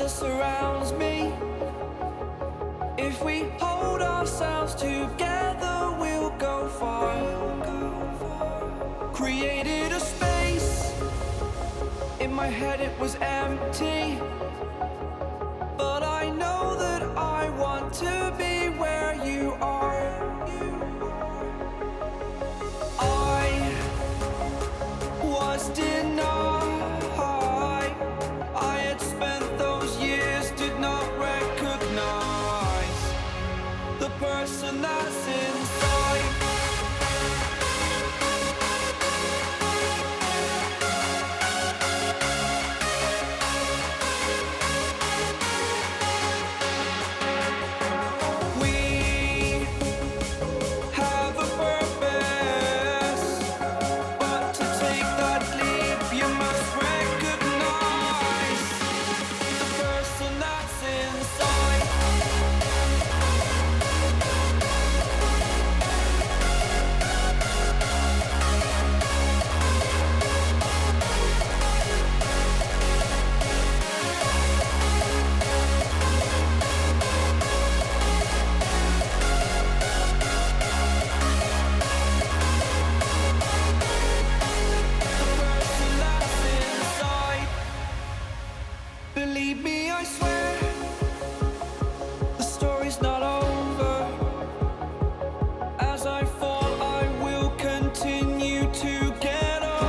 weather surrounds me. If we hold ourselves together, we'll go far. Created a space. In my head it was empty, but I know that I want to be where you are. I was denied. I had spent those years, did not recognize the person that's inside. Believe me, I swear, the story's not over. As I fall, I will continue to get up.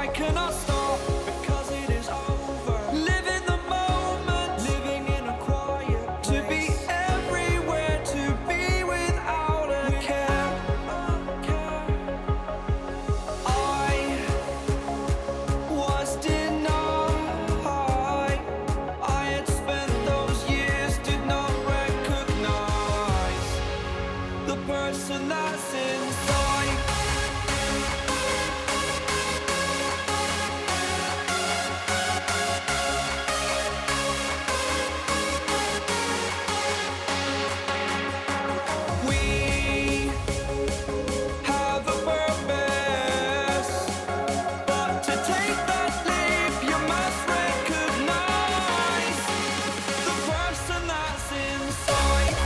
I cannot stop because it is over. Live in the moment, living in a quiet place. To be everywhere, to be without a care. I was person that's inside. We have a purpose, but to take that leap you must recognize the person that's inside.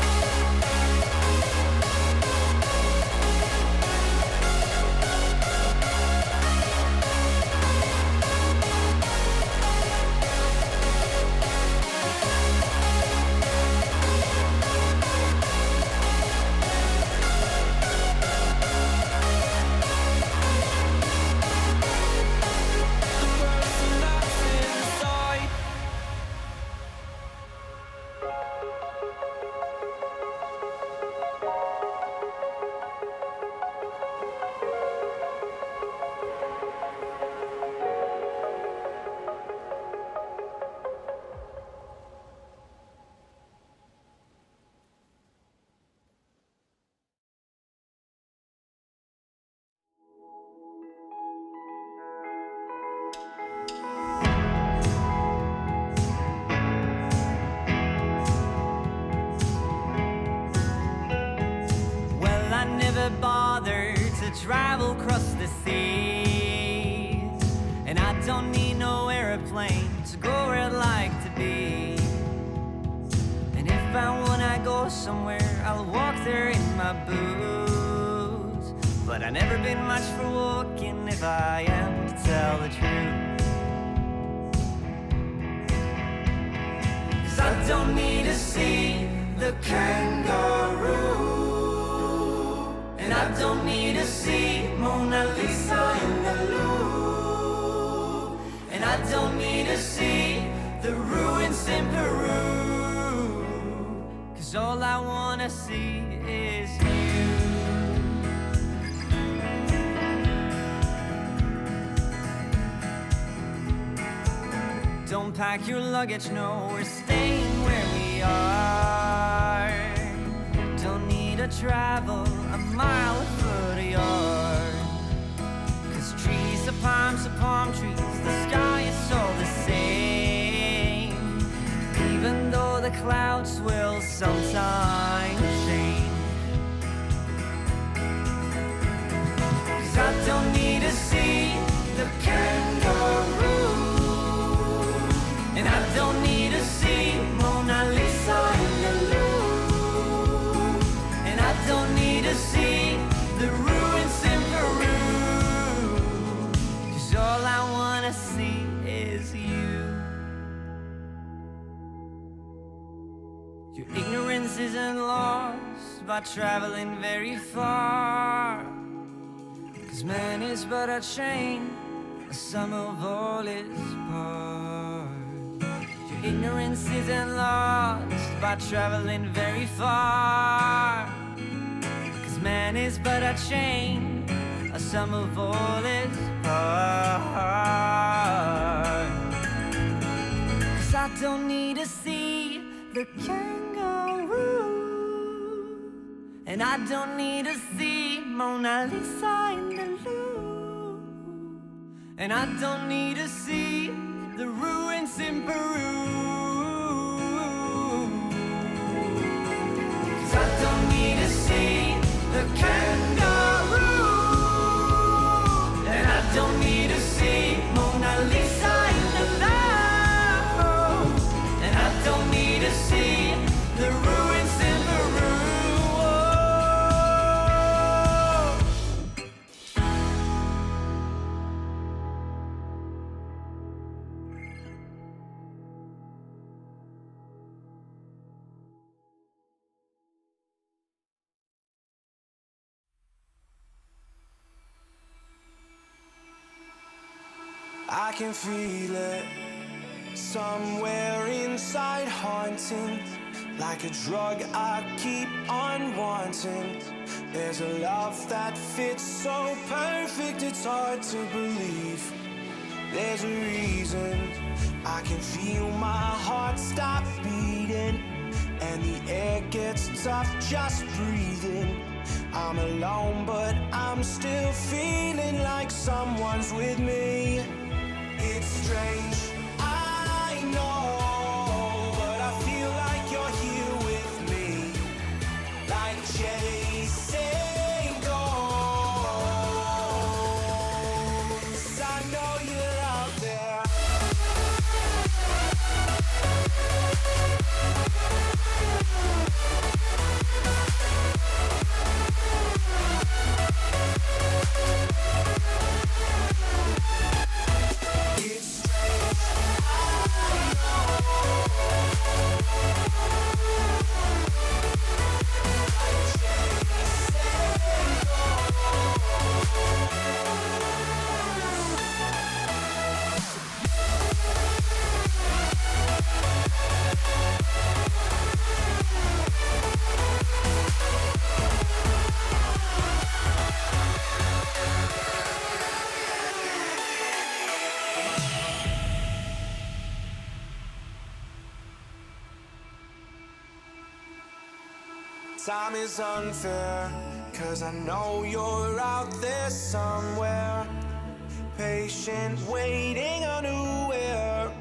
Bother to travel across the seas, and I don't need no airplane to go where I'd like to be. And if I wanna go somewhere, I'll walk there in my boots. But I've never been much for walking, if I am to tell the truth. 'Cause I don't need to see the kangaroo, and I don't need to see Mona Lisa in the Louvre, and I don't need to see the ruins in Peru, 'cause all I wanna see is you. Don't pack your luggage, no, we're staying where we are. Don't need to travel a mile, a foot, a yard, 'cause trees are palm trees, the sky is all the same, even though the clouds will sometimes change. 'Cause I don't need to see the kangaroo, to see the ruins in Peru. 'Cause all I wanna see is you. Your ignorance isn't lost by traveling very far. 'Cause man is but a chain, a sum of all its parts. Your ignorance isn't lost by traveling very far. 'Cause man is but a chain, a sum of all its parts. 'Cause I don't need to see the kangaroo, and I don't need to see Mona Lisa in the Louvre, and I don't need to see the ruins in Peru. 'Cause I don't need to see the kangaroo, and I don't need to see Mona Lisa in the Louvre, and I don't need to see the ruins in Peru. I can feel it somewhere inside, haunting, like a drug I keep on wanting. There's a love that fits so perfect, it's hard to believe. There's a reason I can feel my heart stop beating, and the air gets tough just breathing. I'm alone, but I'm still feeling like someone's with me. It's strange, I know, but I feel like you're here with me, like chasing ghosts. I know you're out there. Time is unfair, 'cause I know you're out there somewhere, patient, waiting unaware,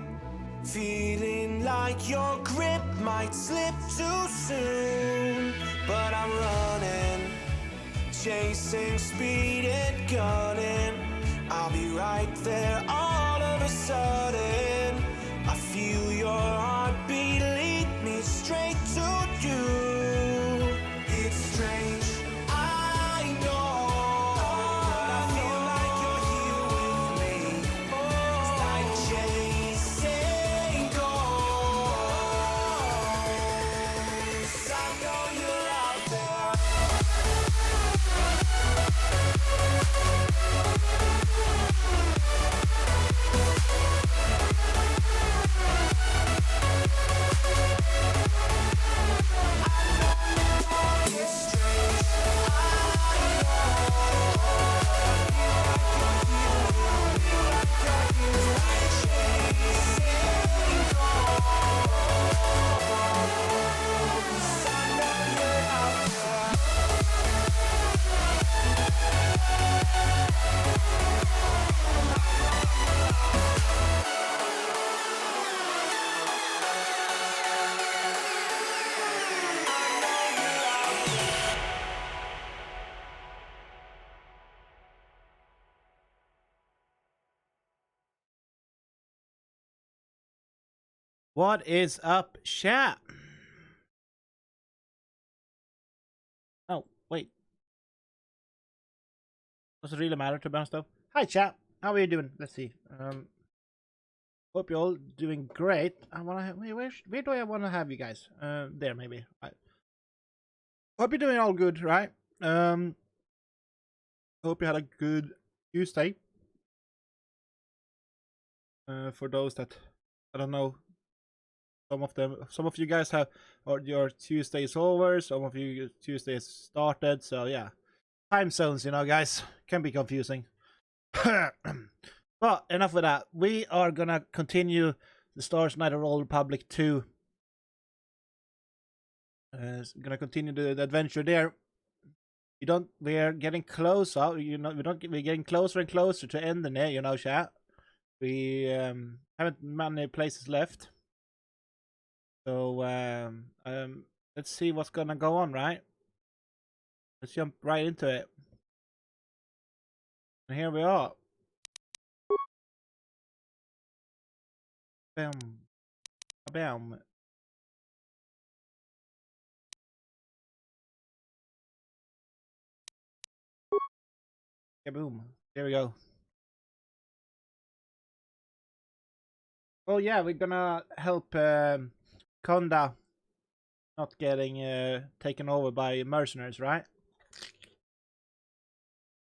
feeling like your grip might slip too soon. But I'm running, chasing speed and gunning. I'll be right there all of a sudden. I feel your heartbeat lead me straight to you. It's strange, I know, but I feel like you're here with me. It's like chasing ghosts. I know you're out there. What is up, chat? Oh, wait. Doesn't really matter to be honest though. Hi chat, how are you doing? Let's see. Hope you're all doing great. I wanna have, where do I wanna have you guys? There maybe. Right. Hope you're doing all good, right? Hope you had a good Tuesday. For those that I don't know, some of you guys have, or your Tuesday is over. Some of you Tuesday has started. So yeah, time zones, you know, guys, can be confusing. But enough of that. We are gonna continue the Star Wars Knights of the Old Republic 2. Gonna continue the adventure there. We're getting closer. You know, we're getting closer and closer to ending it. You know, chat. We haven't many places left. So let's see what's gonna go on, right? Let's jump right into it. And here we are. Bam. Bam. Kaboom. There we go. Oh yeah, we're gonna help Konda not getting taken over by mercenaries, right?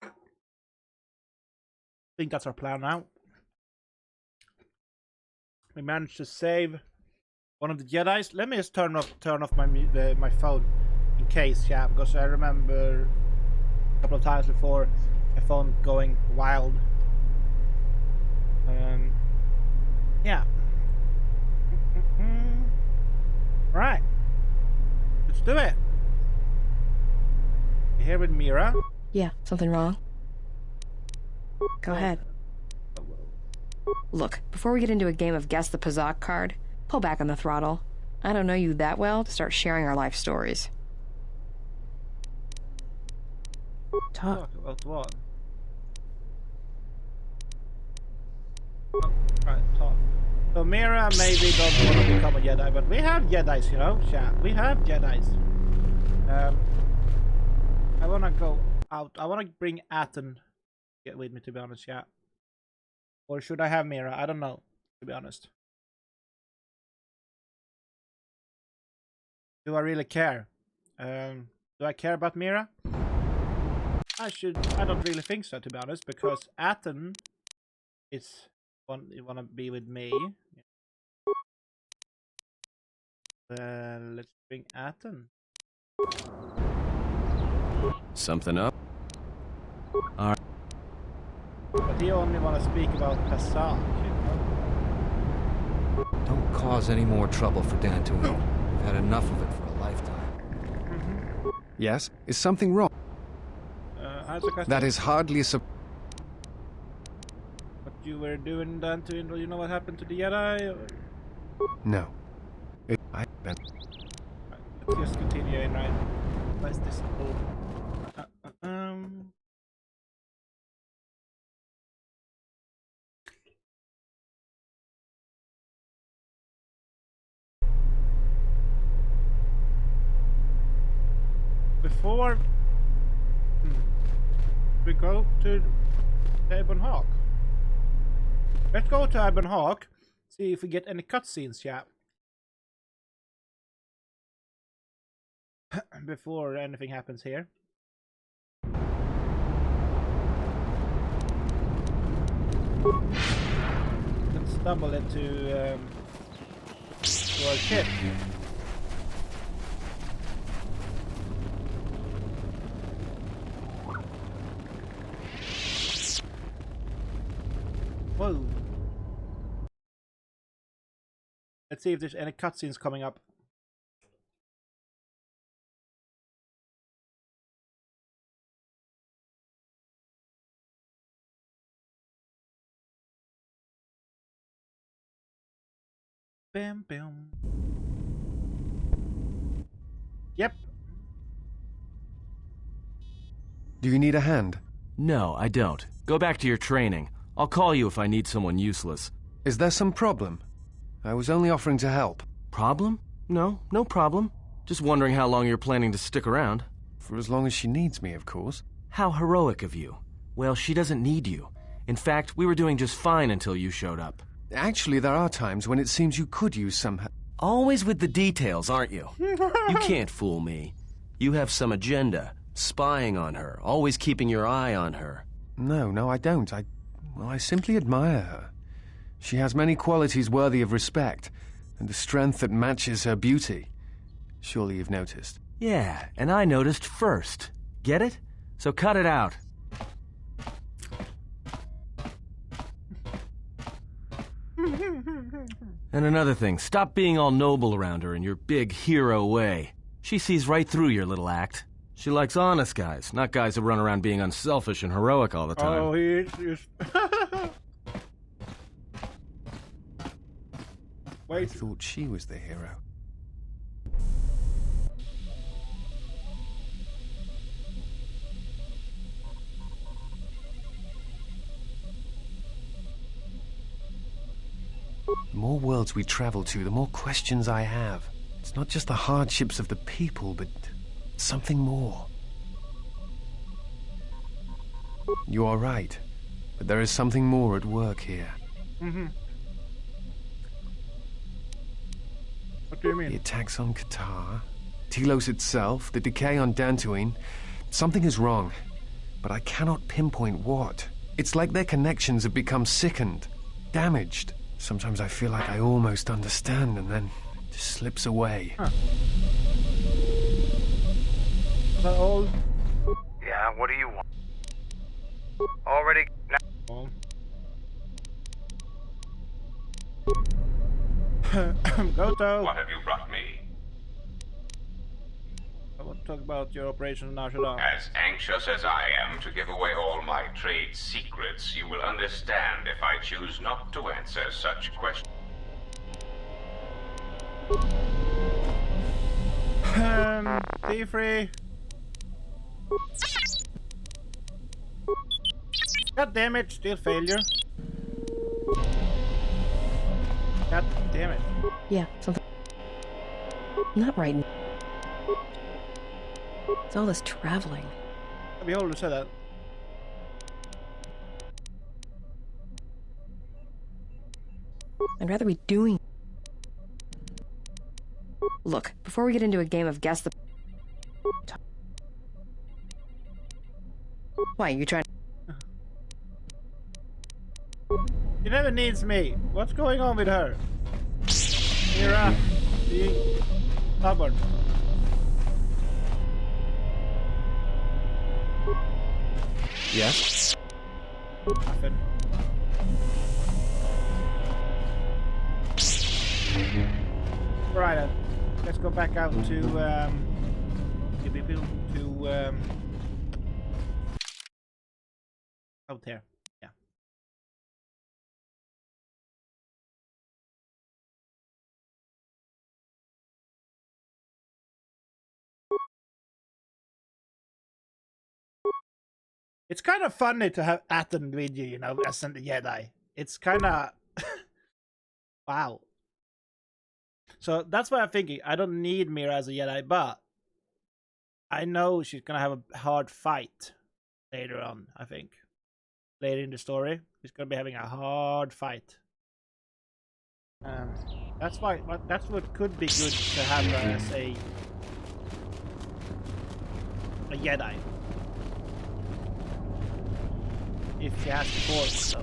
I think that's our plan now. We managed to save one of the Jedis. Let me just turn off my phone in case, yeah, because I remember a couple of times before my phone going wild. Yeah. Right. Let's do it. You here with Mira? Yeah, something wrong? Go ahead. Look, before we get into a game of Guess the Pazak card, pull back on the throttle. I don't know you that well to start sharing our life stories. Talk about what? Oh, right, talk. So Mira maybe don't want to become a Jedi, but we have Jedis, you know, chat. We have Jedis. I wanna go out. I wanna bring Atten get with me, to be honest, yeah. Or should I have Mira? I don't know, to be honest. Do I really care? Do I care about Mira? I don't really think so, to be honest, because Atten is wanna be with me. Let's bring Atten. Something up? Alright. But he only wanna speak about Pazak, you know? Don't cause any more trouble for Dantooine. We've had enough of it for a lifetime. Yes? Is something wrong? That is hardly what you were doing, Dantooine? Do you know what happened to the Jedi? No. Right, let's just continue in, right? Where's this called? Before we go to Ebon Hawk. Let's go to Ebon Hawk, see if we get any cutscenes yet. Before anything happens here. We can stumble into our ship. Whoa. Let's see if there's any cutscenes coming up. Bam, bam. Yep. Do you need a hand? No, I don't. Go back to your training. I'll call you if I need someone useless. Is there some problem? I was only offering to help. Problem? No, no problem. Just wondering how long you're planning to stick around. For as long as she needs me, of course. How heroic of you. Well, she doesn't need you. In fact, we were doing just fine until you showed up. Actually, there are times when it seems you could use some... Always with the details, aren't you? You can't fool me. You have some agenda, spying on her, always keeping your eye on her. No, I don't. I simply admire her. She has many qualities worthy of respect, and a strength that matches her beauty. Surely you've noticed. Yeah, and I noticed first. Get it? So cut it out. And another thing, stop being all noble around her in your big hero way. She sees right through your little act. She likes honest guys, not guys who run around being unselfish and heroic all the time. Oh, he's... I Wait. thought she was the hero. The more worlds we travel to, the more questions I have. It's not just the hardships of the people, but something more. You are right, but there is something more at work here. What do you The mean? attacks on Qatar, Telos itself, the decay on Dantooine. Something is wrong, but I cannot pinpoint what. It's like their connections have become sickened, damaged. Sometimes I feel like I almost understand, and then it just slips away. Huh. Is that old? Yeah, what do you want? Already... Oh. Goto! What have you brought me? I want to talk about your operation in Ashadar. As anxious as I am to give away all my trade secrets, you will understand if I choose not to answer such questions. Be free. God damn it, still failure. God damn it. Yeah, something. Not right now. It's all this traveling. Beholder said that. I'd rather be doing. Look, before we get into a game of guess the. Why, you trying? She never needs me. What's going on with her? Mira, being stubborn. Yes? Nothing. Right then. Let's go back out to out there. Yeah. It's kind of funny to have Atten with you, you know, as a Jedi. It's kind of wow. So that's why I'm thinking I don't need Mira as a Jedi, but I know she's gonna have a hard fight later on. I think later in the story, she's gonna be having a hard fight. That's why. That's what could be good to have her as a Jedi. If she has the force, so.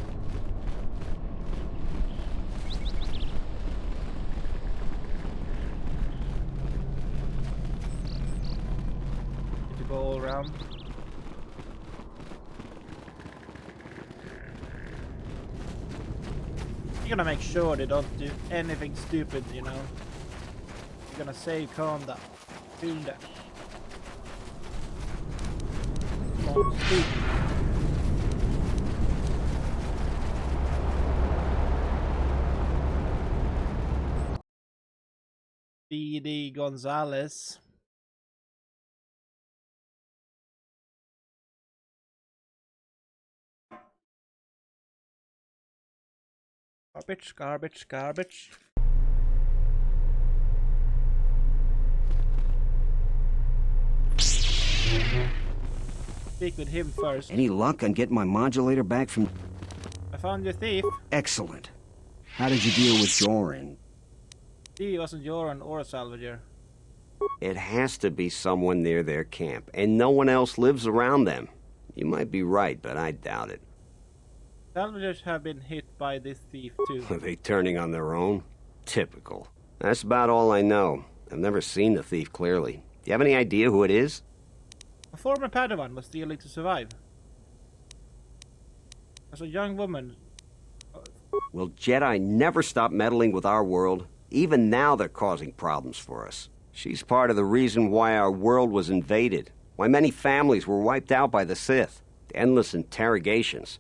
Need to go all around. You're gonna make sure they don't do anything stupid, you know. You're gonna say calm down. Cool down. Come on, speak. BD Gonzalez. Garbage, garbage, garbage. speak with him first. Any luck on getting my modulator back from... I found your thief. Excellent. How did you deal with Joran? He wasn't Joran or a salvager. It has to be someone near their camp, and no one else lives around them. You might be right, but I doubt it. Salvagers have been hit by this thief too. Are they turning on their own? Typical. That's about all I know. I've never seen the thief clearly. Do you have any idea who it is? A former Padawan was stealing to survive. As a young woman. Well, Jedi never stop meddling with our world. Even now they're causing problems for us. She's part of the reason why our world was invaded. Why many families were wiped out by the Sith. The endless interrogations.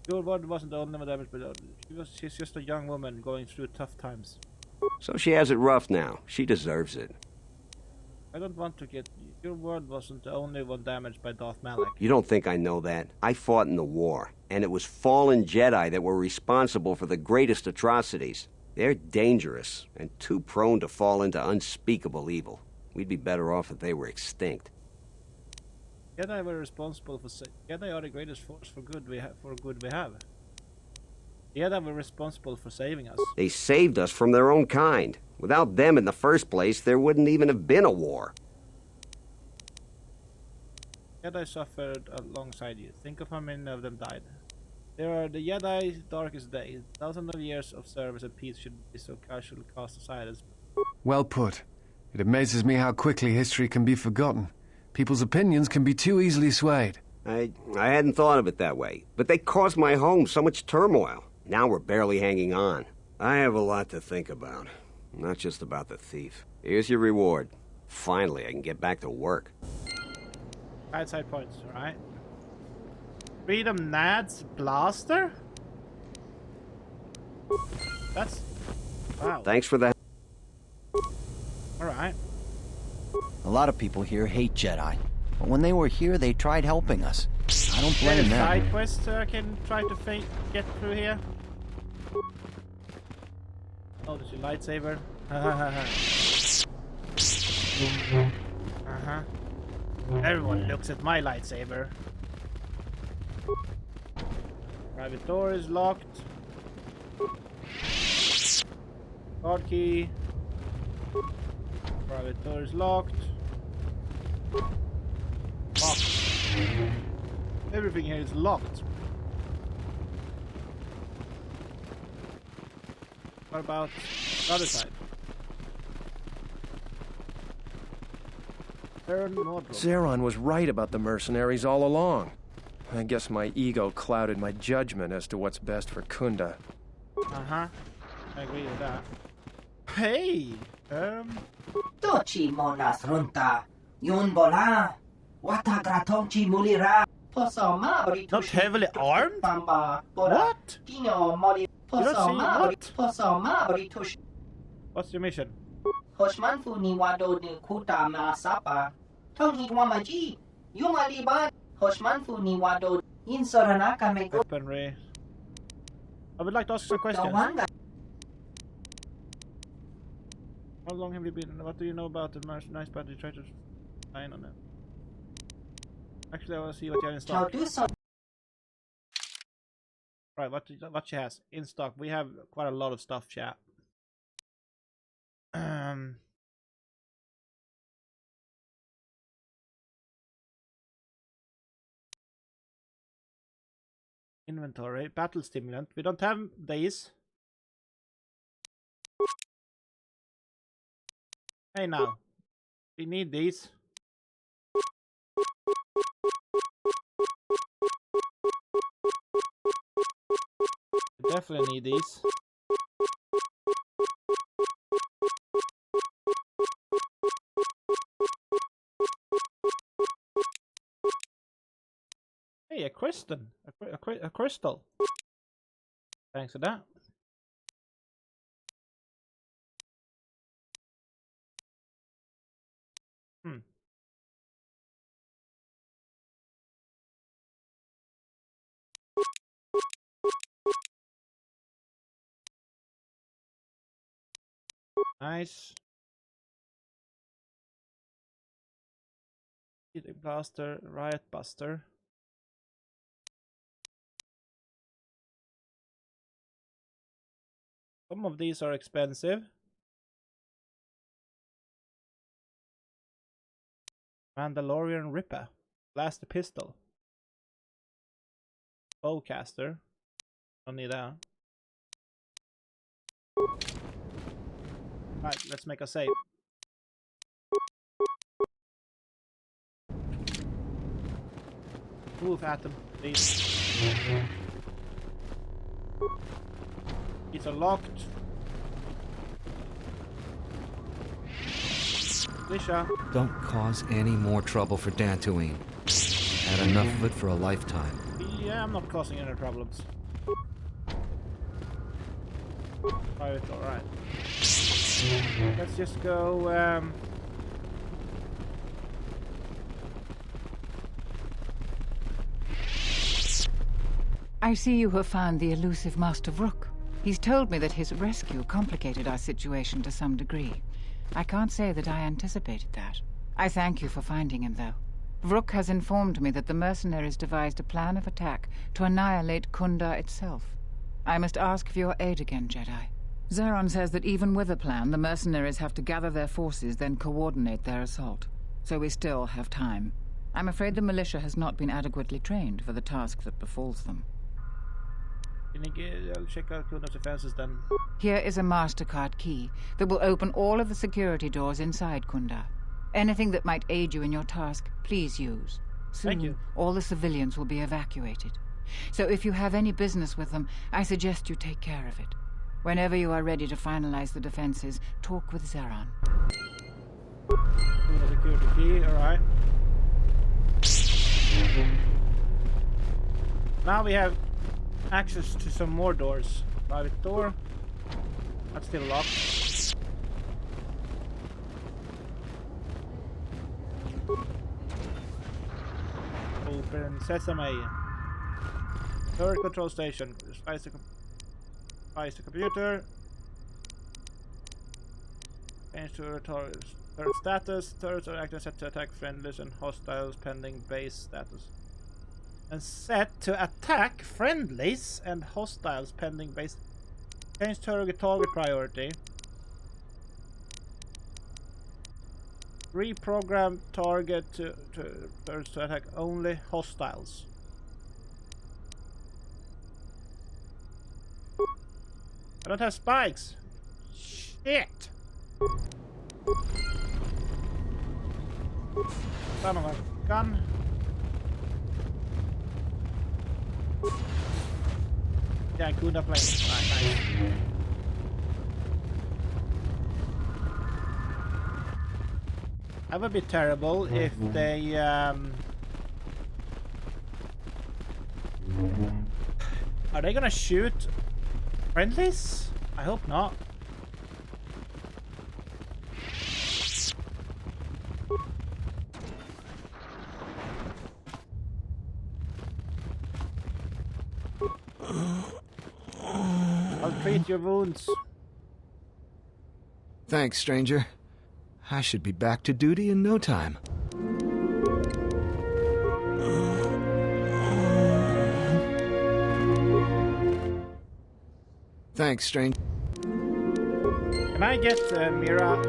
Your word wasn't the only one damaged, but she's just a young woman going through tough times. So she has it rough now. She deserves it. I don't want to get... Your word wasn't the only one damaged by Darth Malak. You don't think I know that? I fought in the war, and it was fallen Jedi that were responsible for the greatest atrocities. They're dangerous, and too prone to fall into unspeakable evil. We'd be better off if they were extinct. Jedi were responsible for... Jedi are the greatest force for good we have. Jedi were responsible for saving us. They saved us from their own kind. Without them in the first place, there wouldn't even have been a war. Jedi suffered alongside you. Think of how many of them died. They are the Jedi's darkest days. Thousands of years of service and peace should be so casually cast aside as... Well put. It amazes me how quickly history can be forgotten. People's opinions can be too easily swayed. I hadn't thought of it that way, but they caused my home so much turmoil. Now we're barely hanging on. I have a lot to think about. Not just about the thief. Here's your reward. Finally, I can get back to work. Right side points, alright. Freedom Nad's blaster? That's... Wow. Thanks for that. Alright. A lot of people here hate Jedi, but when they were here, they tried helping us. I don't blame them. Side quest I can try to get through here. Oh, there's your lightsaber. Everyone looks at my lightsaber. Private door is locked. Card key. Private door is locked. Locked. Everything here is locked. What about the other side? Zeron was right about the mercenaries all along. I guess my ego clouded my judgment as to what's best for Kunda. Uh-huh. I agree with that. Hey! Tochi monas runta. Yun bola. Wata gratongchi mulira. Not heavily armed? What? You don't see what? What's your mission? Hoshmanfu ni wado ni kuta masapa. Tongi wamaji. Yumaliban. Hoshmanfu ni wado. Insoranaka me go. Weaponry. I would like to ask some questions. How long have you been? What do you know about the nice part you try to sign on it? Actually, I want to see what you have in stock. Right, what she has in stock. We have quite a lot of stuff, chat. Inventory, battle stimulant. We don't have these. Hey now, we need these. We definitely need these. Hey, a crystal. A crystal. Thanks for that. Nice. Blaster, Riot Buster. Some of these are expensive. Mandalorian Ripper. Blaster Pistol. Bowcaster. Don't need that. Right, let's make a save. Move at them, please. These are locked. Lisha. Don't cause any more trouble for Dantooine. Had enough of it for a lifetime. Yeah, I'm not causing any problems. Alright. Let's just go, I see you have found the elusive Master Vrook. He's told me that his rescue complicated our situation to some degree. I can't say that I anticipated that. I thank you for finding him, though. Vrook has informed me that the mercenaries devised a plan of attack to annihilate Kunda itself. I must ask for your aid again, Jedi. Zeron says that even with a plan, the mercenaries have to gather their forces, then coordinate their assault. So we still have time. I'm afraid the militia has not been adequately trained for the task that befalls them. I'll check out Kunda's defenses then. Here is a MasterCard key that will open all of the security doors inside Kunda. Anything that might aid you in your task, please use. Soon, all the civilians will be evacuated. So if you have any business with them, I suggest you take care of it. Whenever you are ready to finalize the defenses, talk with Zeron. Kunda security key, alright. Now we have access to some more doors. Private door. That's still locked. Open Sesame. Turret control station. Spice the computer. Change to turret status. Turrets are active set to attack friendlies and hostiles pending base status. And set to attack friendlies and hostiles pending base. Change target priority. Reprogram target to attack only hostiles. I don't have spikes. Shit. Son of a gun. Yeah, I could have played. Nice. That would be terrible if they are they gonna shoot friendlies? I hope not. I'll treat your wounds. Thanks, stranger. I should be back to duty in no time. Thanks, stranger. Can I get Mira?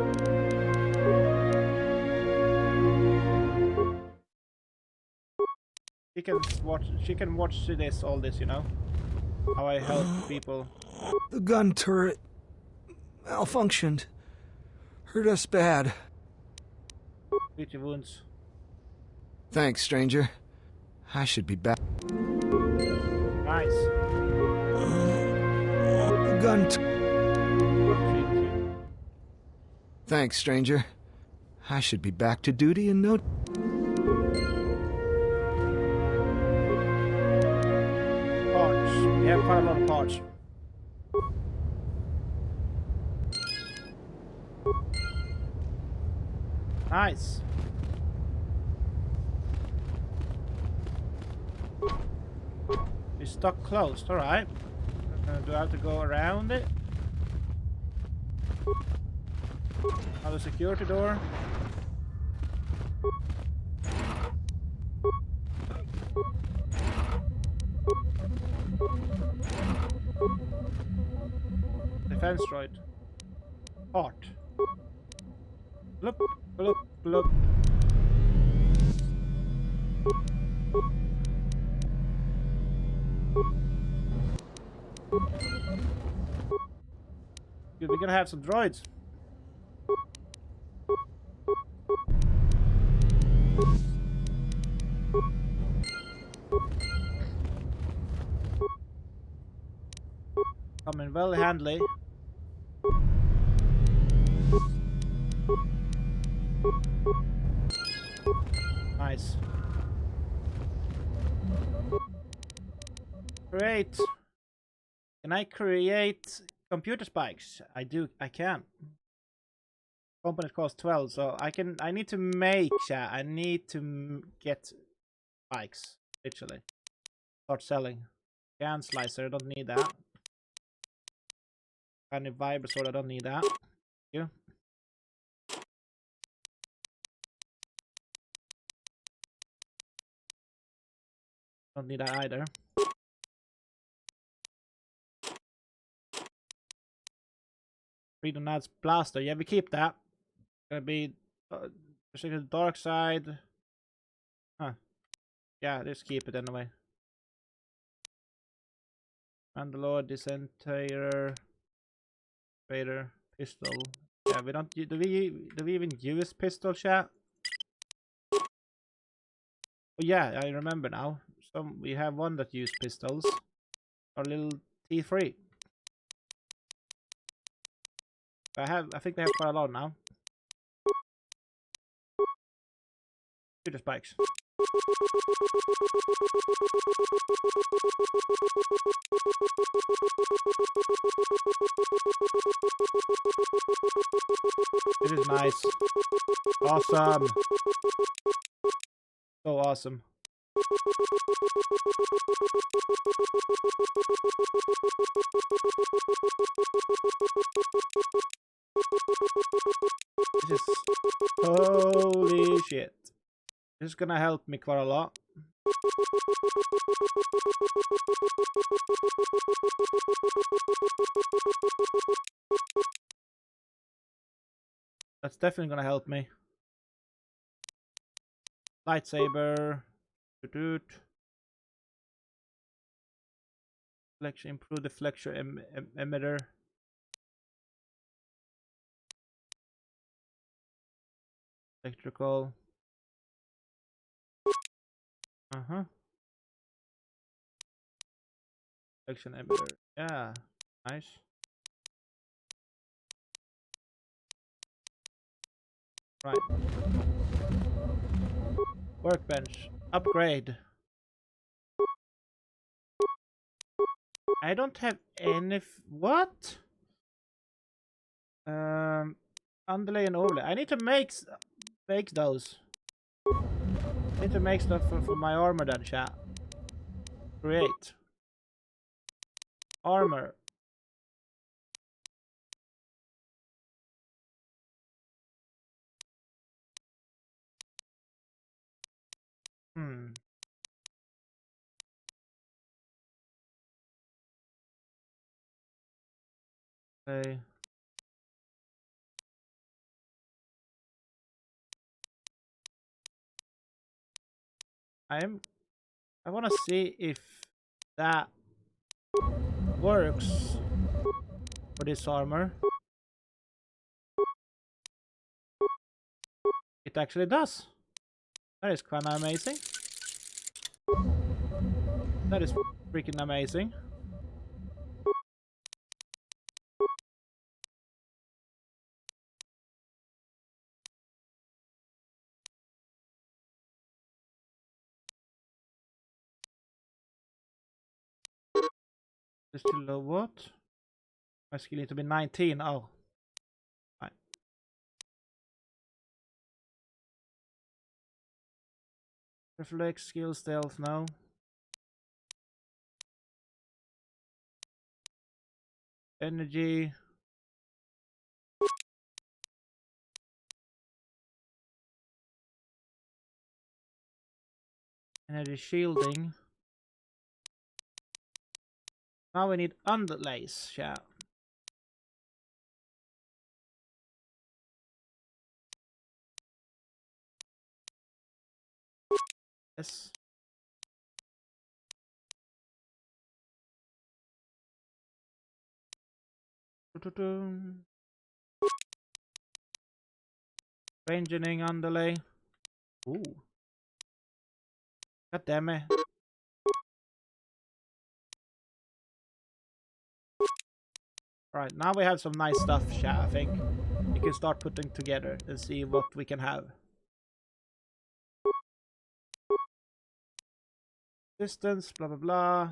She can watch all this, you know? How I help people. The gun turret malfunctioned. Hurt us bad. Treat your wounds. Thanks, stranger. I should be back. Nice. The gun. Thanks, stranger. I should be back to duty in no. Parts. We have quite a lot of parts. Nice. We're stuck closed, alright. Do I have to go around it? Another security door. defense droid. Heart. Bloop, bloop, bloop. Dude, we're gonna have some droids. Coming very handy. Nice. Create. Can I create computer spikes? I can. Component cost 12, so I need to make, I need to get spikes, literally. Start selling. Can slicer, I don't need that. Kind of vibe sword, I don't need that. You. Don't need that either. Freedom Knight's Blaster, yeah, we keep that. Gonna be restricted dark side. Huh. Yeah, just keep it anyway. Mandalore, Disintegrator, Raider, Pistol. Yeah, we don't. Do we even use pistol, chat? Oh yeah, I remember now. We have one that use pistols. Our little T3. I think they have quite a lot now. Shooter spikes. This is nice. Awesome. So awesome. This is holy shit. This is gonna help me quite a lot. That's definitely gonna help me. Lightsaber. Flexion, improve the flexion emitter. Electrical. Flexion emitter. Yeah, nice. Right. Workbench. Upgrade. I don't have any. What? Underlay and overlay. I need to make those. I need to make stuff for my armor then, chat. Create. Armor. Okay. I want to see if that works for this armor. It actually does. That is kind of amazing. That is freaking amazing. Just too low. What? My skill need to be 19. Oh. Fine. Reflex, skill, stealth, no. Energy. Energy shielding. Now we need underlays, yeah. Yes. Engineering underlay. Ooh. God damn it. Alright, now we have some nice stuff, chat, I think. We can start putting together and see what we can have. Distance, blah blah blah.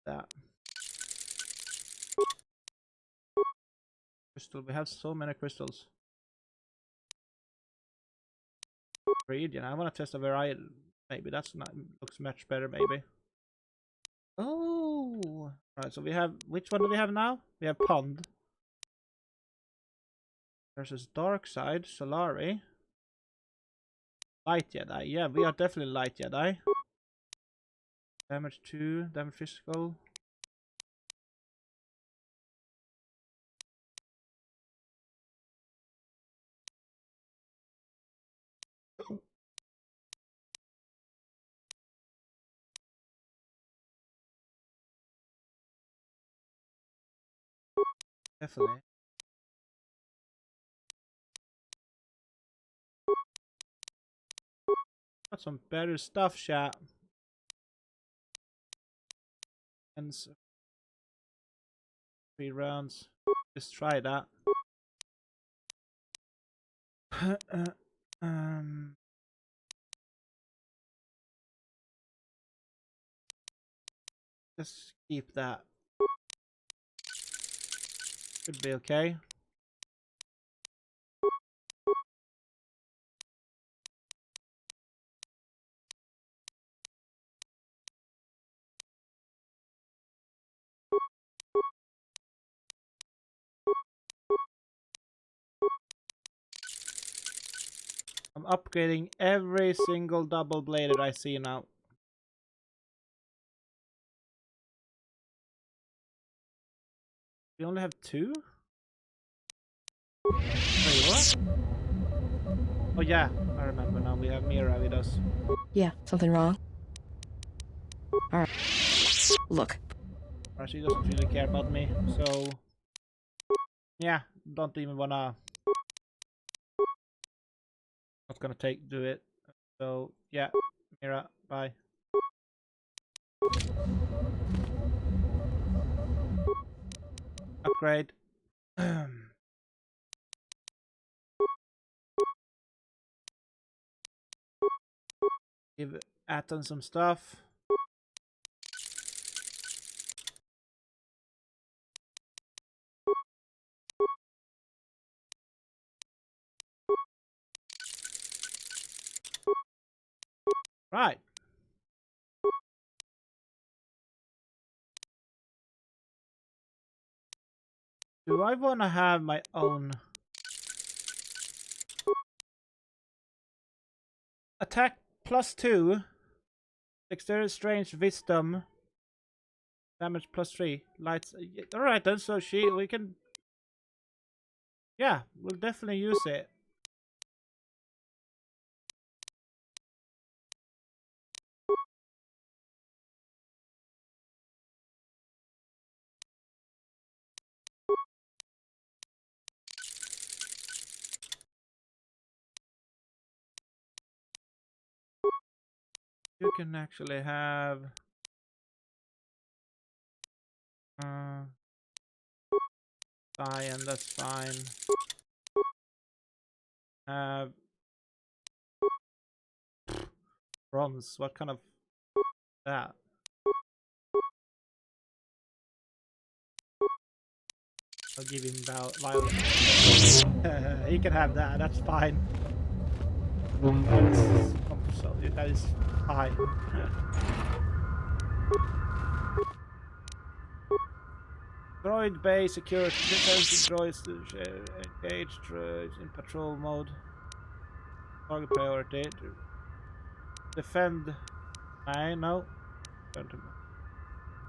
That. Crystal, we have so many crystals. Region, I want to test a variety. Maybe that's not looks much better, maybe. Oh, right. So we have, which one do we have now? We have Pond versus Dark Side, Solari, Light Jedi. Yeah, we are definitely Light Jedi. Damage 2, damage physical. Definitely. Got some better stuff, chat. And 3 rounds. Just try that. Just keep that. Should be okay. I'm upgrading every single double bladed I see now. We only have 2? Wait, what? Oh yeah, I remember now. We have Mira with us. Yeah, something wrong? Alright. Look. She doesn't really care about me, so... Yeah, don't even wanna... Not gonna do it. So, yeah. Mira, bye. Upgrade. Give Atten some stuff. Right. Do I want to have my own attack +2, dexterity, strength, wisdom, damage +3, lights? All right then. So we can. Yeah, we'll definitely use it. You can actually have cyan, that's fine. Bronze, what kind of that? I'll give him violet. He can have that, that's fine. That is fine. Droid bay security, defensive droids engaged droids in patrol mode. Target priority. Defend. No.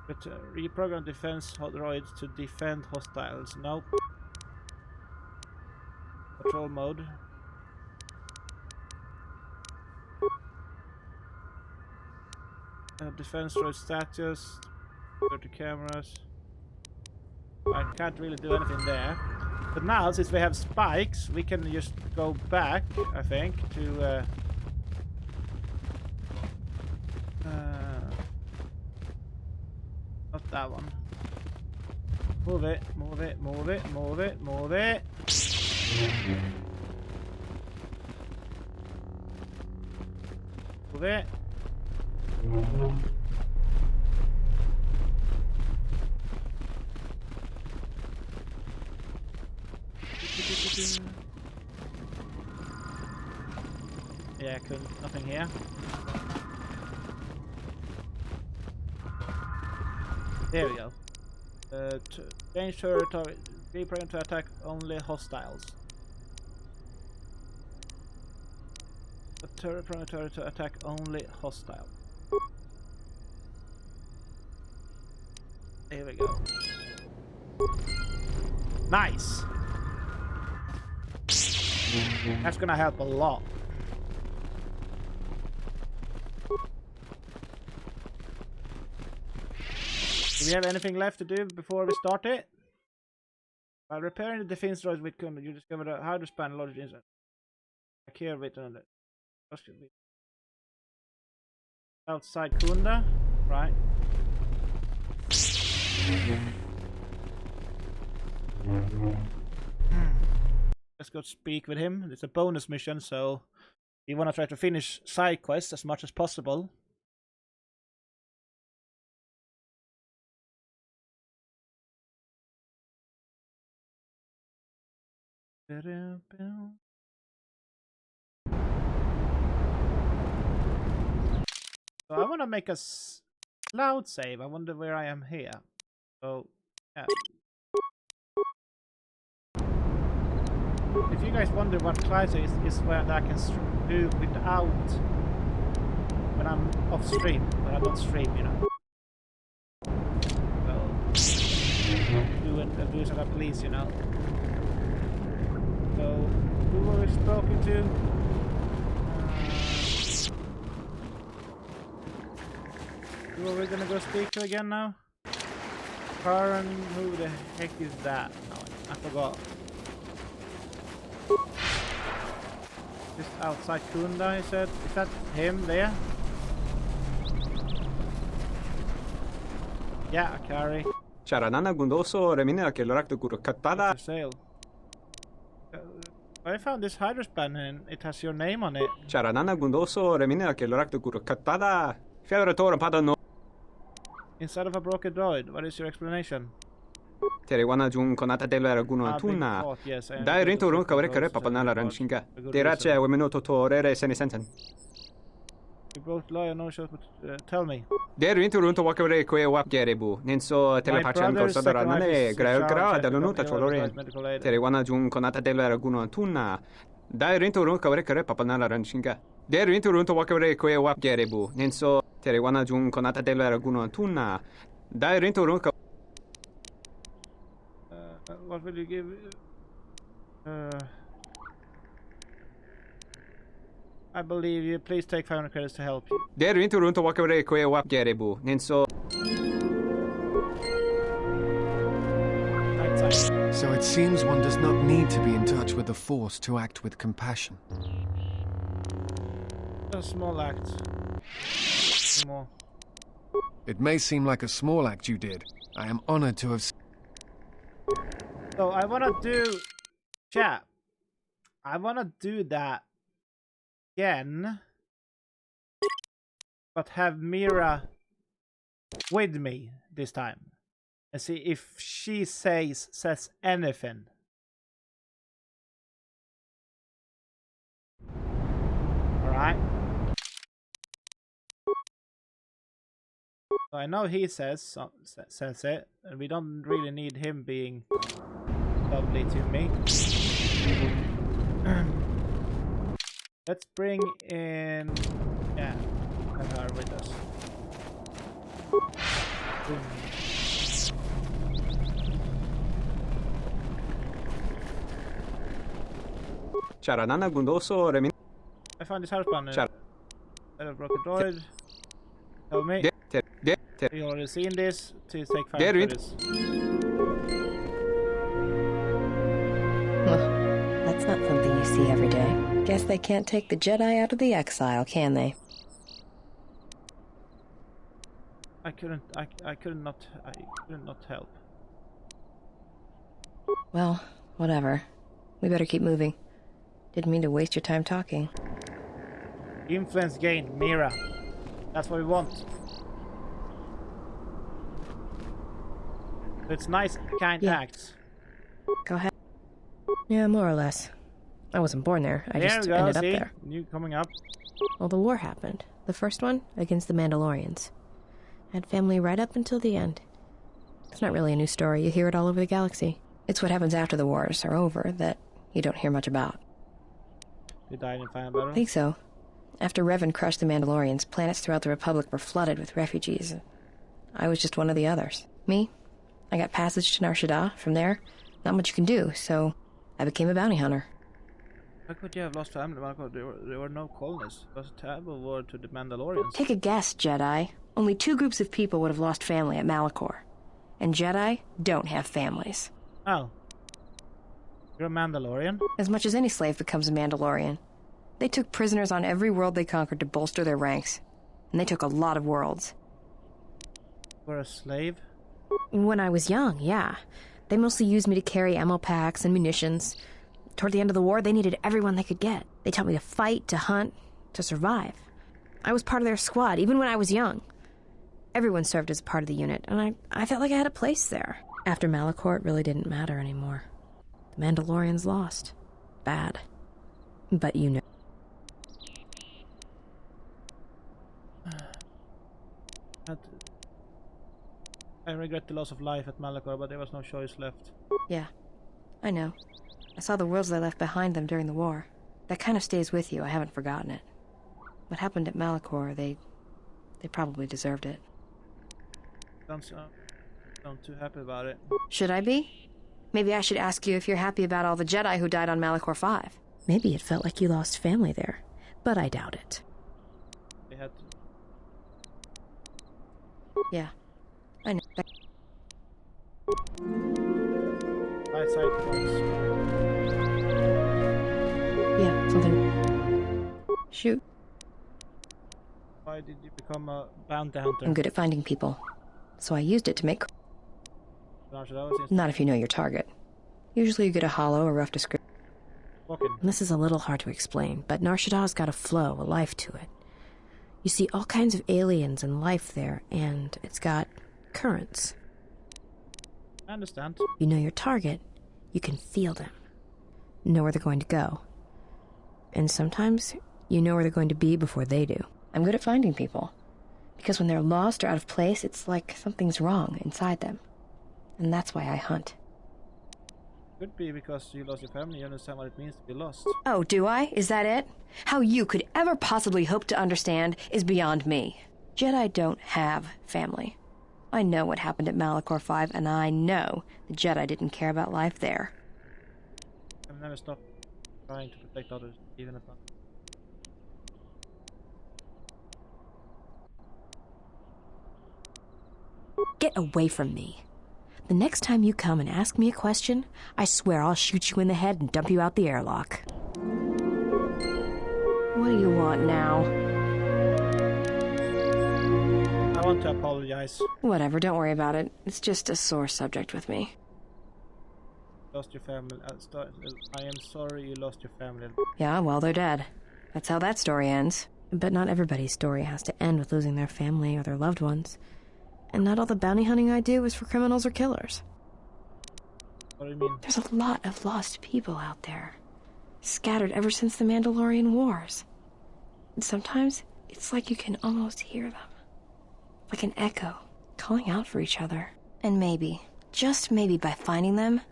But reprogram defense droids to defend hostiles. Nope. Patrol mode. Defense droid status. Go to cameras. I can't really do anything there. But now, since we have spikes, we can just go back, I think, to... not that one. Move it, move it, move it, move it, move it. Move it. Yeah, nothing here. There we go. Change territory. Reprogram to attack only hostiles. Territory to attack only hostile. There we go. Nice! That's gonna help a lot. Do we have anything left to do before we start it? By repairing the defense droids with Kunda, you discover how to span logic inside. I care with another. Outside Kunda, right? Let's go speak with him. It's a bonus mission, so we want to try to finish side quests as much as possible. So I want to make a loud save. I wonder where I am here. So, yeah. If you guys wonder what cloud save is where I can do without when I'm off stream, when I don't stream, you know. So, do as I please, you know. So, who were we spoken to? Who are we gonna go speak to again now? Karen, who the heck is that? No, I forgot. Just outside Kunda, he said. Is that him there? Yeah, Kari. Charanana gundoso remina ke lorak to katada. Sale. I found this hydrospan and it has your name on it. Charanana gundoso remina ke lorak to katada. Fiadorator padano. Inside of a broken droid, what is your explanation? Terewana jun konata della raguna tuna. Dai rinto run kavre kare papanala ranshinga. Terache wemenoto torere senisen. You both lie no shot, but tell me. Der rinto run to wakavre kwe wap gerebu. Ninso telepachan korsadara nane gra dalunuta choloren. Terewana jun konata della raguna tuna. Dai rinto run kavre kare papanala ranshinga. Der rinto run to wakavre kwe wap gerebu. Ninso Terewana jun konata della raguna tuna. Dai rinto run what will you give? I believe you. Please take 500 credits to help you. Der rinto run to wakavre kwe wap gerebu. Ninso. So it seems one does not need to be in touch with the Force to act with compassion. A small act. More. It may seem like a small act you did. I am honored to have... So I want to do... Chat. I want to do that again. But have Mira with me this time. And see if she says anything. Alright. So I know he says it, and we don't really need him being lovely to me. Let's bring in, yeah, have her with us. Boom. Charanana Gundoso Remin. I found this house banner. I have broken droid. Tell me. You already seen this. Please take 5 minutes. Well, that's not something you see every day. Guess they can't take the Jedi out of the exile, can they? I couldn't not help. Well, whatever. We better keep moving. Didn't mean to waste your time talking. Influence gain, Mira. That's what we want. It's nice, kind acts. Go ahead. Yeah, more or less. I wasn't born there. I just ended up there. You coming up. Well, the war happened. The first one, against the Mandalorians. I had family right up until the end. It's not really a new story. You hear it all over the galaxy. It's what happens after the wars are over that you don't hear much about. You died in final battle? I think so. After Revan crushed the Mandalorians, planets throughout the Republic were flooded with refugees. I was just one of the others. Me? I got passage to Nar Shaddaa. From there, not much you can do, so I became a bounty hunter. How could you have lost family? There were no colonists. It was a terrible war to the Mandalorians. Take a guess, Jedi. Only 2 groups of people would have lost family at Malachor. And Jedi don't have families. Oh. You're a Mandalorian? As much as any slave becomes a Mandalorian. They took prisoners on every world they conquered to bolster their ranks. And they took a lot of worlds. You were a slave? When I was young, yeah. They mostly used me to carry ammo packs and munitions. Toward the end of the war, they needed everyone they could get. They taught me to fight, to hunt, to survive. I was part of their squad, even when I was young. Everyone served as a part of the unit, and I felt like I had a place there. After Malachor, it really didn't matter anymore. The Mandalorians lost. Bad. But you know. I regret the loss of life at Malachor, but there was no choice left. Yeah, I know. I saw the worlds they left behind them during the war. That kind of stays with you. I haven't forgotten it. What happened at Malachor, they probably deserved it. I'm too happy about it. Should I be? Maybe I should ask you if you're happy about all the Jedi who died on Malachor 5. Maybe it felt like you lost family there, but I doubt it. They had to. Yeah, I know. Right side points. Yeah, something. Shoot. Why did you become a bounty hunter? I'm good at finding people, so I used it to make... Not if you know your target. Usually you get a hollow or rough description. This is a little hard to explain, but Nar Shaddaa's got a flow, a life to it. You see all kinds of aliens and life there, and it's got currents. I understand. You know your target, you can feel them. Know where they're going to go. And sometimes, you know where they're going to be before they do. I'm good at finding people. Because when they're lost or out of place, it's like something's wrong inside them. And that's why I hunt. Could be because you lost your family, you understand what it means to be lost. Oh, do I? Is that it? How you could ever possibly hope to understand is beyond me. Jedi don't have family. I know what happened at Malachor 5, and I know the Jedi didn't care about life there. I've never stopped trying to protect others, even if not. Get away from me. The next time you come and ask me a question, I swear I'll shoot you in the head and dump you out the airlock. What do you want now? I want to apologize. Whatever, don't worry about it. It's just a sore subject with me. Lost your family. I am sorry you lost your family. Yeah, well, they're dead. That's how that story ends. But not everybody's story has to end with losing their family or their loved ones. And not all the bounty hunting I do is for criminals or killers. What do you mean? There's a lot of lost people out there. Scattered ever since the Mandalorian Wars. And sometimes, it's like you can almost hear them. Like an echo, calling out for each other. And maybe, just maybe by finding them,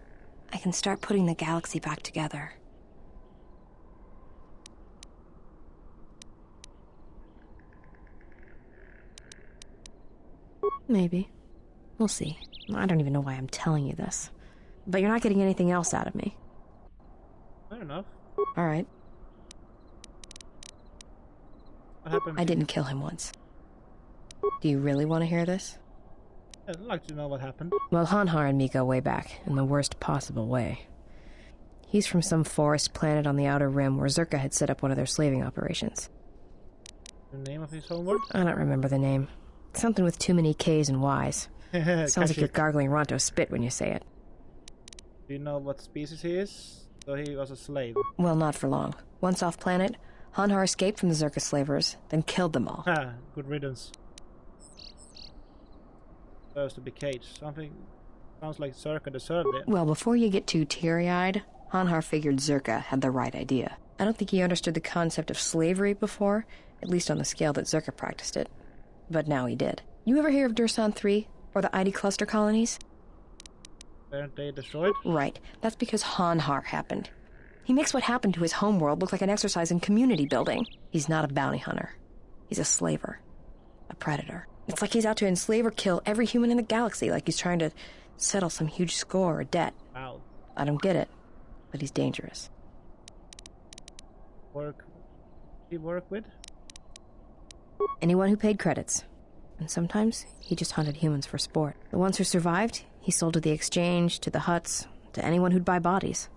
I can start putting the galaxy back together. Maybe. We'll see. I don't even know why I'm telling you this. But you're not getting anything else out of me. Fair enough. All right. What happened? I didn't kill him once. Do you really want to hear this? I'd like to know what happened. Well, Hanhar and me go way back, in the worst possible way. He's from some forest planet on the Outer Rim where Zerka had set up one of their slaving operations. The name of his homeworld? I don't remember the name. Something with too many K's and Y's. Sounds like you're gargling Ronto spit when you say it. Do you know what species he is? So he was a slave. Well, not for long. Once off planet, Hanhar escaped from the Zerka slavers, then killed them all. Ah, good riddance. Supposed to be caged. Something sounds like Zerka deserved it. Well, before you get too teary-eyed, Hanhar figured Zerka had the right idea. I don't think he understood the concept of slavery before, at least on the scale that Zerka practiced it. But now he did. You ever hear of Dursan 3, or the ID cluster colonies? Weren't they destroyed? Right. That's because Hanhar happened. He makes what happened to his homeworld look like an exercise in community building. He's not a bounty hunter. He's a slaver. A predator. It's like he's out to enslave or kill every human in the galaxy, like he's trying to settle some huge score or debt. Wow. I don't get it, but he's dangerous. He work with? Anyone who paid credits. And sometimes he just hunted humans for sport. The ones who survived, he sold to the exchange, to the huts, to anyone who'd buy bodies,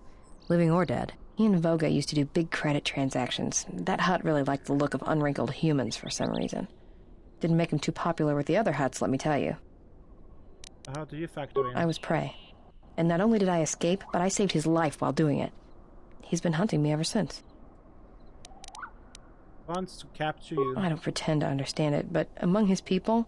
living or dead. He and Voga used to do big credit transactions. That hut really liked the look of unwrinkled humans for some reason. Didn't make him too popular with the other huts, let me tell you. How do you factor in? I was prey. And not only did I escape, but I saved his life while doing it. He's been hunting me ever since. Wants to capture you. I don't pretend to understand it, but among his people,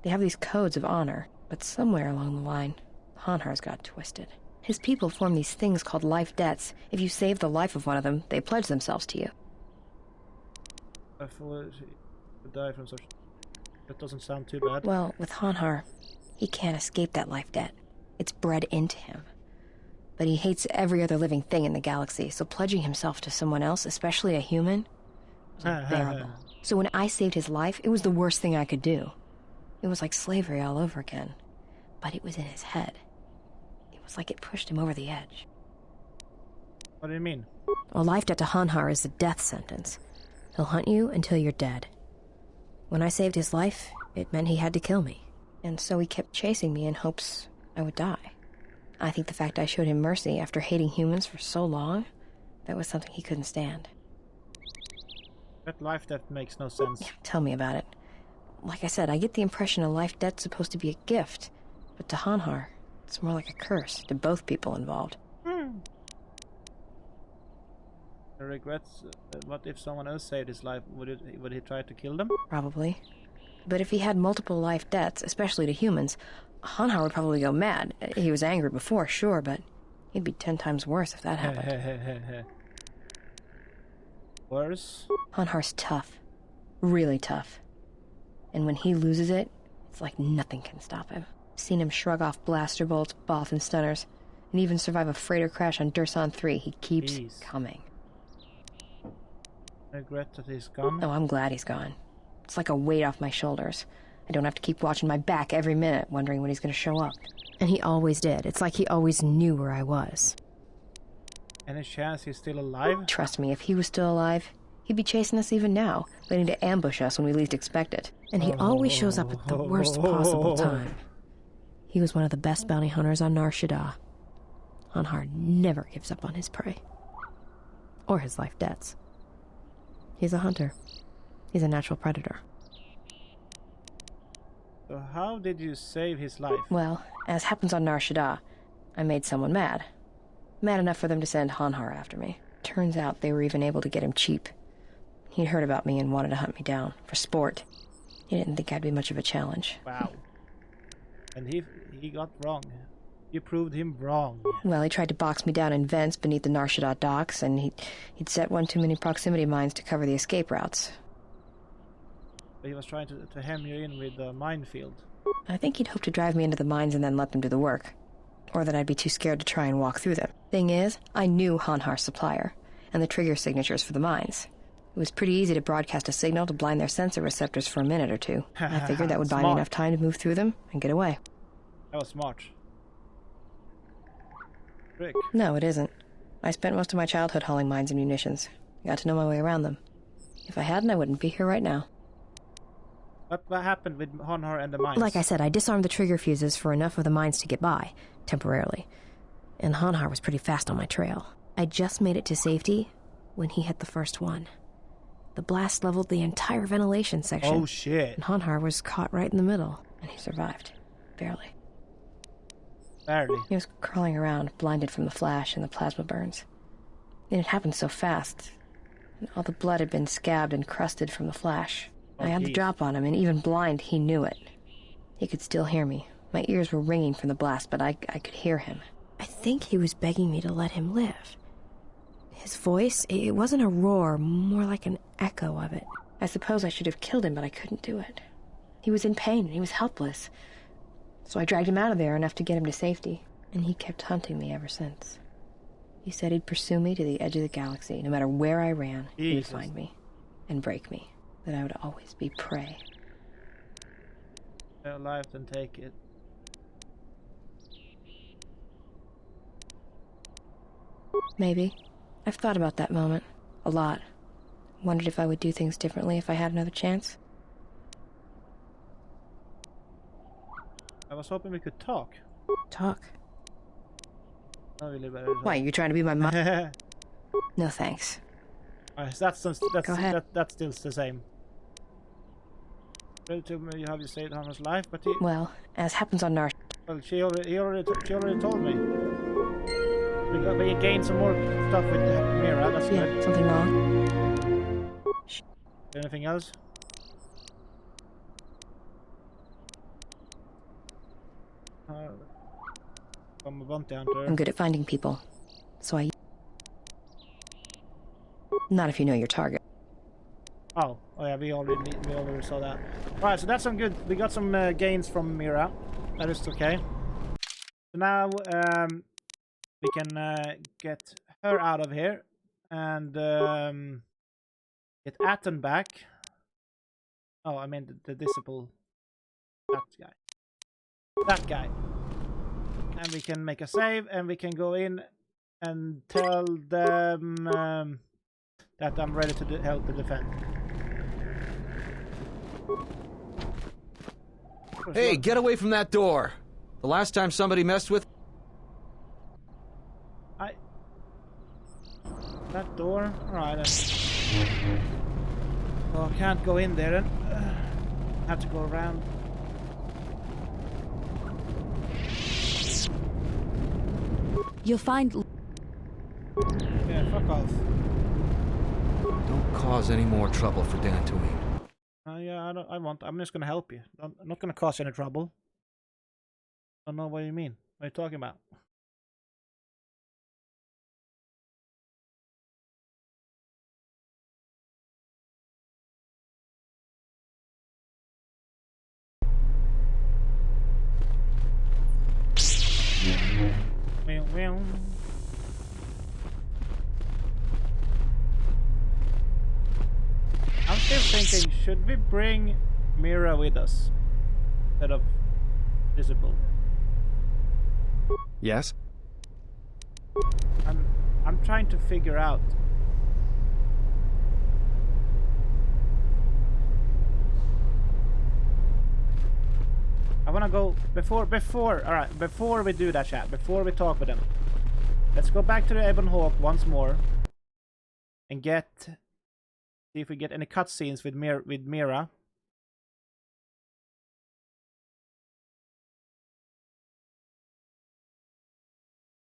they have these codes of honor. But somewhere along the line, Hanhar's got twisted. His people form these things called life debts. If you save the life of one of them, they pledge themselves to you. I thought he would die from such... That doesn't sound too bad. Well, with Hanhar, he can't escape that life debt. It's bred into him. But he hates every other living thing in the galaxy, so pledging himself to someone else, especially a human, was unbearable. So when I saved his life, it was the worst thing I could do. It was like slavery all over again. But it was in his head. It was like it pushed him over the edge. What do you mean? A life debt to Hanhar is a death sentence. He'll hunt you until you're dead. When I saved his life, it meant he had to kill me. And so he kept chasing me in hopes I would die. I think the fact I showed him mercy after hating humans for so long, that was something he couldn't stand. That life debt makes no sense. Yeah, tell me about it. Like I said, I get the impression a life debt's supposed to be a gift. But to Hanhar, it's more like a curse to both people involved. I regret. What if someone else saved his life? Would he try to kill them? Probably. But if he had multiple life debts, especially to humans, Hanhar would probably go mad. He was angry before, sure, but he'd be 10 times worse if that happened. Worse? Hanhar's tough. Really tough. And when he loses it, it's like nothing can stop him. Seen him shrug off blaster bolts, boff and stunners, and even survive a freighter crash on Dursan 3. He keeps coming. I regret that he's gone. Oh, I'm glad he's gone. It's like a weight off my shoulders. I don't have to keep watching my back every minute, wondering when he's going to show up. And he always did. It's like he always knew where I was. Any chance he's still alive? Trust me, if he was still alive, he'd be chasing us even now, waiting to ambush us when we least expect it. And he always shows up at the worst possible time. He was one of the best bounty hunters on Nar Shaddaa. Hanhar never gives up on his prey. Or his life debts. He's a hunter. He's a natural predator. So how did you save his life? Well, as happens on Nar Shaddaa, I made someone mad. Mad enough for them to send Hanhar after me. Turns out they were even able to get him cheap. He'd heard about me and wanted to hunt me down, for sport. He didn't think I'd be much of a challenge. Wow. And he got wrong. You proved him wrong. Well, he tried to box me down in vents beneath the Nar Shaddaa docks, and he'd set one too many proximity mines to cover the escape routes. But he was trying to hem you in with the minefield. I think he'd hoped to drive me into the mines and then let them do the work. Or that I'd be too scared to try and walk through them. Thing is, I knew Hanhar's supplier, and the trigger signatures for the mines. It was pretty easy to broadcast a signal to blind their sensor receptors for a minute or two. I figured that would buy me enough time to move through them and get away. That was smart. Trick. No, it isn't. I spent most of my childhood hauling mines and munitions. Got to know my way around them. If I hadn't, I wouldn't be here right now. What happened with Honor and the mines? Like I said, I disarmed the trigger fuses for enough of the mines to get by, temporarily. And Honhar was pretty fast on my trail. I just made it to safety when he hit the first one. The blast leveled the entire ventilation section. Oh, shit. And Honhar was caught right in the middle, and he survived. Barely. Barely? He was crawling around, blinded from the flash and the plasma burns. And it happened so fast. And all the blood had been scabbed and crusted from the flash. I had the drop on him, and even blind, he knew it. He could still hear me. My ears were ringing from the blast, but I could hear him. I think he was begging me to let him live. His voice, it wasn't a roar, more like an echo of it. I suppose I should have killed him, but I couldn't do it. He was in pain, and he was helpless. So I dragged him out of there enough to get him to safety, and he kept hunting me ever since. He said he'd pursue me to the edge of the galaxy. No matter where I ran, he would find me and break me. That I would always be prey. Stay alive and take it. Maybe. I've thought about that moment. A lot. Wondered if I would do things differently if I had another chance. I was hoping we could talk. Talk? Not really better. Why, you trying to be my mom? No thanks. That's Go ahead. that's still the same. Ready to me how you saved Hannah's life, but he... Well, as happens on Nar... Well, she already told me. We gained some more stuff with Mira, that's good. Something wrong? Anything else? I'm a bounty hunter. I'm good at finding people. So I... Not if you know your target. Oh yeah, we already saw that. Alright, so that's some good. We got some gains from Mira. That is okay. So now we can get her out of here and get Atten back. Oh, I mean the disciple. That guy. And we can make a save, and we can go in and tell them that I'm ready to help the defend. Hey, get away from that door! The last time somebody messed with... That door? Alright then. Well, I can't go in there then. I have to go around. You'll find... Yeah, fuck off. Don't cause any more trouble for Dantooine. Yeah, I'm just gonna help you. I'm not gonna cause any trouble. I don't know what you mean. What are you talking about? Well. I'm still thinking, should we bring Mira with us instead of Visible? Yes? I'm trying to figure out. I wanna go before we do that, chat, before we talk with them. Let's go back to the Ebon Hawk once more and see if we get any cutscenes with Mira.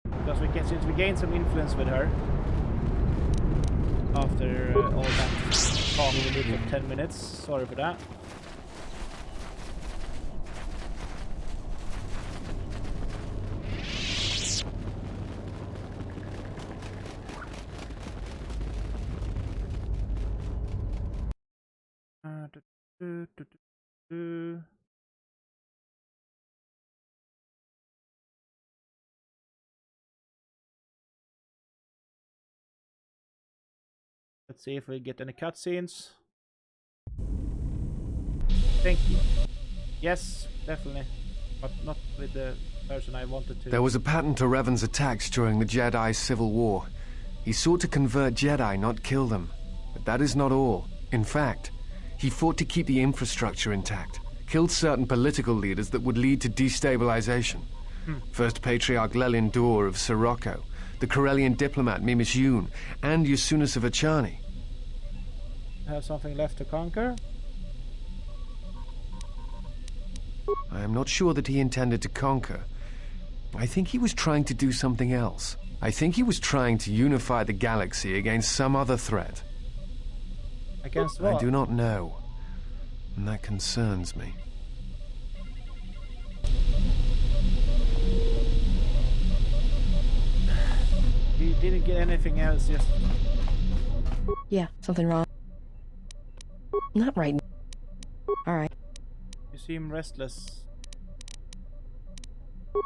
Because since we gained some influence with her after all that talk we did for 10 minutes. Sorry for that. Let's see if we get any cutscenes. Thank you. Yes, definitely. But not with the person I wanted to. There was a pattern to Revan's attacks during the Jedi Civil War. He sought to convert Jedi, not kill them. But that is not all. In fact, he fought to keep the infrastructure intact, killed certain political leaders that would lead to destabilization. First Patriarch Lelin Dor of Sirocco, the Corellian diplomat Mimis Yoon, and Yusunas of Achani. Have something left to conquer? I am not sure that he intended to conquer. I think he was trying to do something else. I think he was trying to unify the galaxy against some other threat. Against what? I do not know. And that concerns me. You didn't get anything else, just... Yeah, something wrong. Not right now. Alright. You seem restless.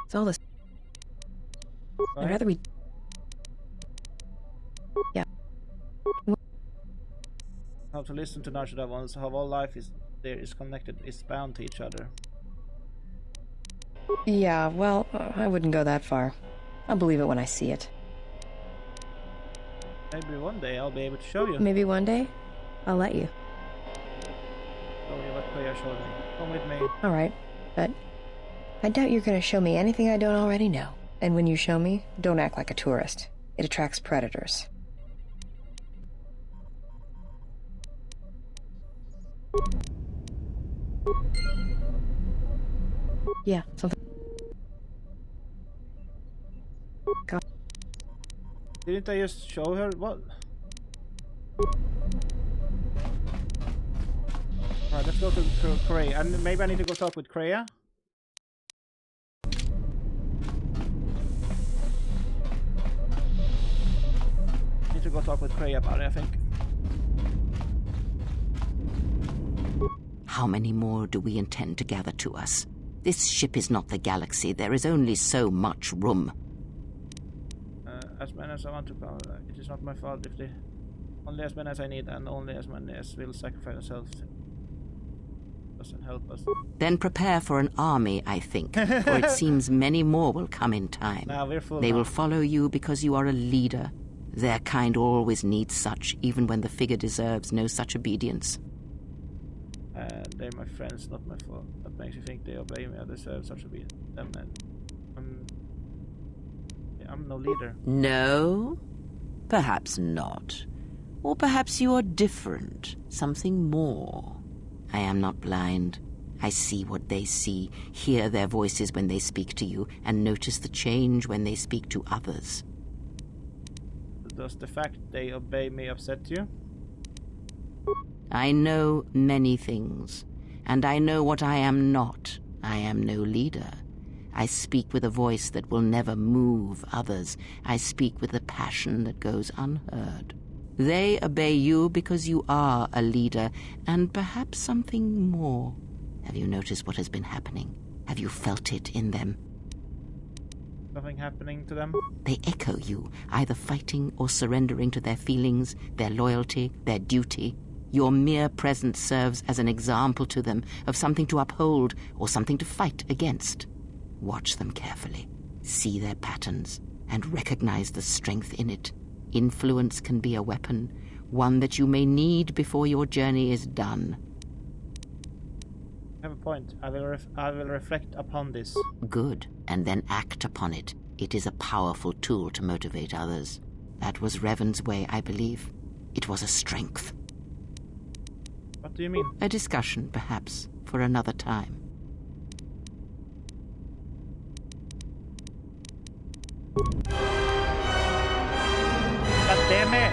It's all this. Right? I'd rather we... Yeah. How to listen to Narshada once, how all life is there is connected, is bound to each other. Yeah, well, I wouldn't go that far. I'll believe it when I see it. Maybe one day I'll be able to show you. Maybe one day, I'll let you. Show you what Koya showed me. Come with me. Alright, but I doubt you're gonna show me anything I don't already know. And when you show me, don't act like a tourist. It attracts predators. Yeah, something. God. Didn't I just show her? What? Alright, let's go to Kreia. And maybe I need to go talk with Kreia? Need to go talk with Kreia about it, I think. How many more do we intend to gather to us? This ship is not the galaxy. There is only so much room. As many as I want to go. It is not my fault if they... Only as many as I need, and only as many as will sacrifice themselves. Doesn't help us. Then prepare for an army, I think. For it seems many more will come in time. Nah, we're full They now. will follow you because you are a leader. Their kind always needs such, even when the figure deserves no such obedience. They're my friends, not my fault. That makes you think they obey me. I deserve such a beat. I'm no leader. No? Perhaps not. Or perhaps you are different. Something more. I am not blind. I see what they see, hear their voices when they speak to you, and notice the change when they speak to others. Does the fact they obey me upset you? I know many things, and I know what I am not. I am no leader. I speak with a voice that will never move others. I speak with a passion that goes unheard. They obey you because you are a leader, and perhaps something more. Have you noticed what has been happening? Have you felt it in them? Nothing happening to them? They echo you, either fighting or surrendering to their feelings, their loyalty, their duty. Your mere presence serves as an example to them of something to uphold or something to fight against. Watch them carefully, see their patterns, and recognize the strength in it. Influence can be a weapon, one that you may need before your journey is done. I have a point. I will reflect upon this. Good, and then act upon it. It is a powerful tool to motivate others. That was Revan's way, I believe. It was a strength. What do you mean? A discussion, perhaps, for another time. God damn it!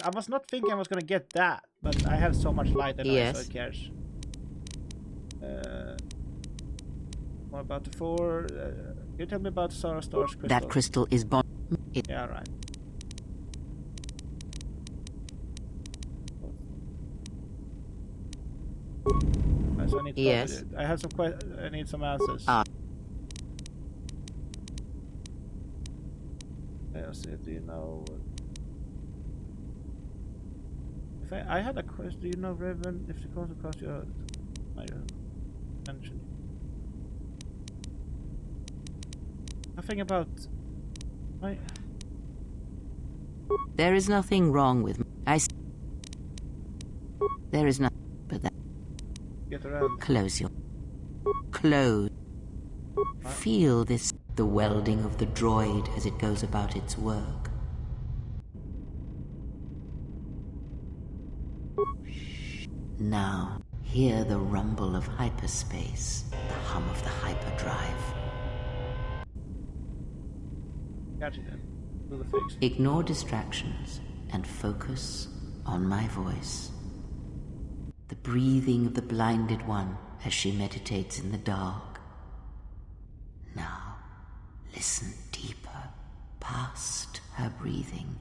I was not thinking I was gonna get that, but I have so much light anyway, Yes. so it cares. What about the 4? Can you tell me about Sarah Star's crystal? That crystal is Yeah, right. So I need to Yes. I have some I need some answers. Let's see, do you know? If I had a question, do you know Revan? If the comes across your, mention. Nothing about. Why? There is nothing wrong with there is nothing but that. Get around. Close your. Close. Feel this. The welding of the droid as it goes about its work. Now, hear the rumble of hyperspace, the hum of the hyperdrive. Catch it then. Do the fix. Ignore distractions and focus on my voice. The breathing of the blinded one as she meditates in the dark. Now, listen deeper past her breathing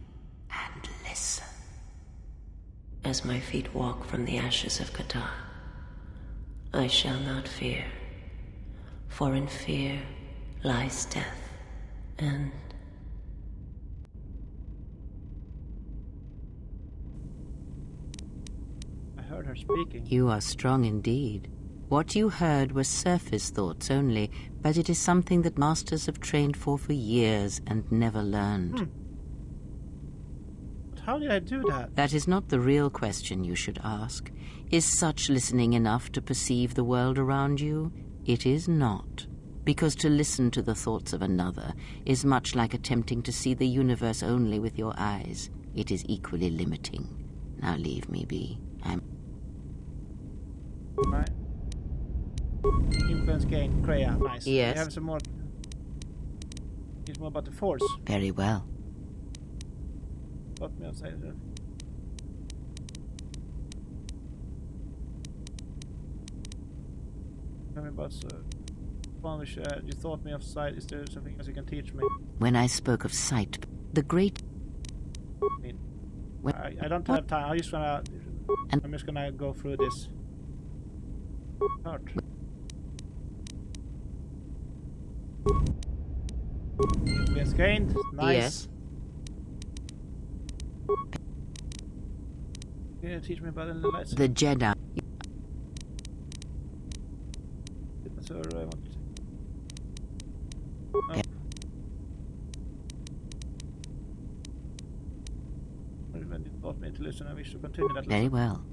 and listen. As my feet walk from the ashes of KOTOR, I shall not fear, for in fear lies death, and I heard her speaking. You are strong indeed. What you heard were surface thoughts only, but it is something that masters have trained for years and never learned. But how did I do that? That is not the real question you should ask. Is such listening enough to perceive the world around you? It is not. Because to listen to the thoughts of another is much like attempting to see the universe only with your eyes. It is equally limiting. Now leave me be. Right. Influence gain, Kreia, nice. Yes. We have some more. Here's more about the Force. Very well. Got me outside there. Tell me about Spanish. You thought me of sight. Is there something else you can teach me? When I spoke of sight, the great. I don't have time. I'm just gonna go through this part. Influence gained. Nice. Yes. Can you teach me about the lights? The Jedi. That's what I want to say. Oh. When you taught me to listen, I wish to continue that lesson. Very well.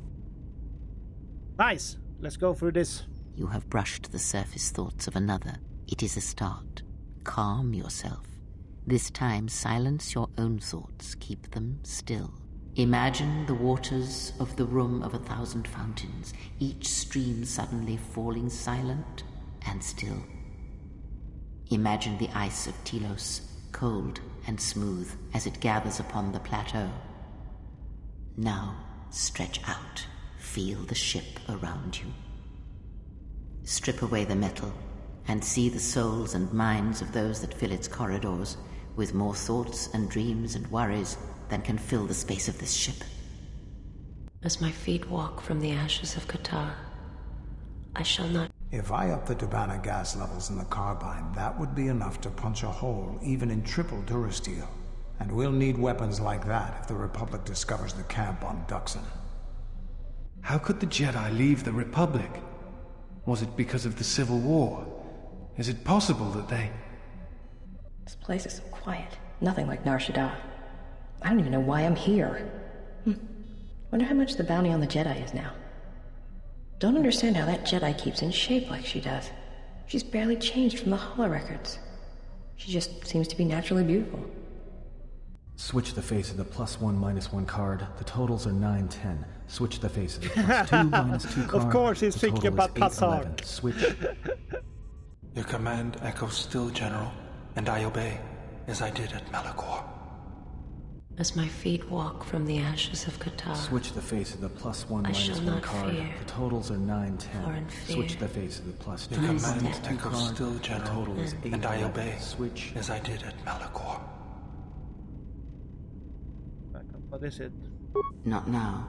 Nice! Let's go through this. You have brushed the surface thoughts of another. It is a start. Calm yourself. This time, silence your own thoughts. Keep them still. Imagine the waters of the room of 1,000 fountains, each stream suddenly falling silent and still. Imagine the ice of Telos, cold and smooth, as it gathers upon the plateau. Now, stretch out. Feel the ship around you. Strip away the metal, and see the souls and minds of those that fill its corridors, with more thoughts and dreams and worries than can fill the space of this ship. as my feet walk from the ashes of KOTOR, I shall not... If I up the Dubana gas levels in the carbine, that would be enough to punch a hole even in triple durasteel. And we'll need weapons like that if the Republic discovers the camp on Duxon. How could the Jedi leave the Republic? Was it because of the Civil War? Is it possible that they... This place is so quiet. Nothing like Nar Shaddaa. I don't even know why I'm here. Wonder how much the bounty on the Jedi is now. Don't understand how that Jedi keeps in shape like she does. She's barely changed from the holorecords. She just seems to be naturally beautiful. Switch the face of the +1/-1 card. The totals are 9-10. Switch the face of the +2/-2 card. Of course he's thinking about KOTOR. Switch. Your command echoes still, General, and I obey, as I did at Malachor. As my feet walk from the ashes of KOTOR, Switch the face of the I shall +1/-1 not card. fear. The totals are 9-10. For in fear Switch the face of the +2/-2 Your command echoes card. still, The General, total is and I 8-11. obey, Switch. as I did at Malachor. What is it? Not now.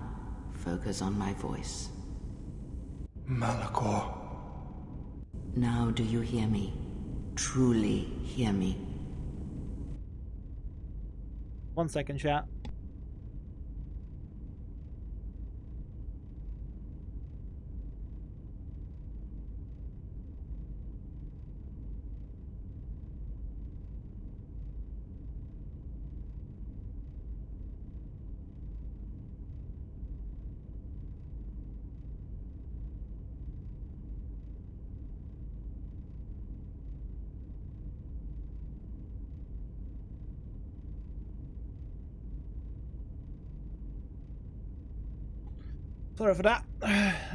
Focus on my voice. Malachor. Now do you hear me? Truly hear me? 1 second, chat. Sorry for that.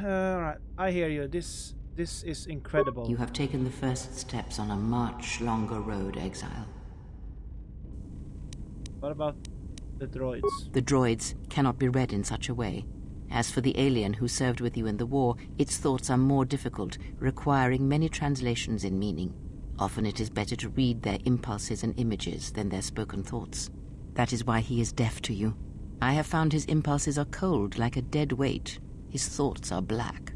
Alright, I hear you. This is incredible. You have taken the first steps on a much longer road, exile. What about the droids? The droids cannot be read in such a way. As for the alien who served with you in the war, its thoughts are more difficult, requiring many translations in meaning. Often it is better to read their impulses and images than their spoken thoughts. That is why he is deaf to you. I have found his impulses are cold, like a dead weight. His thoughts are black.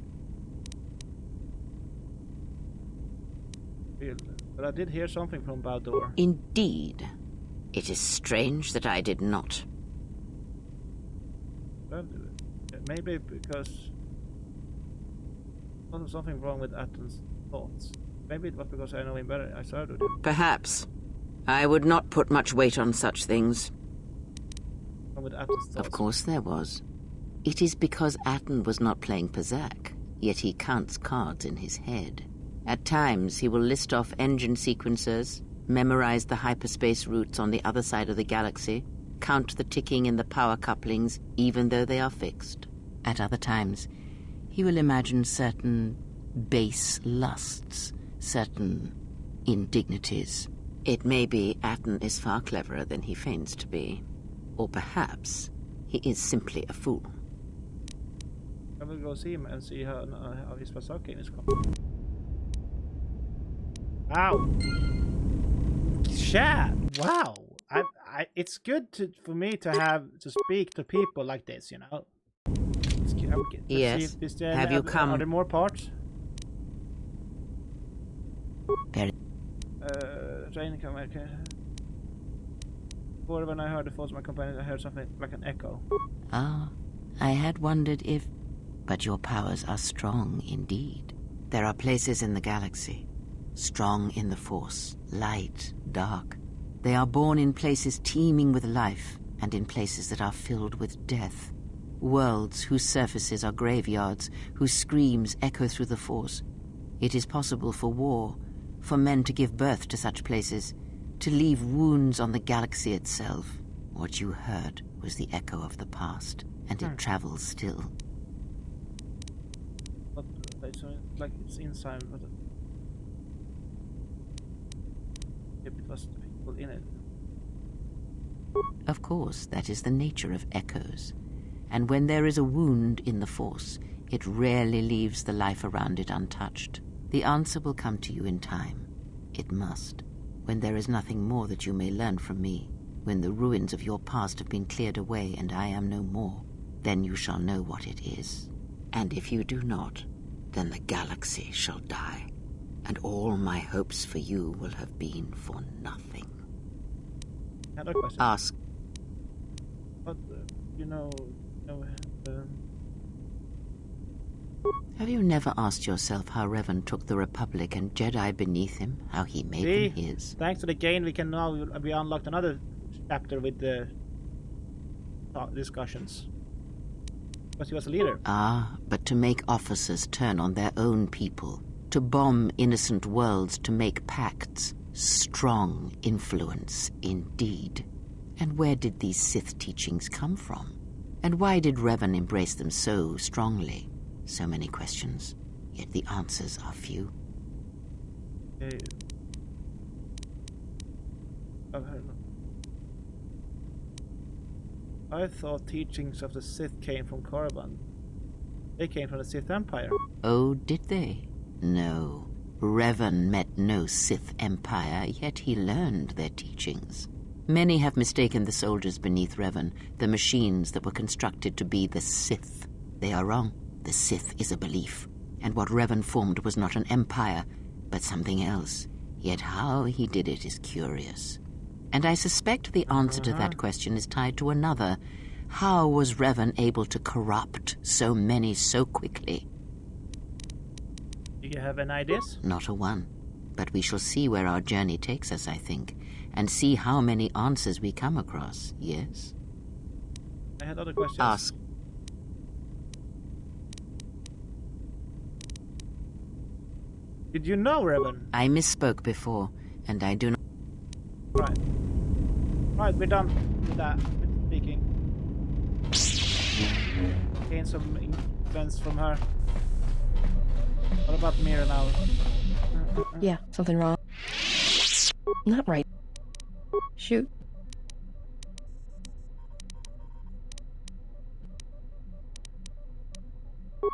But I did hear something from Baldur. Indeed. It is strange that I did not. Well, maybe because there was something wrong with Atton's thoughts. Maybe it was because I know him better. I served with him. Perhaps. I would not put much weight on such things. With Atton's thoughts. Of course there was. It is because Atton was not playing Pazak, yet he counts cards in his head. At times he will list off engine sequencers, memorize the hyperspace routes on the other side of the galaxy, count the ticking in the power couplings, even though they are fixed. At other times, he will imagine certain base lusts, certain indignities. It may be Atton is far cleverer than he feigns to be. Or perhaps he is simply a fool. I will go see him and see how his Pazak game is coming. Wow! Chat! Wow! It's good for me to speak to people like this, you know. Yes. Have you come? Are there more parts? Very. Rain come. Okay. Before, when I heard the voice of my companion, I heard something like an echo. Ah, I had wondered if... But your powers are strong indeed. There are places in the galaxy, strong in the Force, light, dark. They are born in places teeming with life, and in places that are filled with death. Worlds whose surfaces are graveyards, whose screams echo through the Force. It is possible for war, for men to give birth to such places, to leave wounds on the galaxy itself. What you heard was the echo of the past, and it travels still. But it's like it's inside, but if it was the people in it. Of course, that is the nature of echoes. And when there is a wound in the Force, it rarely leaves the life around it untouched. The answer will come to you in time. It must. When there is nothing more that you may learn from me, when the ruins of your past have been cleared away and I am no more, then you shall know what it is. And if you do not, then the galaxy shall die, and all my hopes for you will have been for nothing. Another question. Ask. But, Have you never asked yourself how Revan took the Republic and Jedi beneath him, how he made them his? Thanks to the game, we can now we unlocked another chapter with the discussions. Because he was a leader. Ah, but to make officers turn on their own people, to bomb innocent worlds, to make pacts. Strong influence, indeed. And where did these Sith teachings come from? And why did Revan embrace them so strongly? So many questions, yet the answers are few. I thought teachings of the Sith came from Korriban. They came from the Sith Empire. Oh, did they? No. Revan met no Sith Empire, yet he learned their teachings. Many have mistaken the soldiers beneath Revan, the machines that were constructed to be the Sith. They are wrong. The Sith is a belief, and what Revan formed was not an empire, but something else. Yet how he did it is curious. And I suspect the answer to that question is tied to another. How was Revan able to corrupt so many so quickly? Do you have any ideas? Not a one. But we shall see where our journey takes us, I think, and see how many answers we come across, yes? I had other questions. Ask. Did you know Revan? I misspoke before, and I do not... Right. Right, we're done with that, with speaking. Gain some sequence from her. What about Mira now? Yeah, something wrong. Not right. Shoot.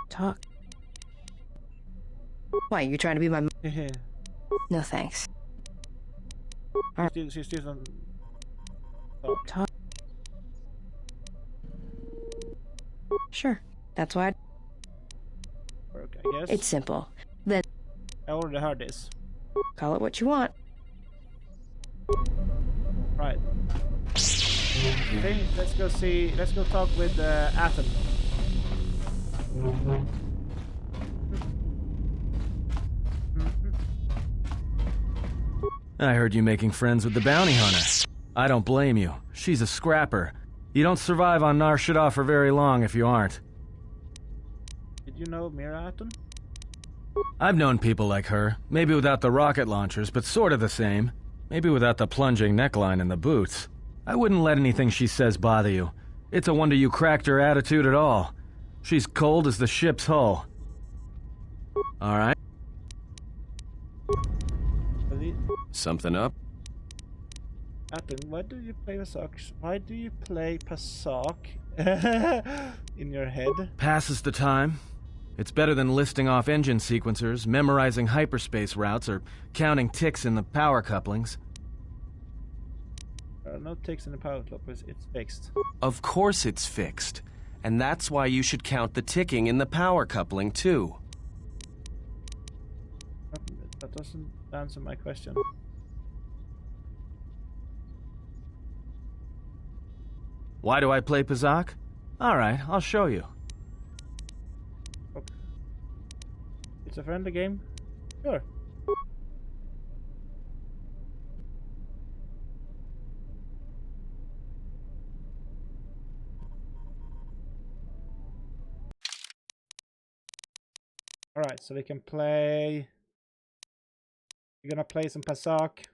Talk. Why, you trying to be my... No, thanks. She still doesn't talk. Sure, that's why work, I guess. It's simple. Then I already heard this. Call it what you want. Right. Okay, let's go talk with Atom. I heard you making friends with the bounty hunter. I don't blame you. She's a scrapper. You don't survive on Nar Shaddaa for very long if you aren't. Did you know Mira Atom? I've known people like her. Maybe without the rocket launchers, but sort of the same. Maybe without the plunging neckline and the boots. I wouldn't let anything she says bother you. It's a wonder you cracked her attitude at all. She's cold as the ship's hull. Alright? Something up? Atom, why do you play Pasak? Why do you play Pasak in your head? Passes the time. It's better than listing off engine sequencers, memorizing hyperspace routes, or counting ticks in the power couplings. There are no ticks in the power couplings, it's fixed. Of course it's fixed. And that's why you should count the ticking in the power coupling, too. That doesn't answer my question. Why do I play Pasak? Alright, I'll show you. Okay. It's a friendly game? Sure. Alright, so we can play... We're gonna play some Pasak.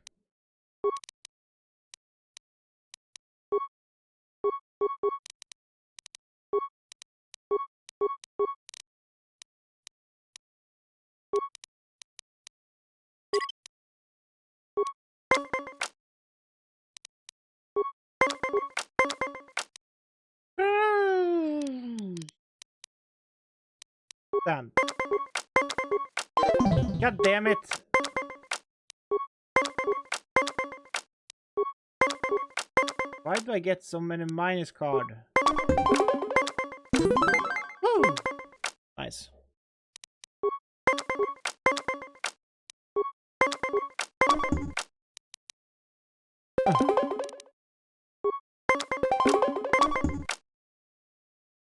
Done. God damn it! Why do I get so many minus card? Woo! Nice.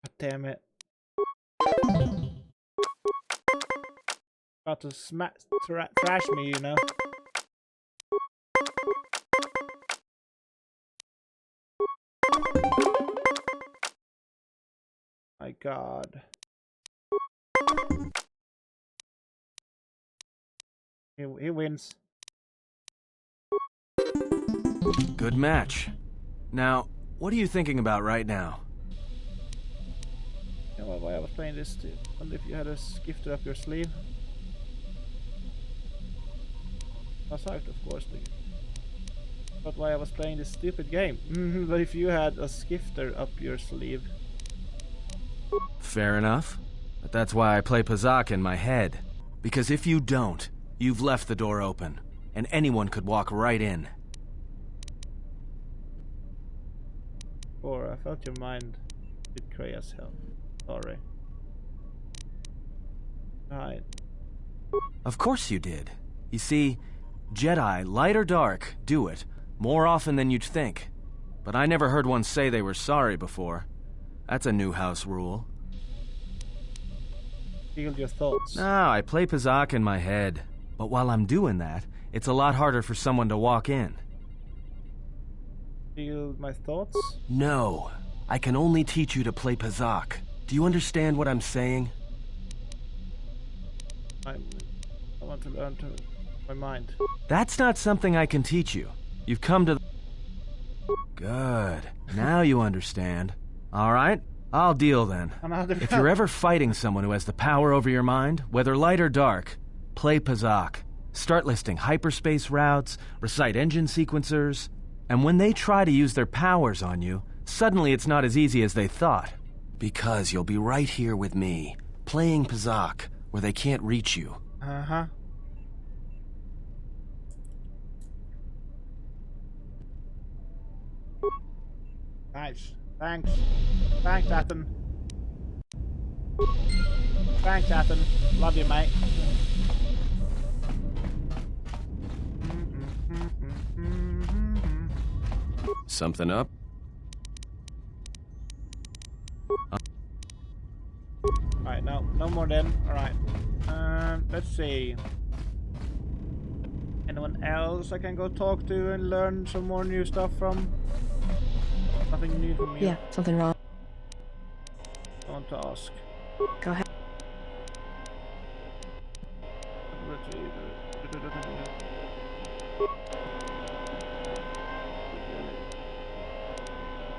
God damn it. About to trash me, you know. My God. He wins. Good match. Now, what are you thinking about right now? You know why I was playing this too? Wonder if you had a gifted up your sleeve. That's out, of course. But why I was playing this stupid game? But if you had a skifter up your sleeve. Fair enough. But that's why I play Pasak in my head. Because if you don't, you've left the door open. And anyone could walk right in. Or I felt your mind did cray as hell. Sorry. Right. Of course you did. You see, Jedi, light or dark, do it. More often than you'd think. But I never heard one say they were sorry before. That's a new house rule. Feel your thoughts. No, I play Pasak in my head. But while I'm doing that, it's a lot harder for someone to walk in. Feel my thoughts? No. I can only teach you to play Pasak. Do you understand what I'm saying? I want to learn to my mind. That's not something I can teach you. You've come to... Good. Now you understand. Alright, I'll deal then. Another If you're ever fighting someone who has the power over your mind, whether light or dark, play Pazak. Start listing hyperspace routes, recite engine sequencers, and when they try to use their powers on you, suddenly it's not as easy as they thought. Because you'll be right here with me, playing Pazak, where they can't reach you. Uh-huh. Nice. Thanks. Thanks, Athen. Thanks, Athen. Love you, mate. Something up? Alright, no more then. Alright. Let's see. Anyone else I can go talk to and learn some more new stuff from? Nothing new from you? Yeah, something wrong. I want to ask. Go ahead.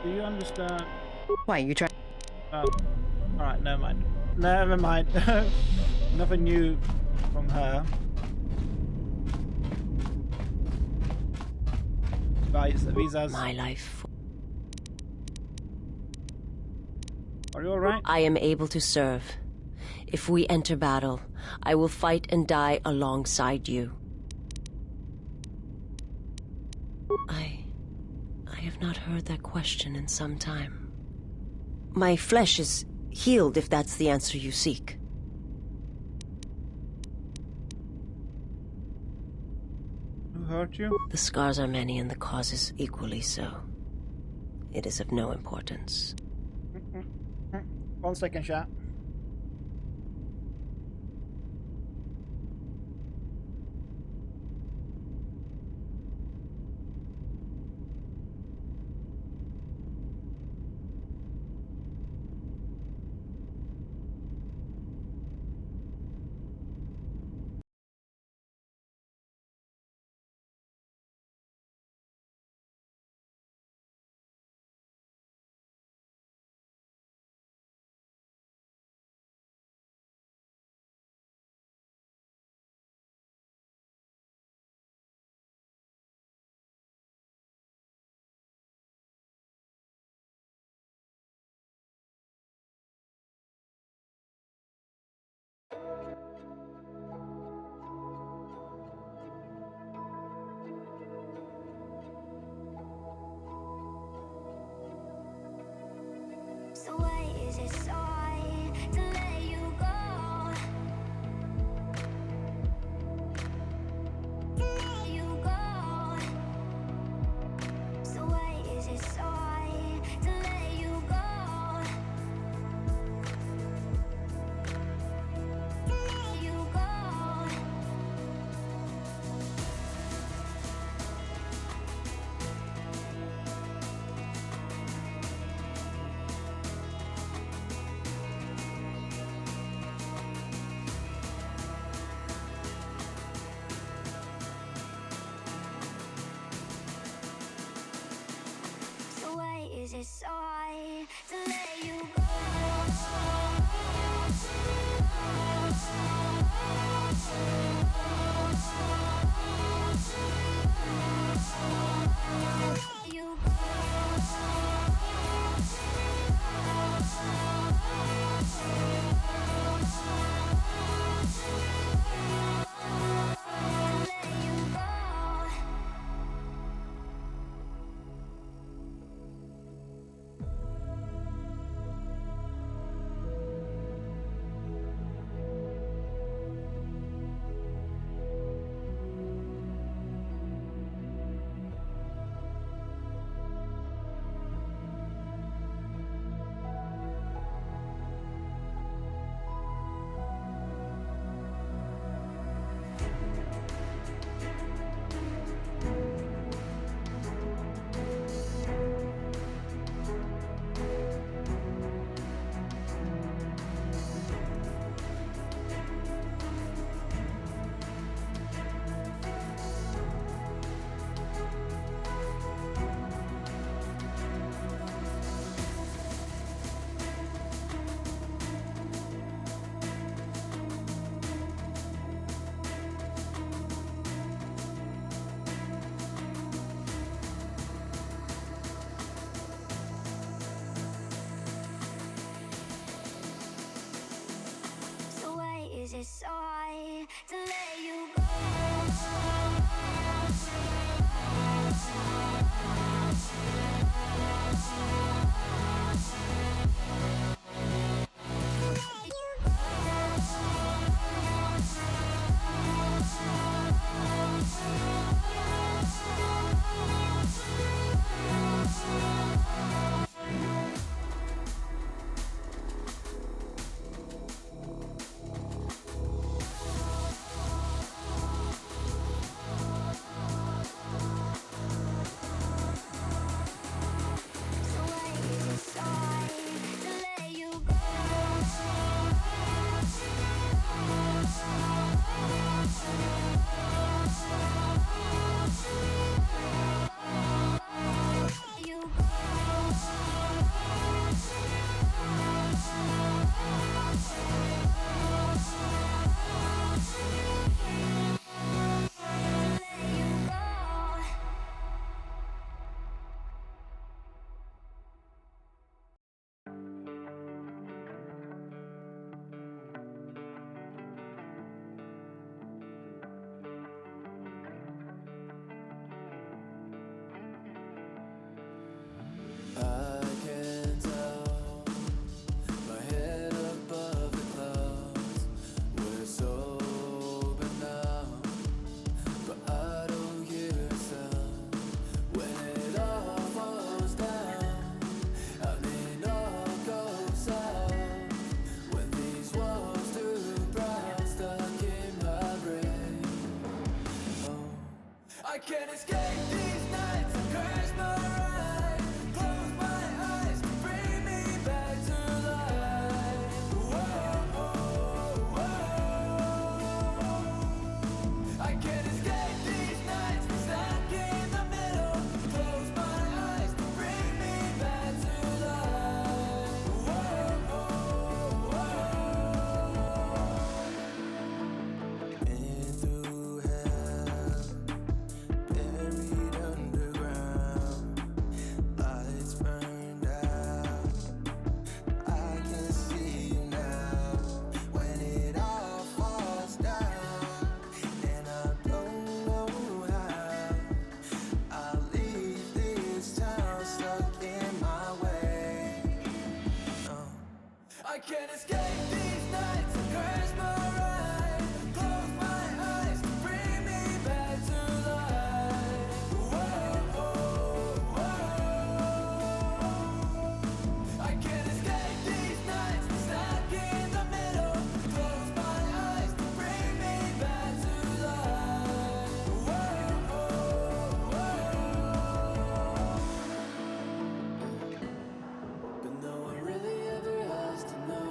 Do you understand? Why, you trying? Oh, alright, never mind. Never mind. Nothing new from her. Visas. My life. Are you alright? I am able to serve. If we enter battle, I will fight and die alongside you. I have not heard that question in some time. My flesh is healed, if that's the answer you seek. Who hurt you? The scars are many and the causes equally so. It is of no importance. 1 second, chat. So why is it so hard to let you go? To let you go. So why is it so hard to let you go? To let you go. So why is it so hard to let you go? Let you go. decide to let you go. I can't escape these nights, I crash my ride, close my eyes to bring me back to life. Whoa, I can't escape these nights, we're stuck in the middle, close my eyes to bring me back to life. In through hell, buried underground, lights burned out. I can see you now when it all falls down, and I don't know how I'll leave this town stuck in my way. No, I can't escape these nights, I crash my ride, close my eyes to bring me back to life. I can't escape these nights, we're stuck in the middle, close my eyes to bring me back to life. But no one really ever has to know.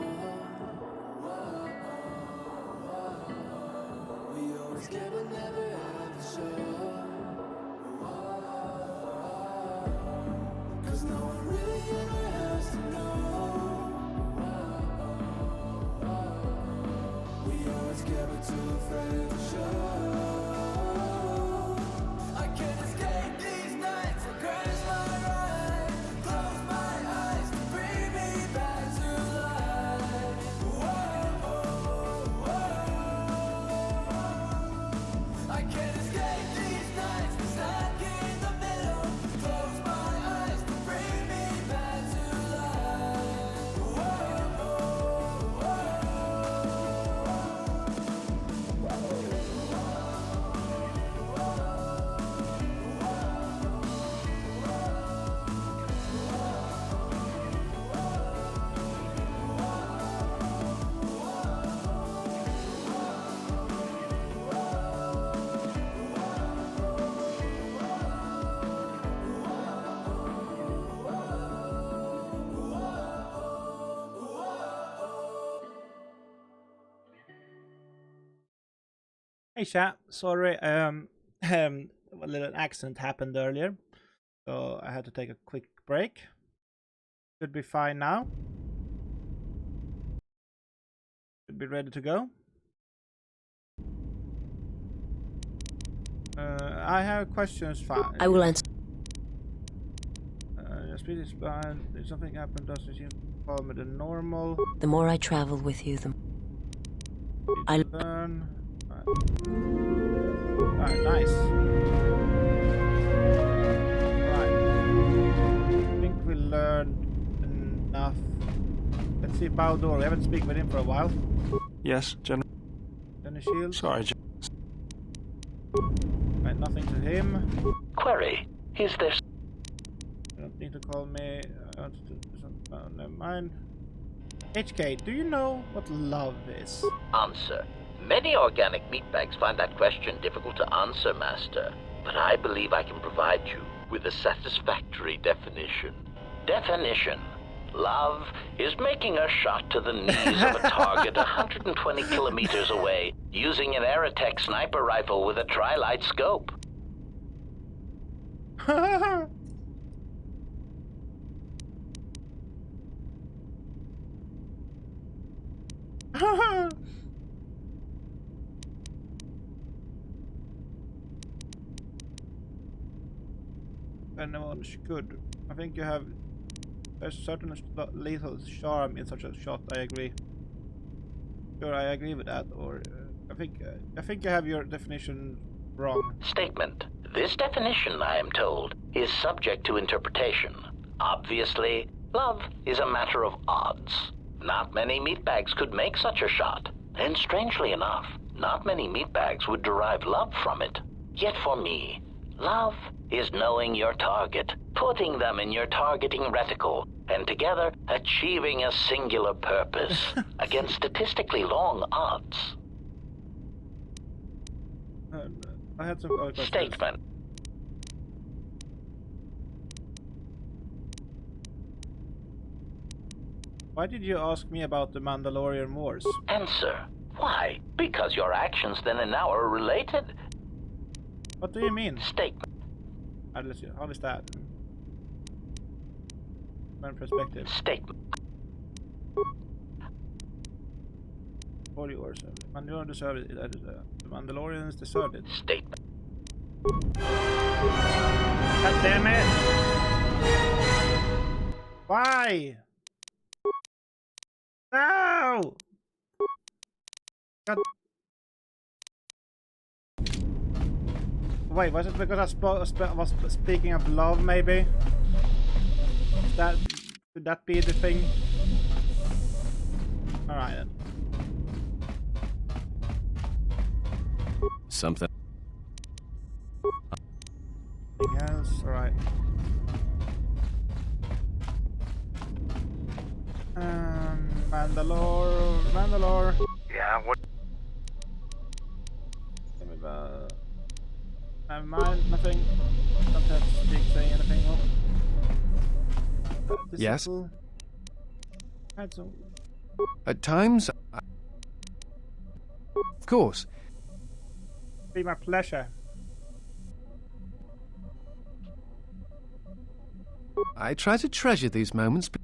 We always care but never ever show. 'Cause no one really ever has to know. We always care but too afraid to show. I can't escape these nights, I crash my ride, close my eyes to bring me back to life. I can't escape these nights, we're stuck in the middle, close my eyes to bring me back to Hey chat, sorry, a little accident happened earlier, so I had to take a quick break. Should be fine now. Should be ready to go. I have questions. I will answer. Your speed is behind. If something happened, doesn't seem to follow me the normal. The more I travel with you, the I learn. Alright, nice. Right. I think we learned enough. Let's see Baldur. We haven't spoken with him for a while. Yes, General. Any shield? Sorry, Right, nothing to him. Query. Is there... You don't need to call me. Never mind. HK, do you know what love is? Answer. Many organic meatbags find that question difficult to answer, Master. But I believe I can provide you with a satisfactory definition. Definition. Love is making a shot to the knees of a target 120 kilometers away using an Aerotech sniper rifle with a tri-light scope. Anyone could. I think you have a certain lethal charm in such a shot. I agree. Sure, I agree with that. Or I think you have your definition wrong. Statement. This definition, I am told, is subject to interpretation. Obviously, love is a matter of odds. Not many meatbags could make such a shot. And strangely enough, not many meatbags would derive love from it. Yet for me, love is knowing your target, putting them in your targeting reticle, and together achieving a singular purpose against statistically long odds. I had some other questions. Statement. Why did you ask me about the Mandalorian Wars? Answer. Why? Because your actions then and now are related. What do you mean? Statement. How is that? From perspective. Statement. For yours. Mandalorian deserved it. The Mandalorians deserved it. Statement. God damn it! Why? No! God. Wait, was it because I was speaking of love, maybe? Could that be the thing? Alright then. Something. Anything else? Alright. Mandalore. Yeah, what? Give me the... Never mind, nothing. Not that Stick saying anything. Yes? Had some... At times... Of course. Be my pleasure. I try to treasure these moments, but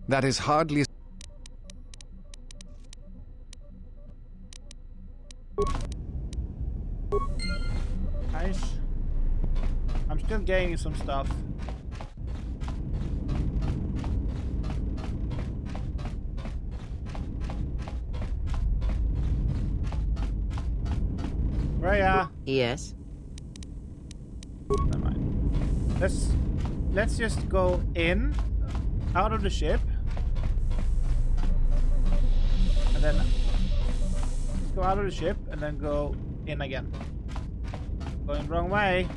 that is hardly... Nice. I'm still gaining some stuff. Rhea. Yes? Never mind. Let's just go in, out of the ship, and then let's go out of the ship and then go in again. Going the wrong way.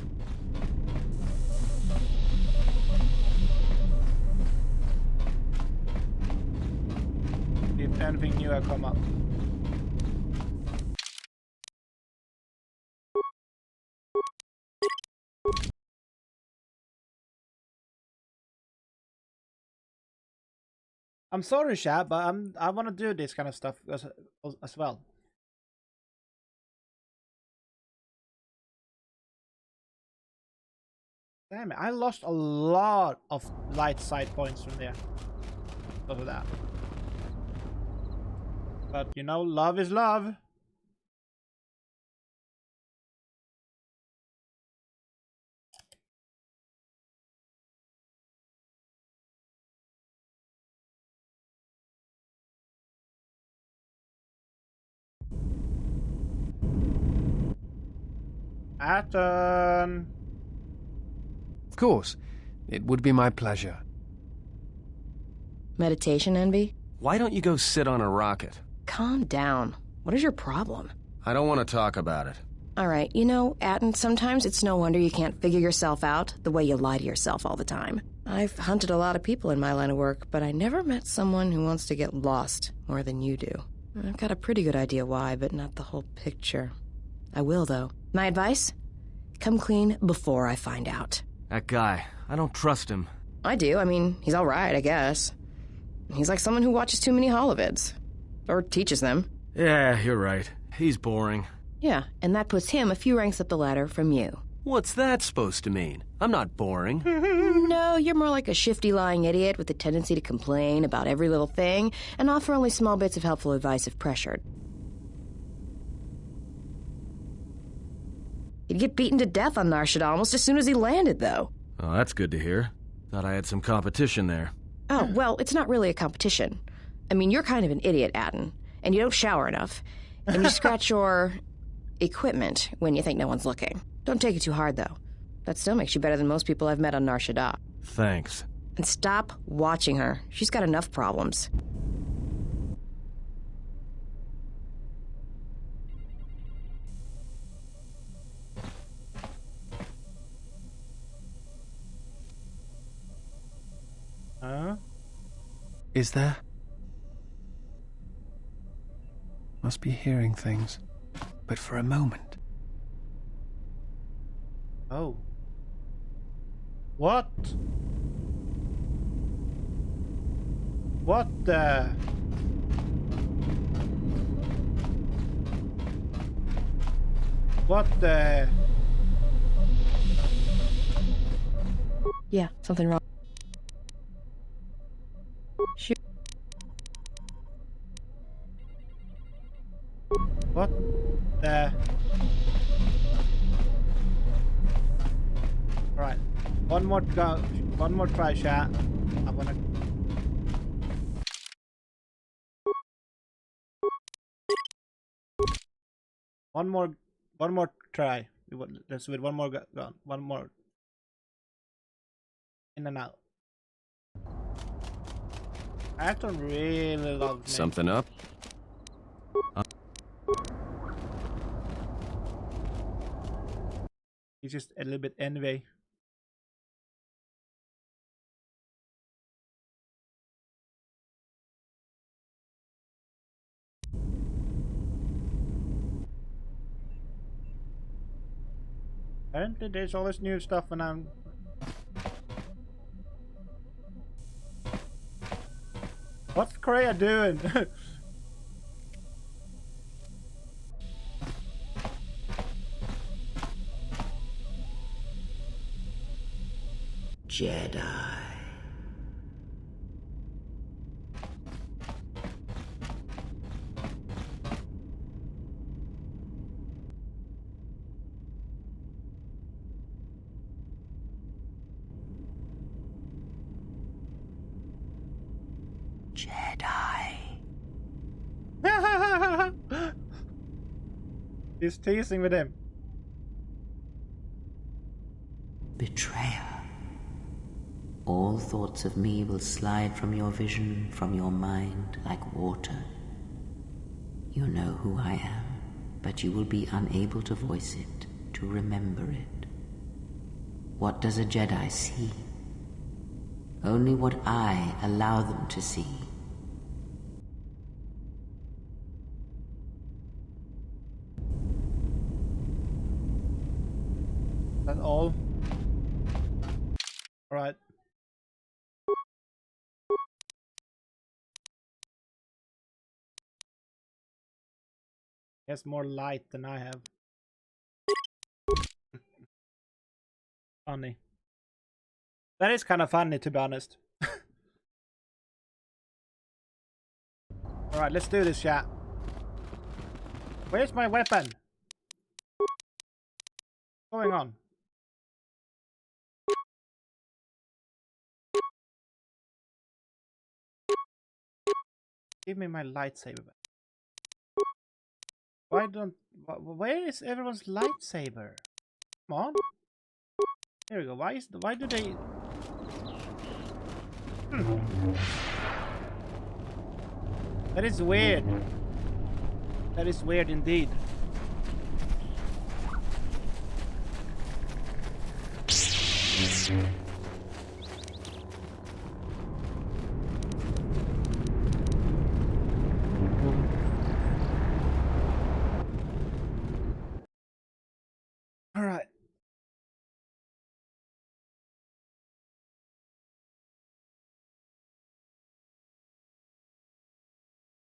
If anything new has come up. I'm sorry, chat, but I want to do this kind of stuff as well. Damn it, I lost a lot of light side points from there. Because of that. But you know, love is love. Aton. Of course. It would be my pleasure. Meditation envy? Why don't you go sit on a rocket? Calm down. What is your problem? I don't want to talk about it. All right, you know, Atten, sometimes it's no wonder you can't figure yourself out the way you lie to yourself all the time. I've hunted a lot of people in my line of work, but I never met someone who wants to get lost more than you do. I've got a pretty good idea why, but not the whole picture. I will, though. My advice? Come clean before I find out. That guy, I don't trust him. I do. I mean, he's all right, I guess. He's like someone who watches too many holovids. Or teaches them. Yeah, you're right. He's boring. Yeah, and that puts him a few ranks up the ladder from you. What's that supposed to mean? I'm not boring. No, you're more like a shifty, lying idiot with a tendency to complain about every little thing and offer only small bits of helpful advice if pressured. He'd get beaten to death on Nar Shaddaa almost as soon as he landed, though. Oh, that's good to hear. Thought I had some competition there. Oh, well, it's not really a competition. I mean, you're kind of an idiot, Atten, and you don't shower enough, and you scratch your equipment when you think no one's looking. Don't take it too hard, though. That still makes you better than most people I've met on Nar Shaddaa. Thanks. And stop watching her. She's got enough problems. Huh? Is there? Must be hearing things. But for a moment. Oh. What? What the? What the? Yeah, something wrong. Shoot. What the? Right. One more go. One more try, chat. I'm gonna. One more try. Let's do it. One more go. One more. In and out. I don't really love me. Something up? He's just a little bit envy. Apparently there's all this new stuff and I'm... What's Korea doing? Jedi. He's teasing with him. Betrayer. All thoughts of me will slide from your vision, from your mind, like water. You know who I am, but you will be unable to voice it, to remember it. What does a Jedi see? Only what I allow them to see. That's all. Alright. He has more light than I have. Funny. That is kind of funny, to be honest. Alright, let's do this, chat. Where's my weapon? What's going on? Give me my lightsaber back. Why don't... Where is everyone's lightsaber? Come on. Here we go. Why do they... That is weird. That is weird indeed. All right.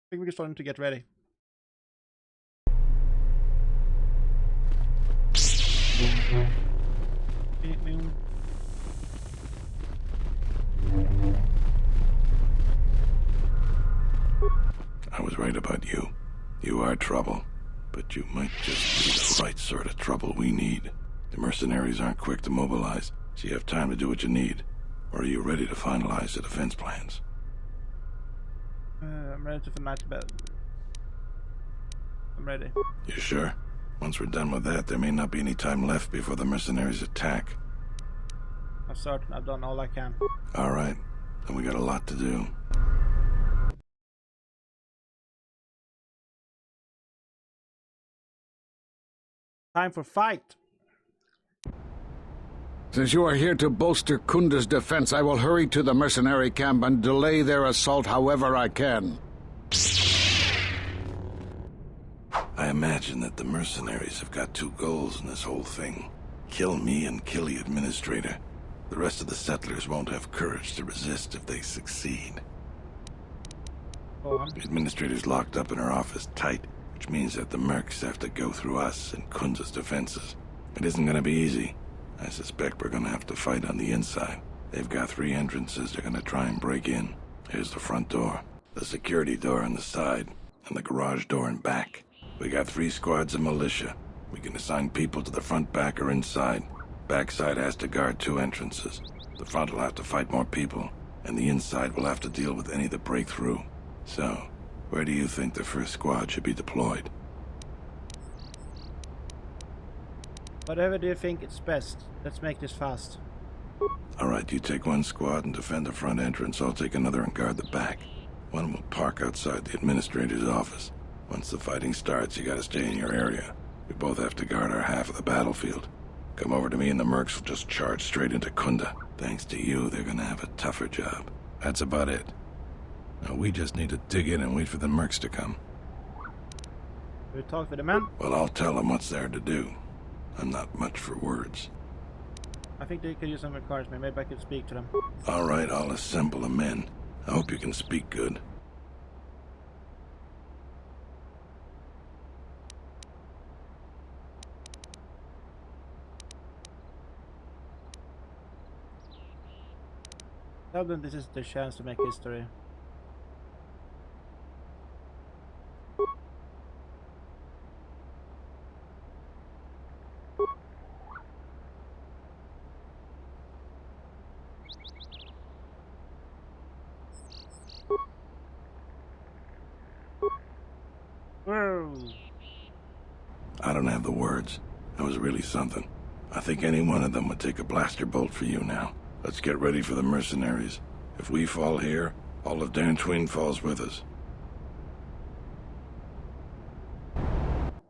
I think we're starting to get ready. I was right about you. You are trouble. But you might just be the right sort of trouble we need. The mercenaries aren't quick to mobilize, so you have time to do what you need. Or are you ready to finalize the defense plans? I'm ready to finalize the I'm ready. You sure? Once we're done with that, there may not be any time left before the mercenaries attack. I'm certain I've done all I can. All right. Then we got a lot to do. Time for fight. Since you are here to bolster Kunda's defense, I will hurry to the mercenary camp and delay their assault however I can. I imagine that the mercenaries have got two goals in this whole thing. Kill me and kill the administrator. The rest of the settlers won't have courage to resist if they succeed. The administrator's locked up in her office tight, which means that the mercs have to go through us and Kunda's defenses. It isn't gonna be easy. I suspect we're gonna have to fight on the inside. They've got 3 entrances they're gonna try and break in. Here's the front door, the security door on the side, and the garage door in back. We got 3 squads of militia. We can assign people to the front, back, or inside. Backside has to guard 2 entrances. The front will have to fight more people, and the inside will have to deal with any that break through. So, where do you think the first squad should be deployed? Whatever do you think is best. Let's make this fast. All right, you take 1 squad and defend the front entrance. I'll take another and guard the back. One will park outside the administrator's office. Once the fighting starts, you gotta stay in your area. We both have to guard our half of the battlefield. Come over to me and the mercs will just charge straight into Kunda. Thanks to you, they're gonna have a tougher job. That's about it. Now we just need to dig in and wait for the mercs to come. We talk with the men? Well, I'll tell them what's there to do. I'm not much for words. I think they could use some encouragement. Maybe I could speak to them. All right, I'll assemble the men. I hope you can speak good. Tell them this is their chance to make history. I don't have the words. That was really something. I think any one of them would take a blaster bolt for you now. Let's get ready for the mercenaries. If we fall here, all of Dantooine falls with us.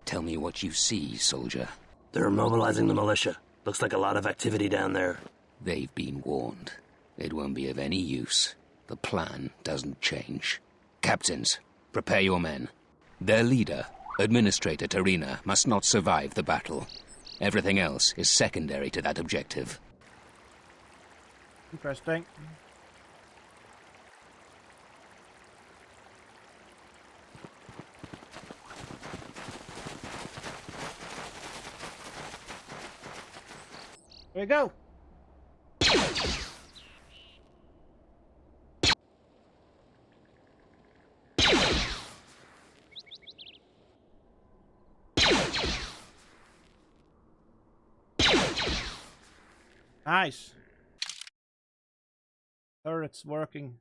Tell me what you see, soldier. They're mobilizing the militia. Looks like a lot of activity down there. They've been warned. It won't be of any use. The plan doesn't change. Captains, prepare your men. Their leader, Administrator Tarina, must not survive the battle. Everything else is secondary to that objective. Interesting. Here we go. Nice. Turret's working.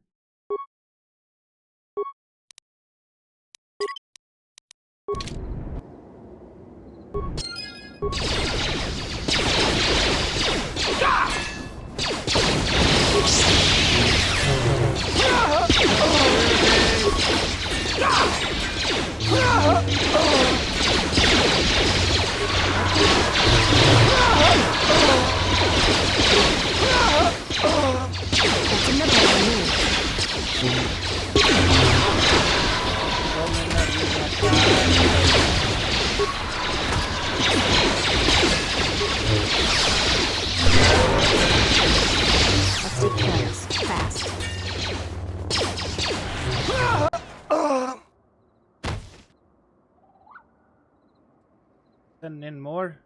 sending in more.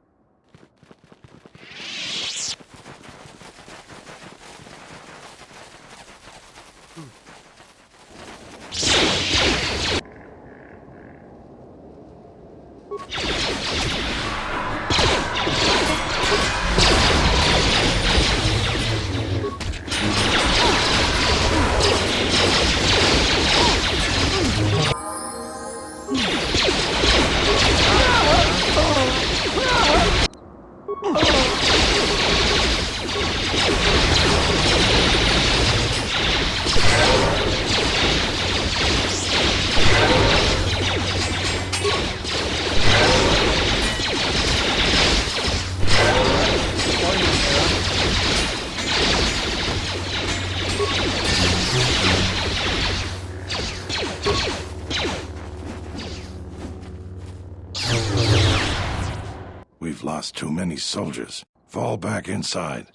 We've lost too many soldiers. Fall back inside.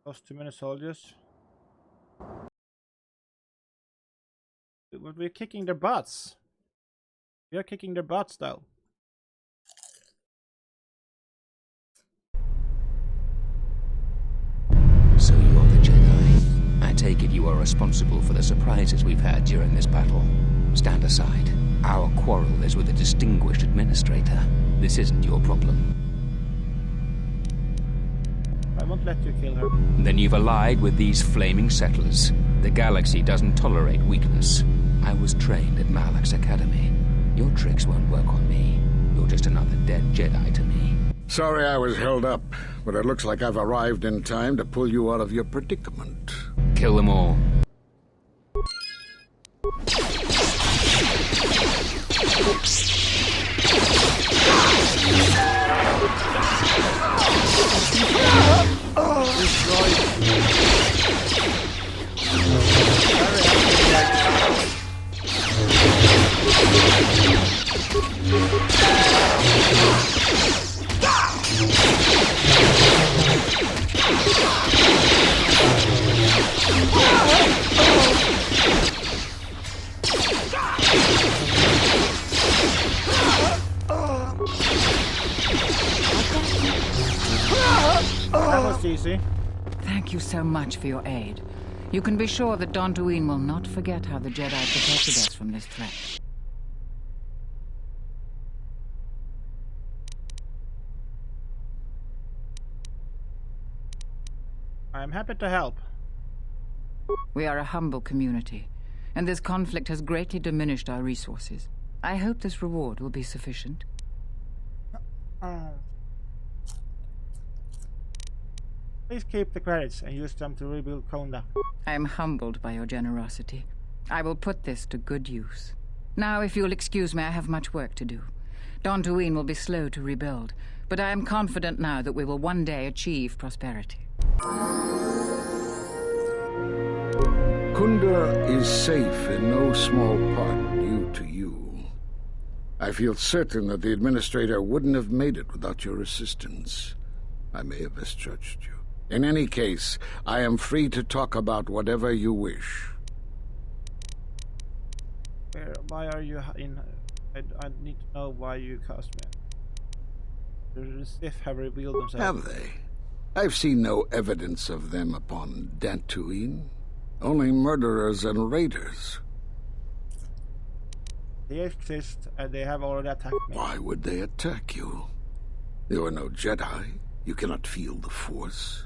Lost too many soldiers. But we're kicking their butts. We are kicking their butts though. So you're the Jedi. I take it you are responsible for the surprises we've had during this battle. Stand aside. Our quarrel is with a distinguished administrator. This isn't your problem. I won't let you kill her. Then you've allied with these flaming settlers. The galaxy doesn't tolerate weakness. I was trained at Malak's Academy. Your tricks won't work on me. You're just another dead Jedi to me. Sorry I was held up, but it looks like I've arrived in time to pull you out of your predicament. Kill them all. That was easy. Thank you so much for your aid. You can be sure that Dantooine will not forget how the Jedi protected us from this threat. I'm happy to help. We are a humble community, and this conflict has greatly diminished our resources. I hope this reward will be sufficient. Please keep the credits and use them to rebuild Konda. I am humbled by your generosity. I will put this to good use. Now, if you'll excuse me, I have much work to do. Dantooine will be slow to rebuild, but I am confident now that we will one day achieve prosperity. Kunda is safe in no small part due to you. I feel certain that the Administrator wouldn't have made it without your assistance. I may have misjudged you. In any case, I am free to talk about whatever you wish. Why are you in... I need to know why you cast me. The Sith have revealed themselves. Have they? I've seen no evidence of them upon Dantooine. Only murderers and raiders. They exist, and they have already attacked me. Why would they attack you? You are no Jedi. You cannot feel the Force.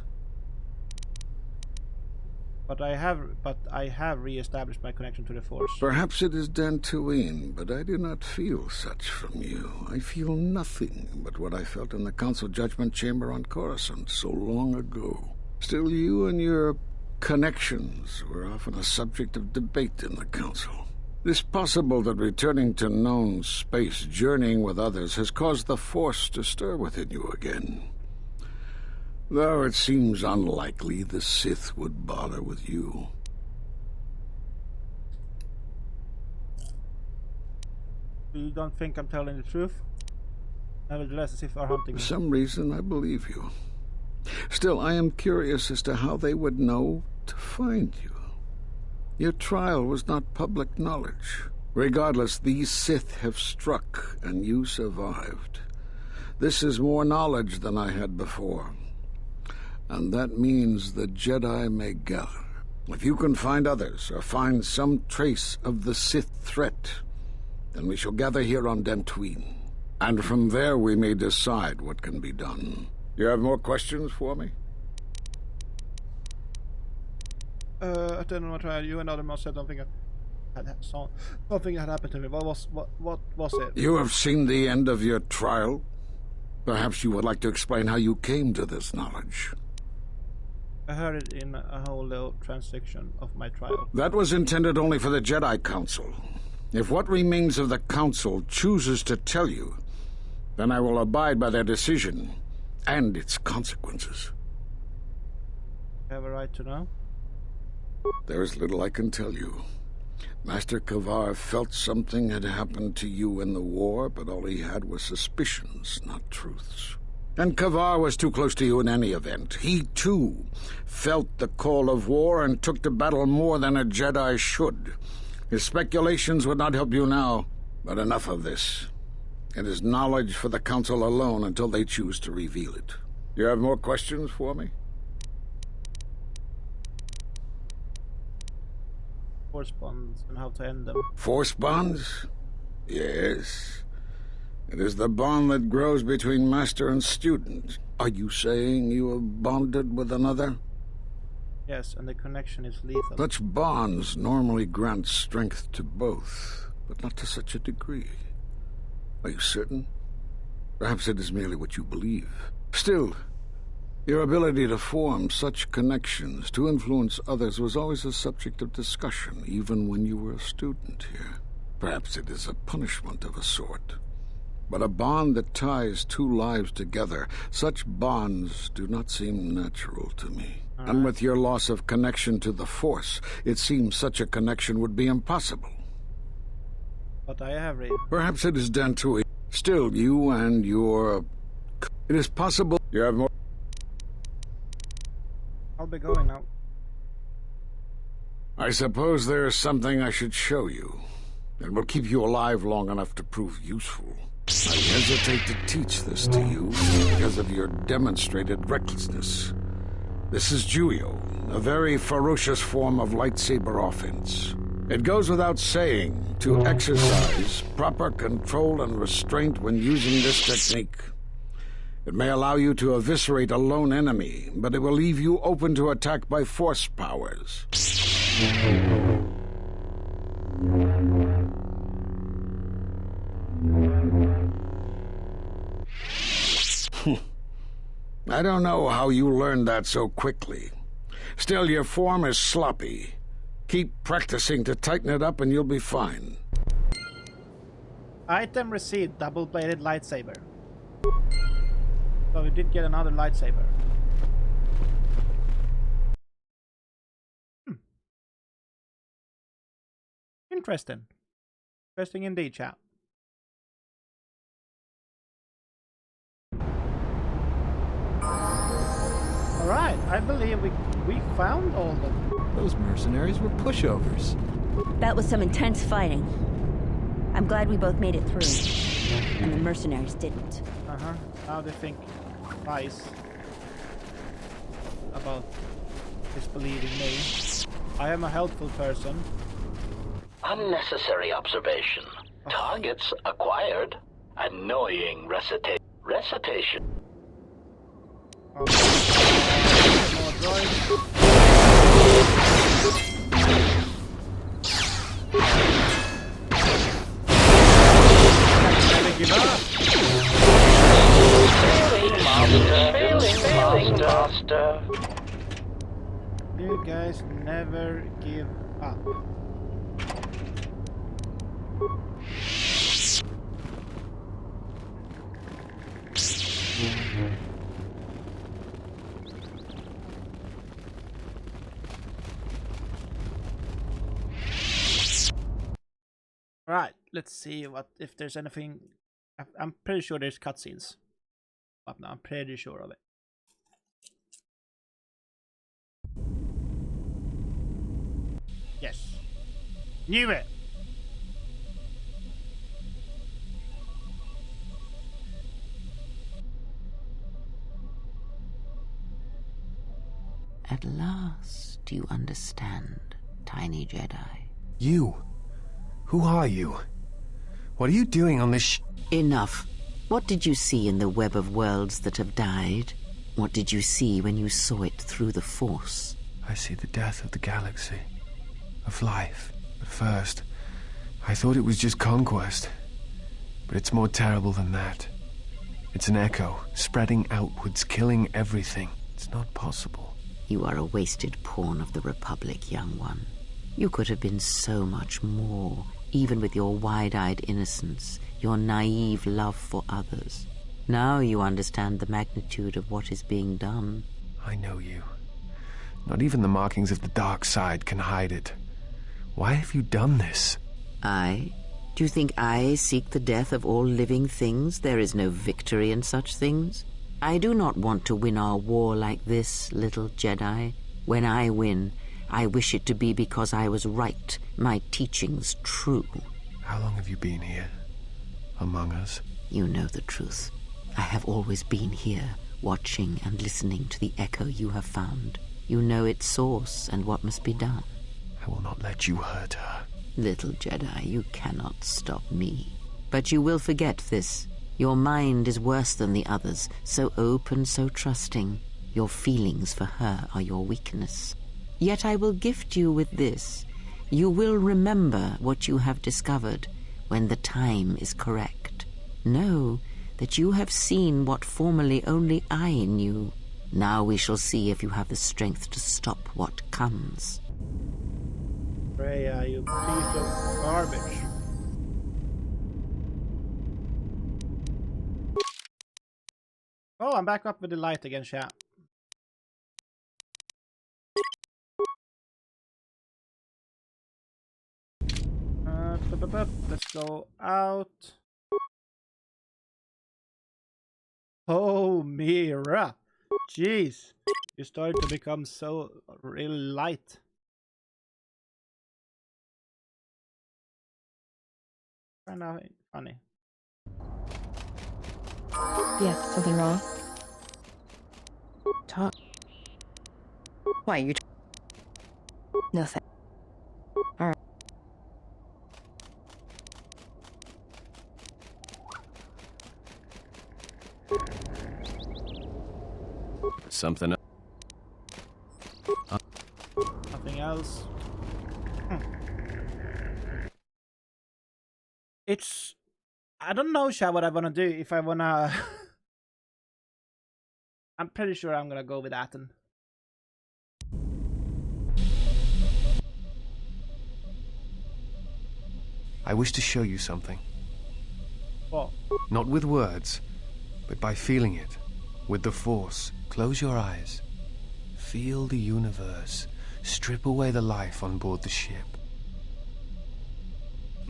But I have re-established my connection to the Force. Perhaps it is Dantooine, but I do not feel such from you. I feel nothing but what I felt in the Council Judgment Chamber on Coruscant so long ago. Still, you and your connections were often a subject of debate in the Council. It is possible that returning to known space, journeying with others, has caused the Force to stir within you again. Though it seems unlikely the Sith would bother with you. You don't think I'm telling the truth? Nevertheless, as if are hunting me. For some reason, I believe you. Still, I am curious as to how they would know to find you. Your trial was not public knowledge. Regardless, these Sith have struck, and you survived. This is more knowledge than I had before. And that means the Jedi may gather. If you can find others, or find some trace of the Sith threat, then we shall gather here on Dantooine. And from there we may decide what can be done. You have more questions for me? At the end of my trial, you and other must said something had happened to me. What was it? You have seen the end of your trial? Perhaps you would like to explain how you came to this knowledge. I heard it in a whole little transaction of my trial. That was intended only for the Jedi Council. If what remains of the Council chooses to tell you, then I will abide by their decision and its consequences. You have a right to know? There is little I can tell you. Master Kavar felt something had happened to you in the war, but all he had was suspicions, not truths. And Kavar was too close to you in any event. He, too, felt the call of war and took to battle more than a Jedi should. His speculations would not help you now, but enough of this. It is knowledge for the Council alone until they choose to reveal it. You have more questions for me? Force bonds and how to end them. Force bonds? Yes. It is the bond that grows between master and student. Are you saying you have bonded with another? Yes, and the connection is lethal. Such bonds normally grant strength to both, but not to such a degree. Are you certain? Perhaps it is merely what you believe. Still, your ability to form such connections, to influence others, was always a subject of discussion, even when you were a student here. Perhaps it is a punishment of a sort. But a bond that ties two lives together, such bonds do not seem natural to me. And with your loss of connection to the Force, it seems such a connection would be impossible. But I have read. Perhaps it is Dantooine. Still, you and your... It is possible you have more... I'll be going now. I suppose there is something I should show you. It will keep you alive long enough to prove useful. I hesitate to teach this to you because of your demonstrated recklessness. This is Juyo, a very ferocious form of lightsaber offense. It goes without saying to exercise proper control and restraint when using this technique. It may allow you to eviscerate a lone enemy, but it will leave you open to attack by force powers. I don't know how you learned that so quickly. Still, your form is sloppy. Keep practicing to tighten it up and you'll be fine. Item received, double-bladed lightsaber. So we did get another lightsaber. Interesting. Interesting indeed, chat. Alright, I believe we found all of them. Those mercenaries were pushovers. That was some intense fighting. I'm glad we both made it through. And the mercenaries didn't. Uh-huh. Now they think twice about disbelieving me. I am a helpful person. Unnecessary observation. Targets acquired. Annoying recitation. More droids. Never give up. Failing master. You guys never give up. Right, let's see if there's anything. I'm pretty sure there's cutscenes. Up now, I'm pretty sure of it. Yes, knew it. At last you understand, tiny Jedi. You? Who are you? What are you doing on this Enough. What did you see in the web of worlds that have died? What did you see when you saw it through the Force? I see the death of the galaxy. Of life. At first, I thought it was just conquest. But it's more terrible than that. It's an echo, spreading outwards, killing everything. It's not possible. You are a wasted pawn of the Republic, young one. You could have been so much more, even with your wide-eyed innocence, your naive love for others. Now you understand the magnitude of what is being done. I know you. Not even the markings of the dark side can hide it. Why have you done this? I? Do you think I seek the death of all living things? There is no victory in such things. I do not want to win our war like this, little Jedi. When I win, I wish it to be because I was right, my teachings true. How long have you been here? Among us? You know the truth. I have always been here, watching and listening to the echo you have found. You know its source and what must be done. I will not let you hurt her. Little Jedi, you cannot stop me. But you will forget this. Your mind is worse than the others, so open, so trusting. Your feelings for her are your weakness. Yet I will gift you with this. You will remember what you have discovered when the time is correct. Know that you have seen what formerly only I knew. Now we shall see if you have the strength to stop what comes. Freya, you piece of garbage. Oh, I'm back up with the light again, chat. Let's go out. Oh, Mira. Jeez. You started to become so really light. Kind of funny. Yeah, something wrong? Talk. Why, you... No thanks. Alright. Something. Nothing else. It's... I don't know, Sha, what I wanna do. If I wanna... I'm pretty sure I'm gonna go with Aten. I wish to show you something. What? Not with words, but by feeling it. With the Force. Close your eyes. Feel the universe. Strip away the life on board the ship.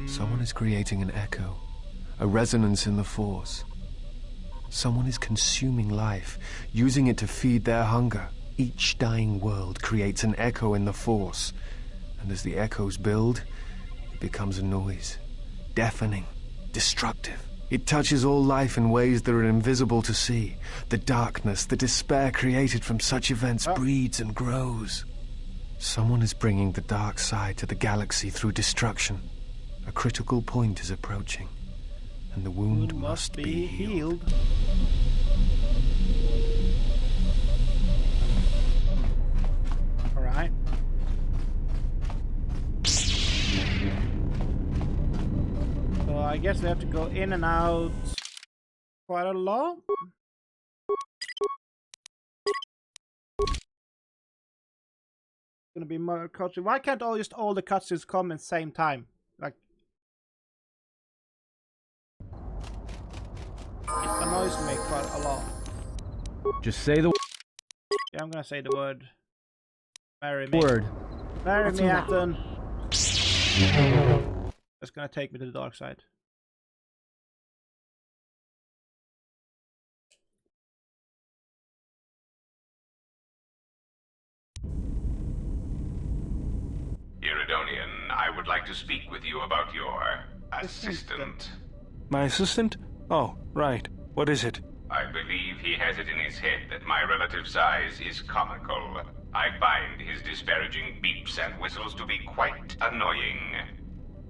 Someone is creating an echo. A resonance in the Force. Someone is consuming life, using it to feed their hunger. Each dying world creates an echo in the Force. And as the echoes build, it becomes a noise. Deafening. Destructive. It touches all life in ways that are invisible to see. The darkness, the despair created from such events breeds and grows. Someone is bringing the dark side to the galaxy through destruction. A critical point is approaching, and the wound must be healed. All right. So I guess we have to go in and out quite a lot. Gonna be more cutscenes. Why can't all the cutscenes come at the same time? Like, it annoys me quite a lot. Just say the Yeah, I'm gonna say the word. Marry me. word. Marry What's me, that? Aten. That's gonna take me to the dark side. Iridonian, I would like to speak with you about your assistant. My assistant? Oh, right. What is it? I believe he has it in his head that my relative size is comical. I find his disparaging beeps and whistles to be quite annoying.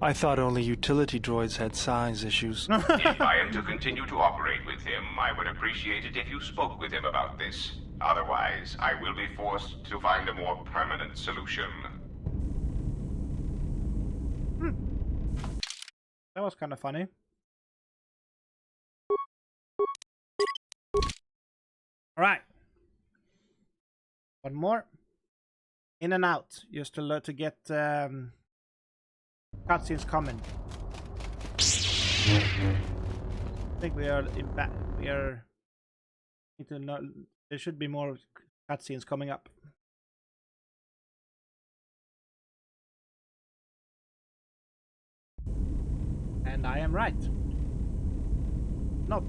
I thought only utility droids had size issues. If I am to continue to operate with him, I would appreciate it if you spoke with him about this. Otherwise, I will be forced to find a more permanent solution. That was kind of funny. All right. One more. In and out, just to get cutscenes coming. I think we are in back. We are. Need to know. There should be more cutscenes coming up. And I am right. Not.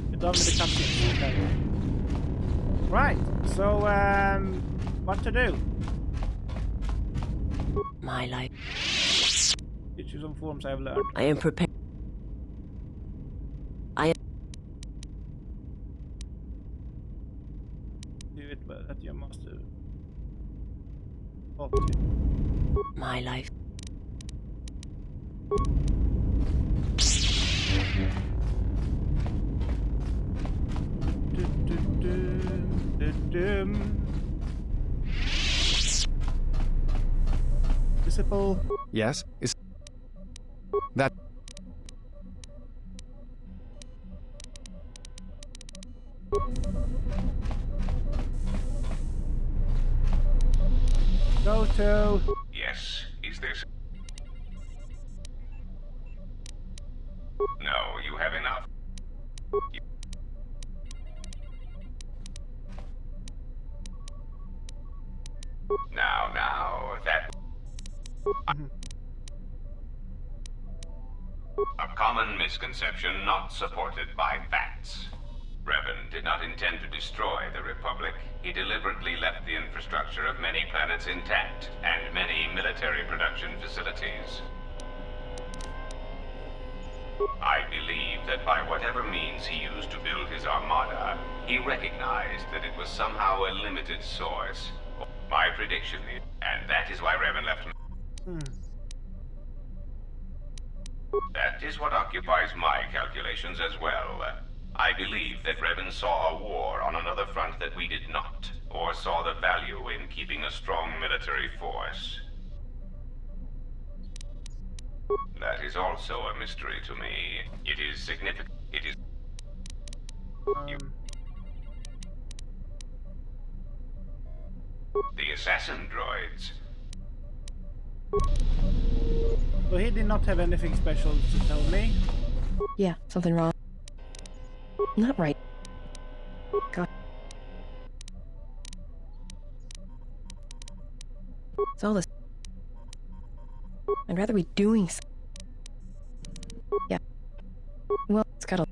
We're done with the cutscenes. Okay. Right. So, what to do? My life. Teach you some forms I have learned. I am prepared. I am. Do it, but that you must do. My life. Disciple. Yes? Is that... Go to... Yes, is this... No, you have enough. Now, that... A common misconception not supported by facts. Revan did not intend to destroy the Republic. He deliberately left the infrastructure of many planets intact, and many military production facilities. I believe that by whatever means he used to build his armada, he recognized that it was somehow a limited source. My prediction is, and that is why Revan left. That is what occupies my calculations as well. I believe that Revan saw a war on another front that we did not, or saw the value in keeping a strong military force. That is also a mystery to me. It is significant. It is... The assassin droids. So he did not have anything special to tell me. Yeah, something wrong. Not right. God. It's all this. I'd rather be doing something. Yeah. Well, it's gotta.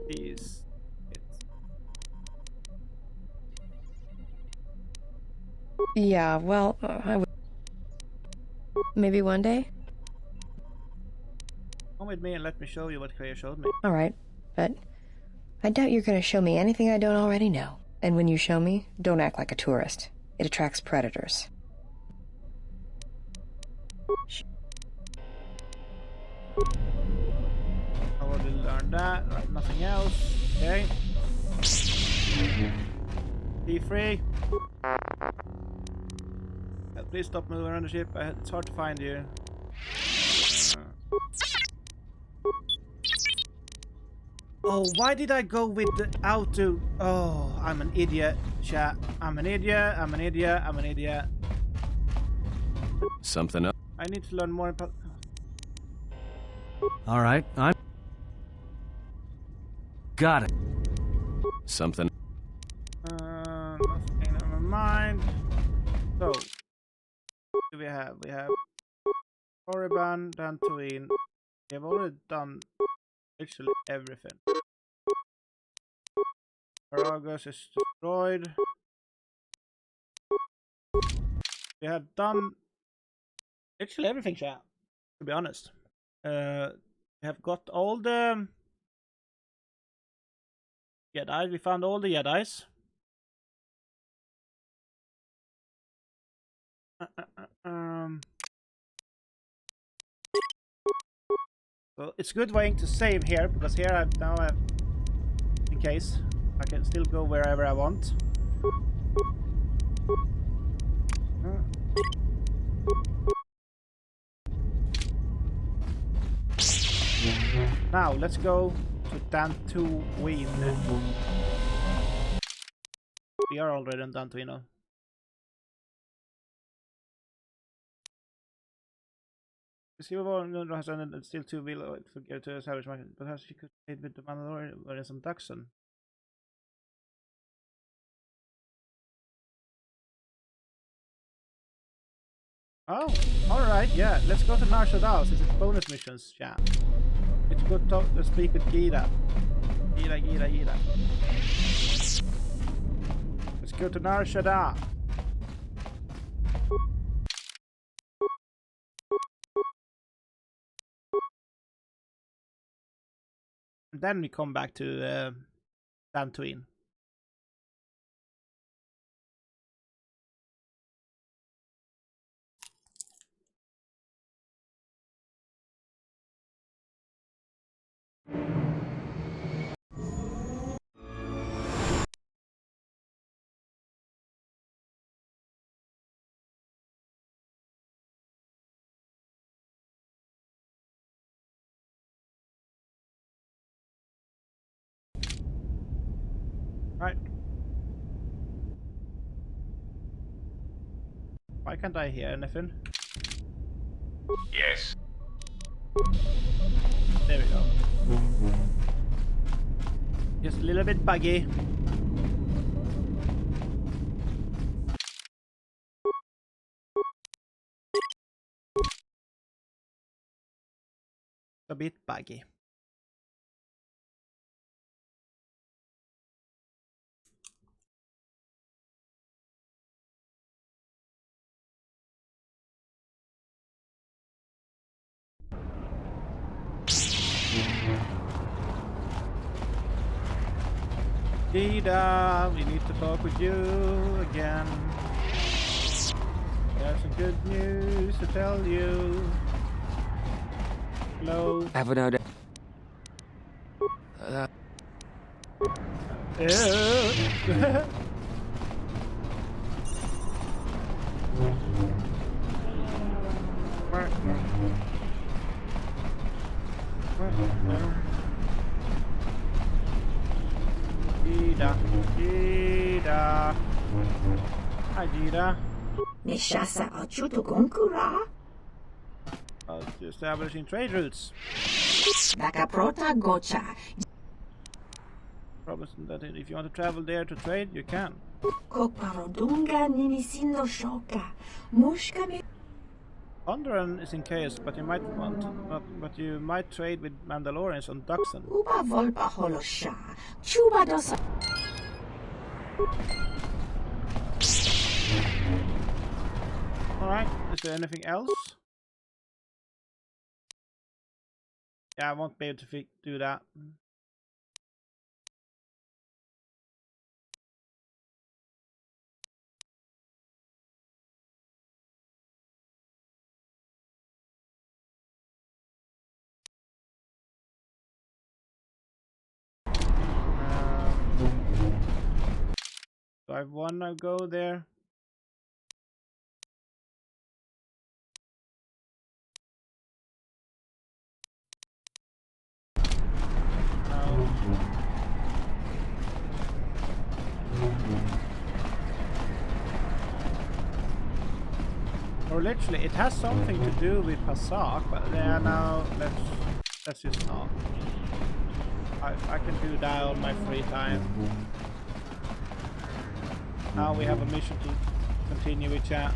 These. Yeah, well, I would. Maybe one day? Come with me and let me show you what Claire showed me. Alright, but I doubt you're gonna show me anything I don't already know. And when you show me, don't act like a tourist. It attracts predators. I already learned that. Right, nothing else. Okay. Be free. Please stop moving around the ship. It's hard to find you. Oh, why did I go with the auto? Oh, I'm an idiot, chat. I'm an idiot. I'm an idiot. I'm an idiot. Something up. I need to learn more about. All right, I'm. Got it. Something. Nothing. Never mind. So, what do we have? We have Korriban, Dantooine. We have already done literally everything. Aragos is destroyed. We have done literally everything, chat. To be honest, we have got all the Jedi. We found all the Jedis. So it's good waiting to save here, because here I have, in case, I can still go wherever I want. Now let's go to Dantooine. We are already in Dantooine. Receivable has still 2 will forget to establish market, but as you could trade with the Mandalorian some Duxon. Oh, alright, yeah. Let's go to Nar Shaddaa since it's bonus missions, yeah. It's good to speak with Gira. Gira. Let's go to Nar Shaddaa. And then we come back to Dantooine. Right. Why can't I hear anything? Yes. There we go. Just a little bit buggy. A bit buggy. Dida, we need to talk with you again. There's some good news to tell you. Hello. Have another. Dida. Hi, Dida. Nishasa Achuto Gonkura. Establishing trade routes. Nakaprota Gocha. Promise that if you want to travel there to trade, you can. Koparodunga Ninisindo Shoka. Mushka. Onderon is in chaos, but you might want, but you might trade with Mandalorians on Duxon. Uba Volpa Holosha. Chuba Dosa. Alright, is there anything else? Yeah, I won't be able to do that. Do I wanna go there? Or literally, it has something to do with Pasak, but yeah, now let's just not. I can do that on my free time. Now we have a mission to continue with chat.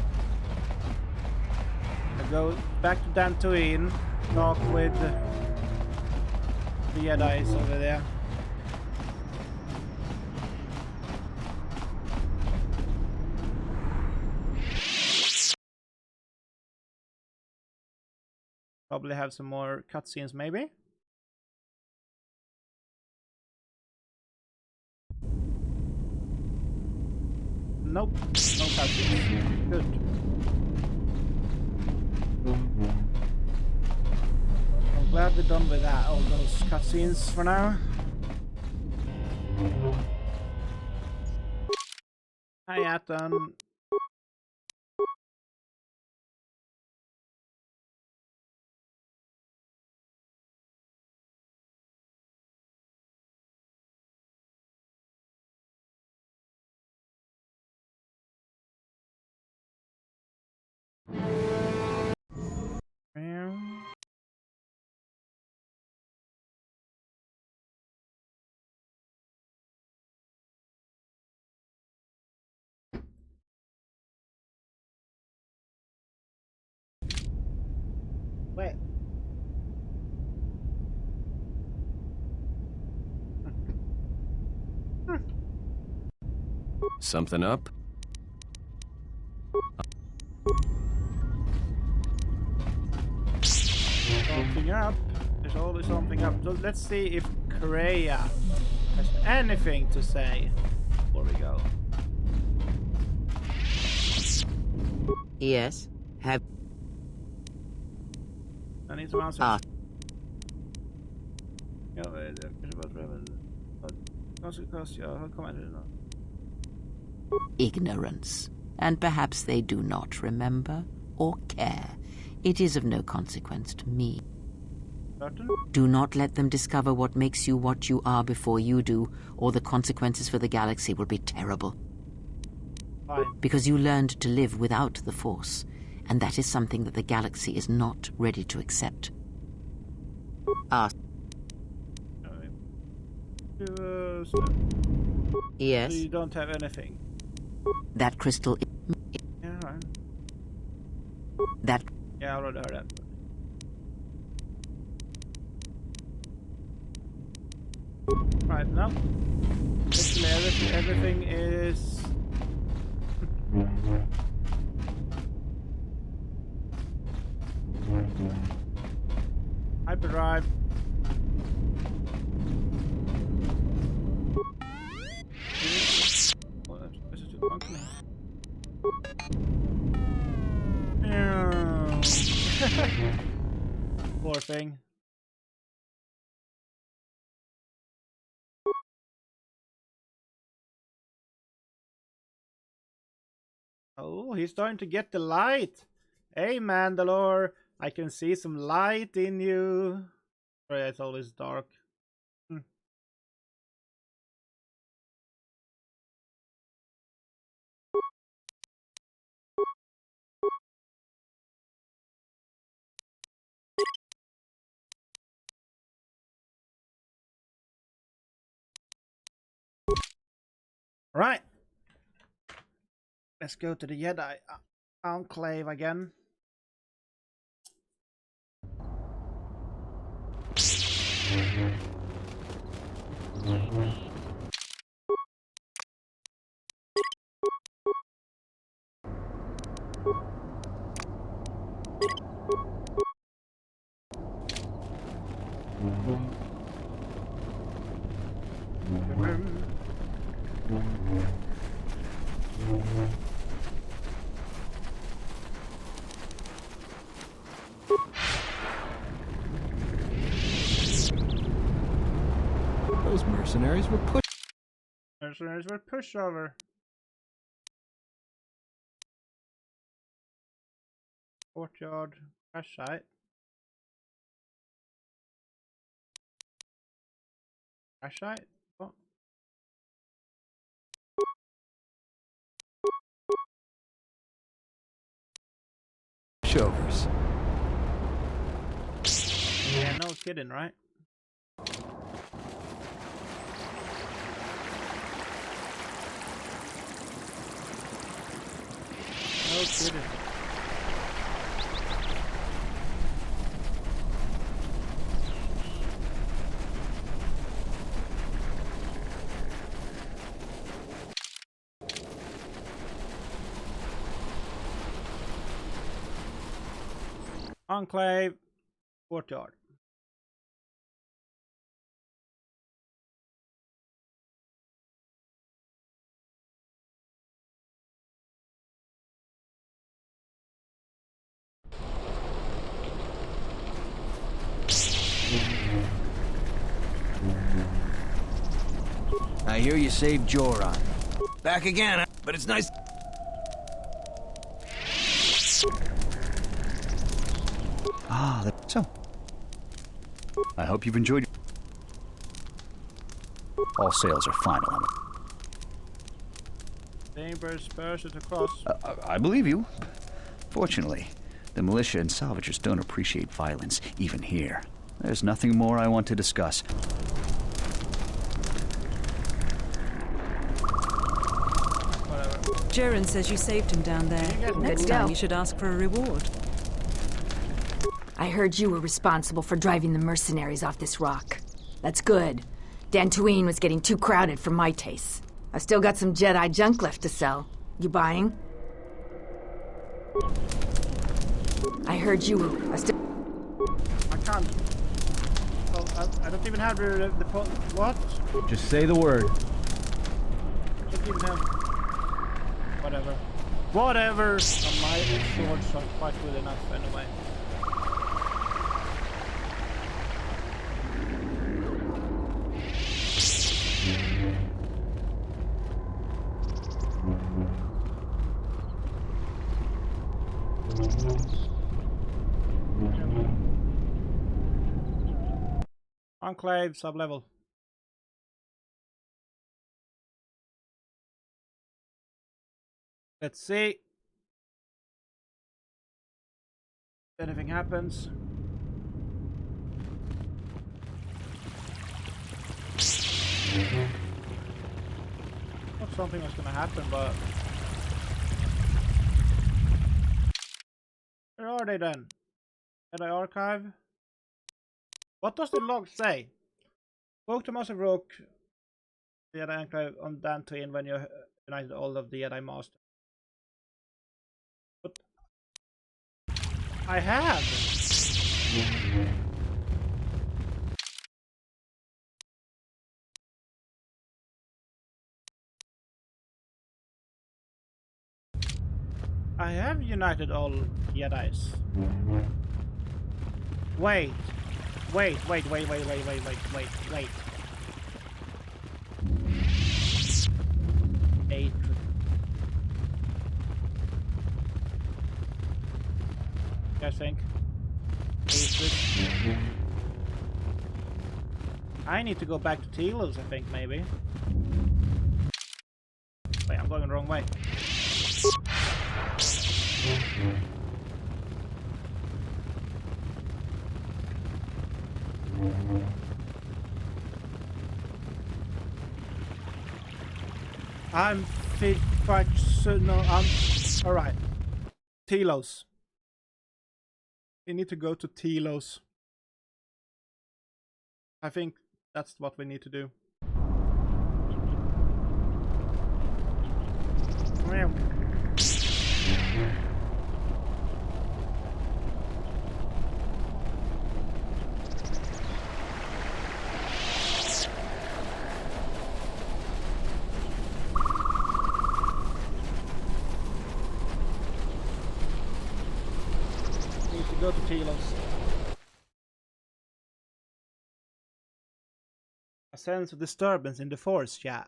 I go back to Dantooine, talk with the Jedis over there. Probably have some more cutscenes, maybe. Nope, no cutscenes. Good. I'm glad we're done with that. All those cutscenes for now. Hi, Atom. Wait. Something up? Something up. There's always something up. So let's see if Korea has anything to say before we go. Yes. Have I need some answers. Ah. Ja, ignorance, and perhaps they do not remember or care. It is of no consequence to me. Certain? Do not let them discover what makes you what you are before you do, or the consequences for the galaxy will be terrible. Fine. Because you learned to live without the Force, and that is something that the galaxy is not ready to accept. Ask. Yes. So you don't have anything. That crystal. Yeah, right. That. Yeah, I already heard that. Right, now. Basically everything is... Hyperdrive. Oh, this is too functioning. Poor thing. Oh, he's starting to get the light. Hey, Mandalore, I can see some light in you. Sorry, it's always dark. Right. Let's go to the Jedi Enclave again. Those mercenaries were Mercenaries were pushover. Courtyard, crash site. Crash site? What? pushovers. Yeah, no kidding, right? No kidding. Enclave. courtyard. I hear you saved Joran. Back again, huh? But it's nice. So, I hope you've enjoyed. All sales are final. Neighbor spurs it across. I believe you. Fortunately, the militia and salvagers don't appreciate violence, even here. There's nothing more I want to discuss. Jaren says you saved him down there. Next time you should ask for a reward. I heard you were responsible for driving the mercenaries off this rock. That's good. Dantooine was getting too crowded for my taste. I still got some Jedi junk left to sell. You buying? I heard you were... I can't. Oh, I don't even have the what? Just say the word. I don't even have... Whatever. Whatever! My swords are quite good enough anyway. Enclave sub-level. Let's see if anything happens. Thought something was gonna happen, but where are they then? Jedi Archive? What does the log say? Spoke to Master Rook, the Jedi Enclave on Dantooine when you united all of the Jedi Masters. But I have. I have united all Jedis. Wait. Wait. Eight. You guys think? I need to go back to Telos, I think, maybe. Wait, I'm going the wrong way. I'm quite certain. No, I'm alright. Telos. We need to go to Telos. I think that's what we need to do. Need to go to Telos. A sense of disturbance in the force, yeah.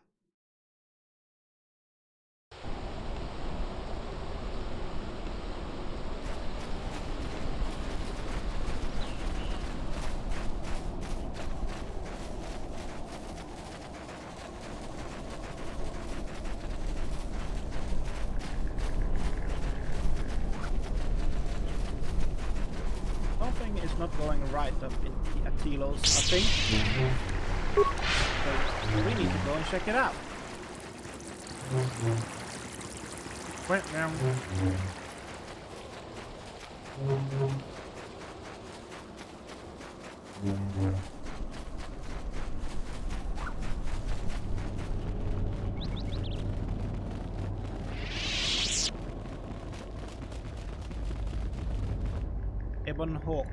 Something is not going right up at Telos, I think. So we need to go and check it out. Right now. Ebon Hawk.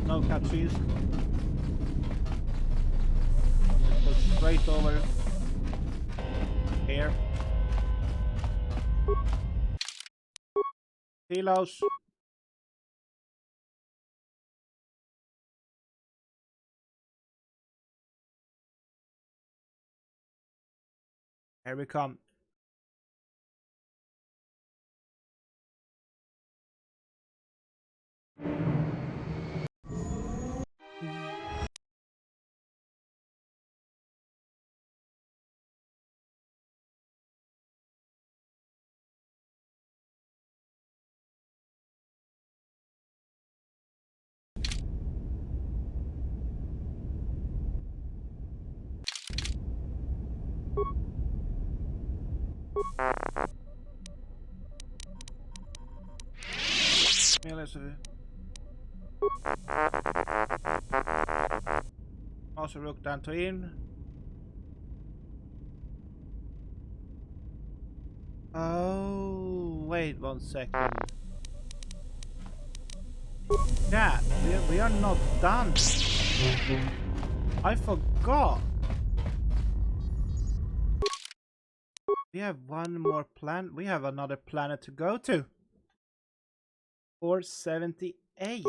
No cutscenes. Go straight over here. Kilos. Here we come. Also look down to in. Oh, wait 1 second. Yeah, we are not done. I forgot. We have one more planet. We have another planet to go to. 478.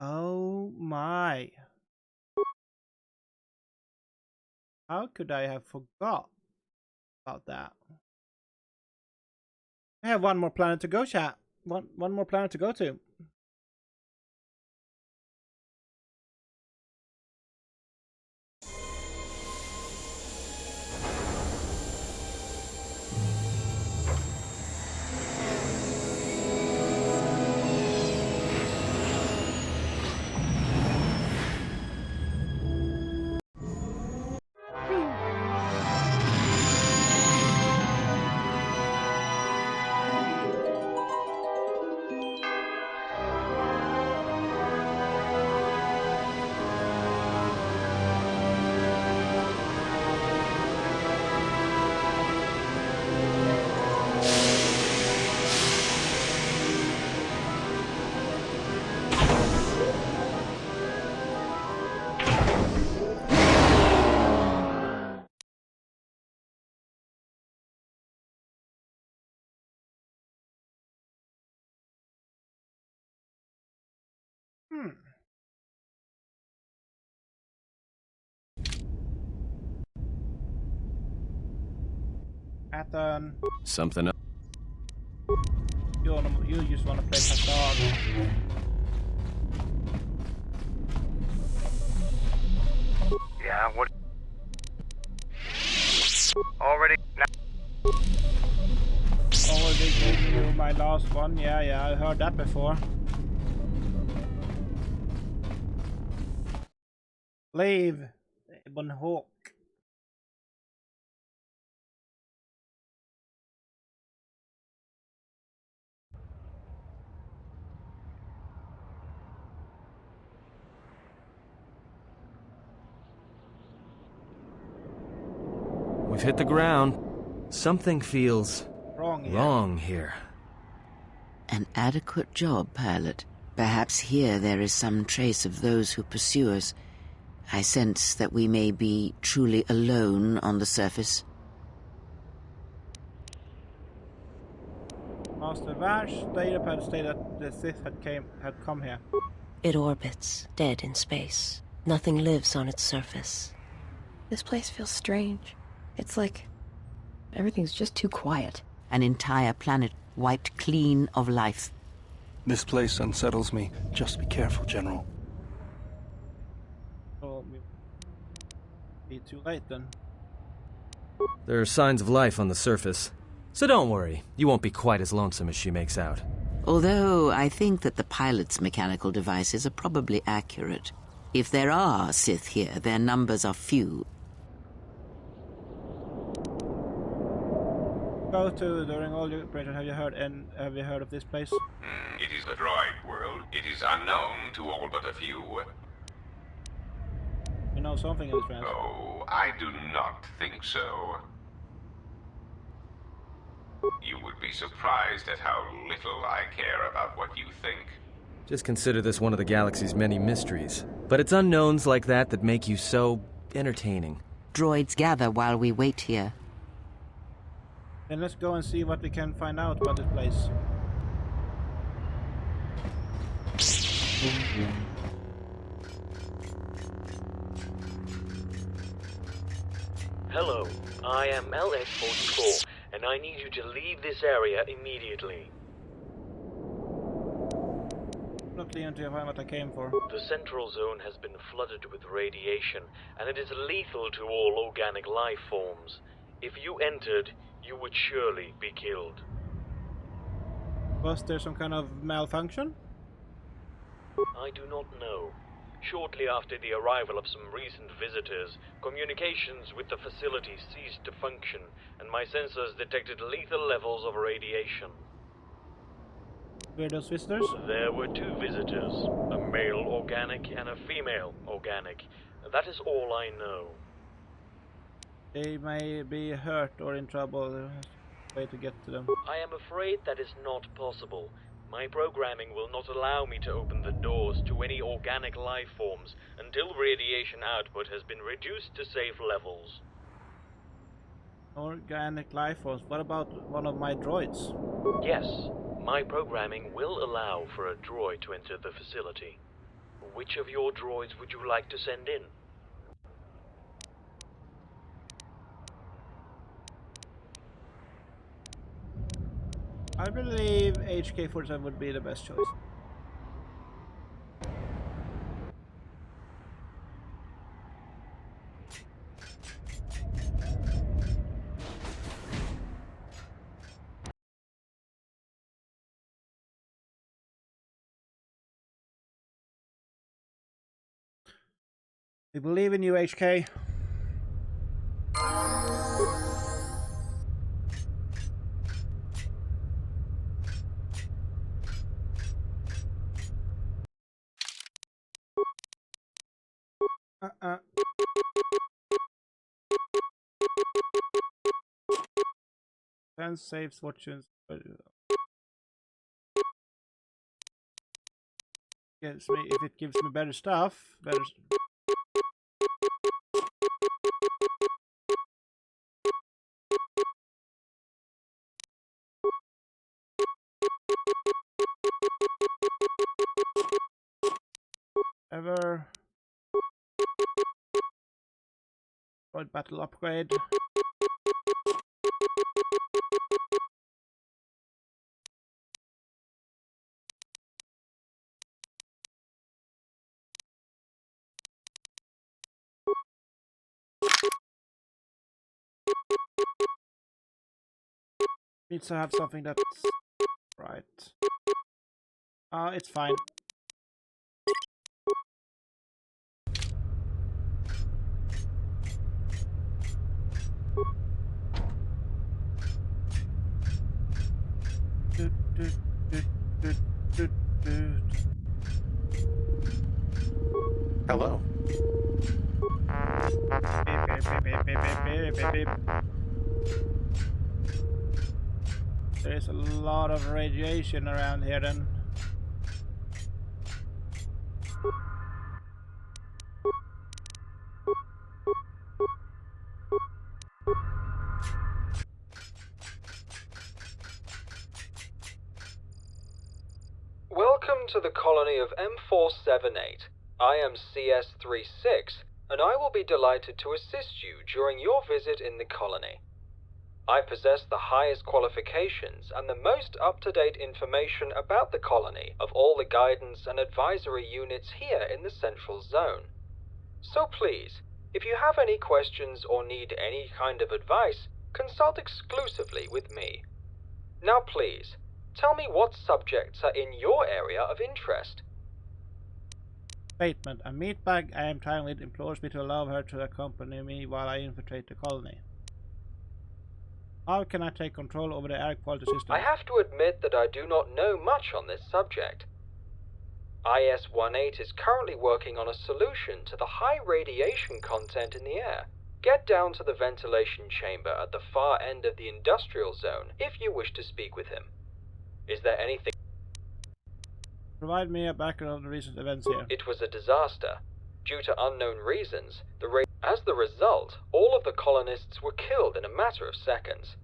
Oh my. How could I have forgot about that? I have one more planet to go, chat. One more planet to go to. Pattern. Something up. You just wanna play Pattern. Yeah, what? Already gave you my last one. Yeah, I heard that before. Leave. Ebon Hawk. We've hit the ground. Something feels wrong here. An adequate job, pilot. Perhaps here there is some trace of those who pursue us. I sense that we may be truly alone on the surface. Master Vash datapad stated that the Sith had come here. It orbits, dead in space. Nothing lives on its surface. This place feels strange. It's like everything's just too quiet. An entire planet wiped clean of life. This place unsettles me. Just be careful, General. Oh, be too late then. There are signs of life on the surface. So don't worry, you won't be quite as lonesome as she makes out. Although I think that the pilot's mechanical devices are probably accurate. If there are Sith here, their numbers are few. KOTOR2 during all your operation, have you heard of this place? It is the droid world. It is unknown to all but a few. You know something of this place? Oh, I do not think so. You would be surprised at how little I care about what you think. Just consider this one of the galaxy's many mysteries. But it's unknowns like that make you so entertaining. Droids gather while we wait here. Then let's go and see what we can find out about this place. Hello, I am LS-44, and I need you to leave this area immediately. Not leaving until I find what I came for. The central zone has been flooded with radiation, and it is lethal to all organic life forms. If you entered, you would surely be killed. Was there some kind of malfunction? I do not know. Shortly after the arrival of some recent visitors, communications with the facility ceased to function, and my sensors detected lethal levels of radiation. Were those visitors? There were 2 visitors, a male organic and a female organic. That is all I know. They may be hurt or in trouble. There's a way to get to them. I am afraid that is not possible. My programming will not allow me to open the doors to any organic life forms until radiation output has been reduced to safe levels. Organic life forms. What about one of my droids? Yes, my programming will allow for a droid to enter the facility. Which of your droids would you like to send in? I believe HK-47 would be the best choice. We believe in you, HK. Fans, saves, fortunes. Gives me, if it gives me better stuff, better. Ever. Droid battle upgrade. Needs to have something that's right. It's fine. Hello. There's a lot of radiation around here then. Welcome to the colony of M478. I am CS36, and I will be delighted to assist you during your visit in the colony. I possess the highest qualifications and the most up-to-date information about the colony of all the guidance and advisory units here in the Central Zone. So please, if you have any questions or need any kind of advice, consult exclusively with me. Now please, tell me what subjects are in your area of interest. Statement. A meatbag I am traveling with implores me to allow her to accompany me while I infiltrate the colony. How can I take control over the air quality system? I have to admit that I do not know much on this subject. IS-18 is currently working on a solution to the high radiation content in the air. Get down to the ventilation chamber at the far end of the industrial zone if you wish to speak with him. Is there anything... Provide me a background of the recent events here. It was a disaster. Due to unknown reasons, as the result, all of the colonists were killed in a matter of seconds.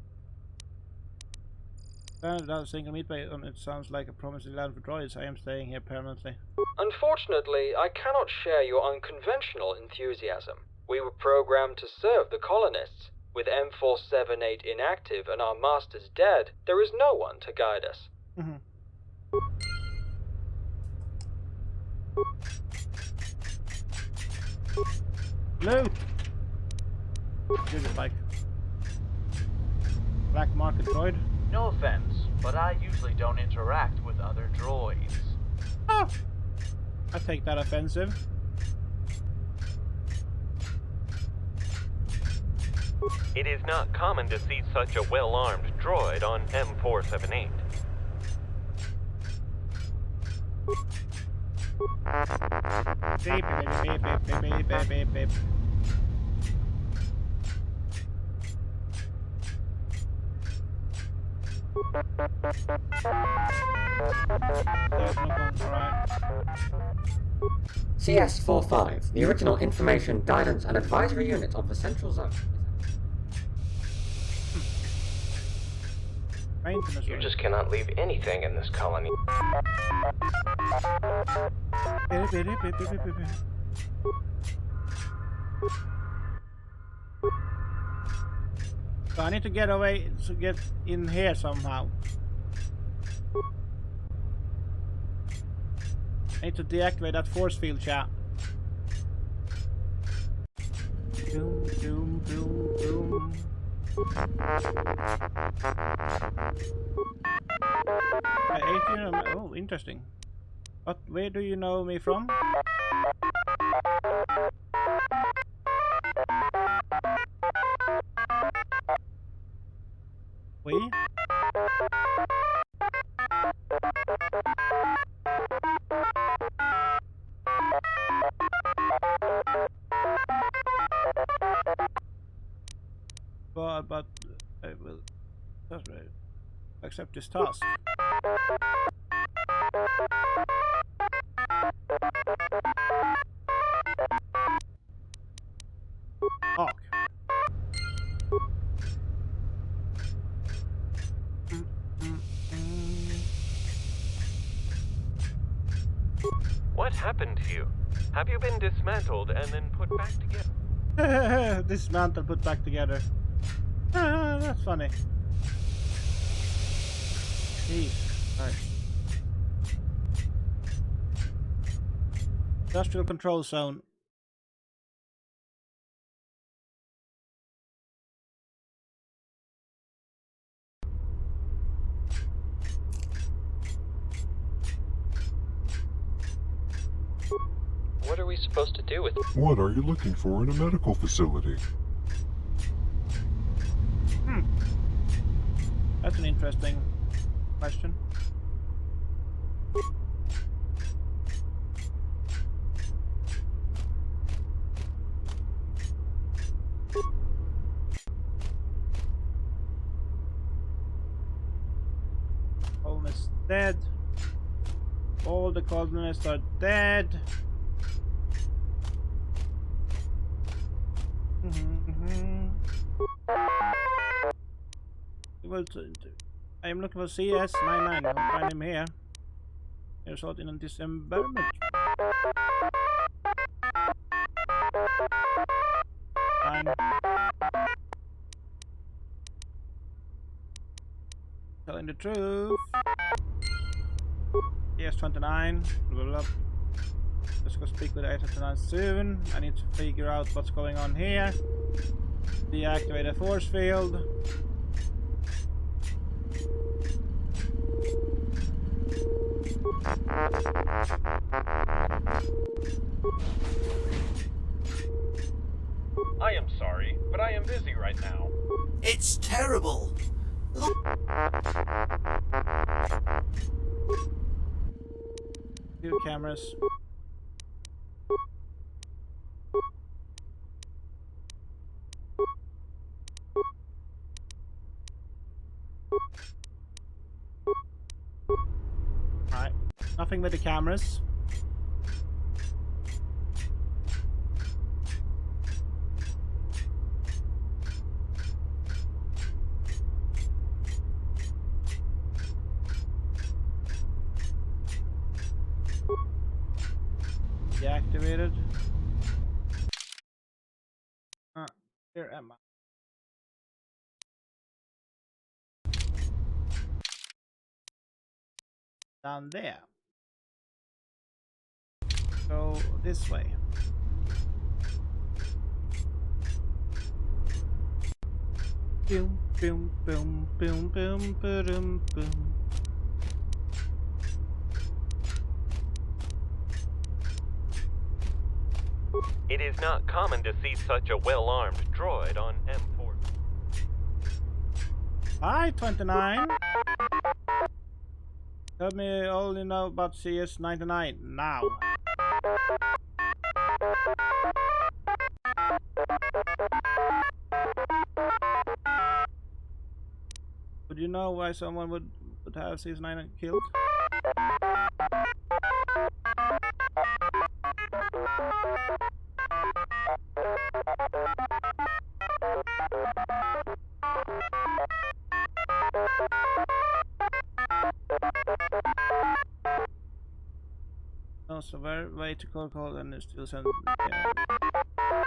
Without a single meat bait on it sounds like a promising land for droids. I am staying here permanently. Unfortunately, I cannot share your unconventional enthusiasm. We were programmed to serve the colonists. With M478 inactive and our masters dead, there is no one to guide us. Loot! Dude, it's like black market droid. No offense, but I usually don't interact with other droids. Oh! I take that offensive. It is not common to see such a well-armed droid on M478. Beep, beep, beep, beep, beep, beep, beep, beep. There's no gun, alright. CS-45, the original Information, Guidance and Advisory Unit of the Central Zone. You just cannot leave anything in this colony. So I need to get away, to get in here somehow. I need to deactivate that force field, chat. Boom, boom, boom, boom. Oh, interesting. Where do you know me from? We? But I will accept this task. Fuck. What happened to you? Have you been dismantled and then put back together? Dismantled, put back together. That's funny. Jeez. Right. Industrial control zone. What are we supposed to do with it? What are you looking for in a medical facility? That's an interesting question. Colonists dead. All the colonists are dead. Well, I am looking for CS-99. I'll find him here. Result in a dismemberment. Fine. Telling the truth. CS-29. Blah, blah, blah. Let's go speak with CS-29 soon. I need to figure out what's going on here. Deactivate a force field. I am sorry, but I am busy right now. It's terrible. Two cameras. Nothing with the cameras. Deactivated. Here am I. Down there. Go this way. Boom, boom, boom, boom, boom, boom, boom. It is not common to see such a well-armed droid on M4. Hi, 29. Tell me all you know about CS-99 now. Would you know why someone would have CS-99 killed? So very way to call and still send.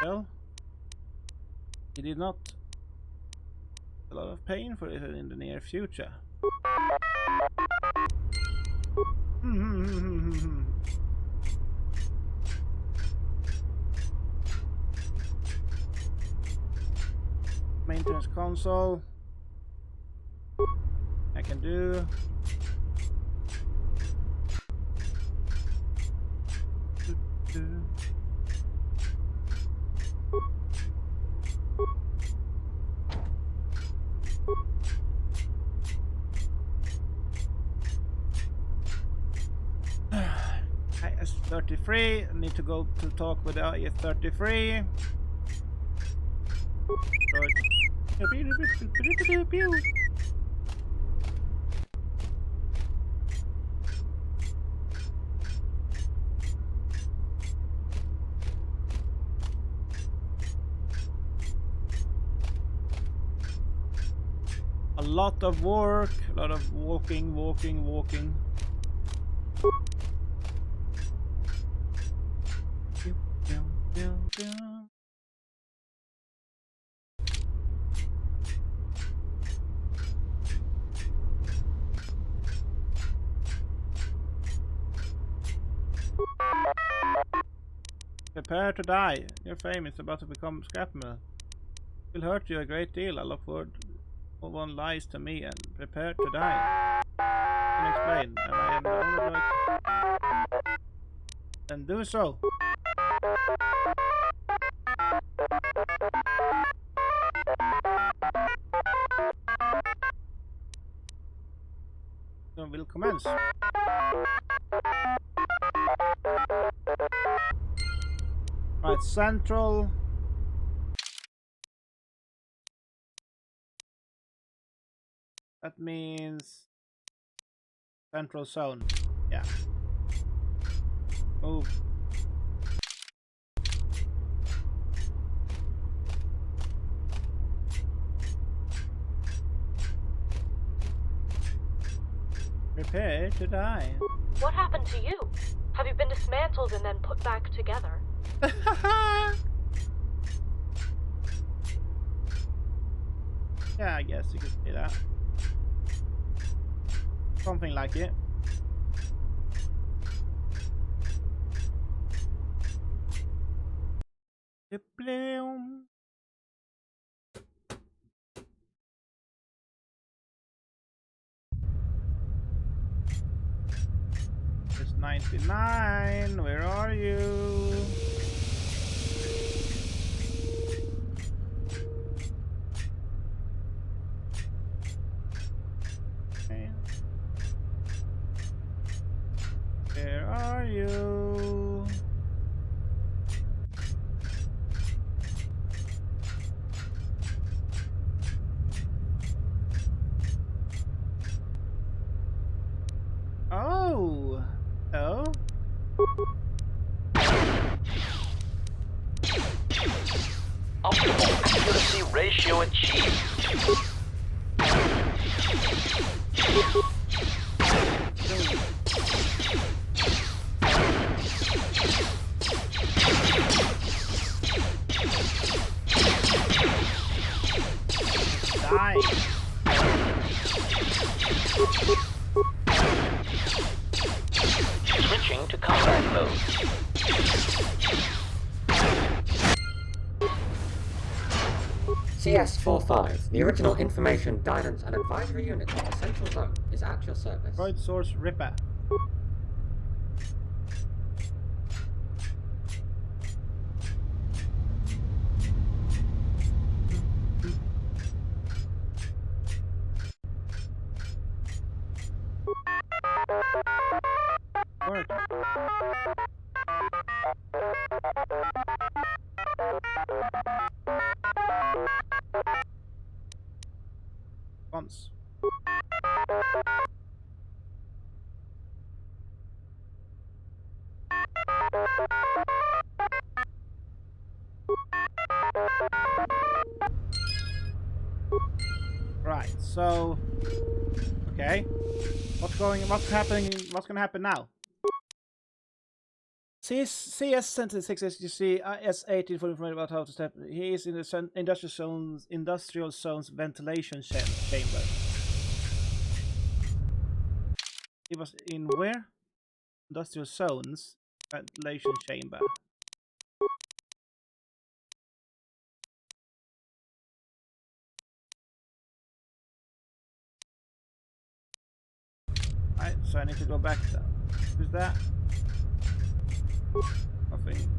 Well, he did not. A lot of pain for it in the near future. Maintenance console. I can do. IS-33. I need to go to talk with the IS-33. A lot of work, a lot of walking. Prepare to die. Your fame is about to become scrap metal. It will hurt you a great deal. I look forward to one lies to me and prepare to die. I can explain, and I am the only one. Then do so. So we'll commence. Right, central. That means central zone. Yeah. Move. Prepare to die. What happened to you? Have you been dismantled and then put back together? Yeah, I guess you could say that. Something like it. Bloom. It's 99. Where are you? Okay. Where are you? Oh, Ratio achieved. Die. Switching to combat mode. CS-45, the original information, guidance, and advisory unit of the Central Zone, is at your service. Droid Source Ripper. Work. Once. Right, so okay. What's gonna happen now? CS Sentinel 6 SGC S18 for information about how to step. He is in the industrial zone's ventilation chamber. He was in where? Industrial zones ventilation chamber. Right, so I need to go back there. Who's that? Nothing.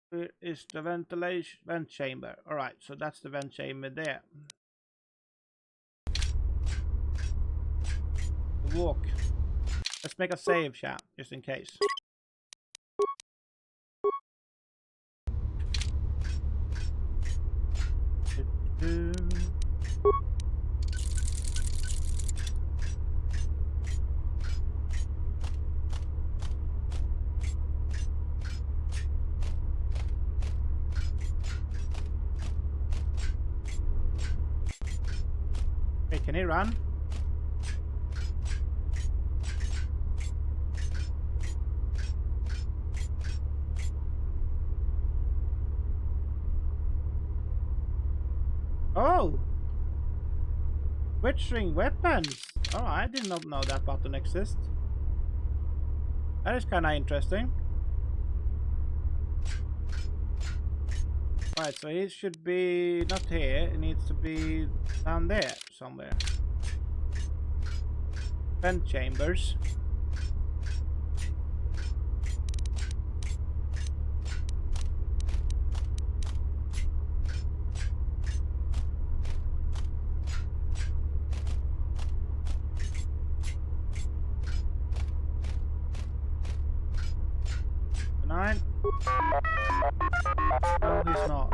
Where is the vent chamber? Alright, so that's the vent chamber there. The walk. Let's make a save, chat, just in case. Hey, can he run? Oh! Switching weapons! Oh, I did not know that button exists. That is kinda interesting. Right, so he should be not here, it needs to be down there somewhere. Vent chambers. Nine. No, he's not.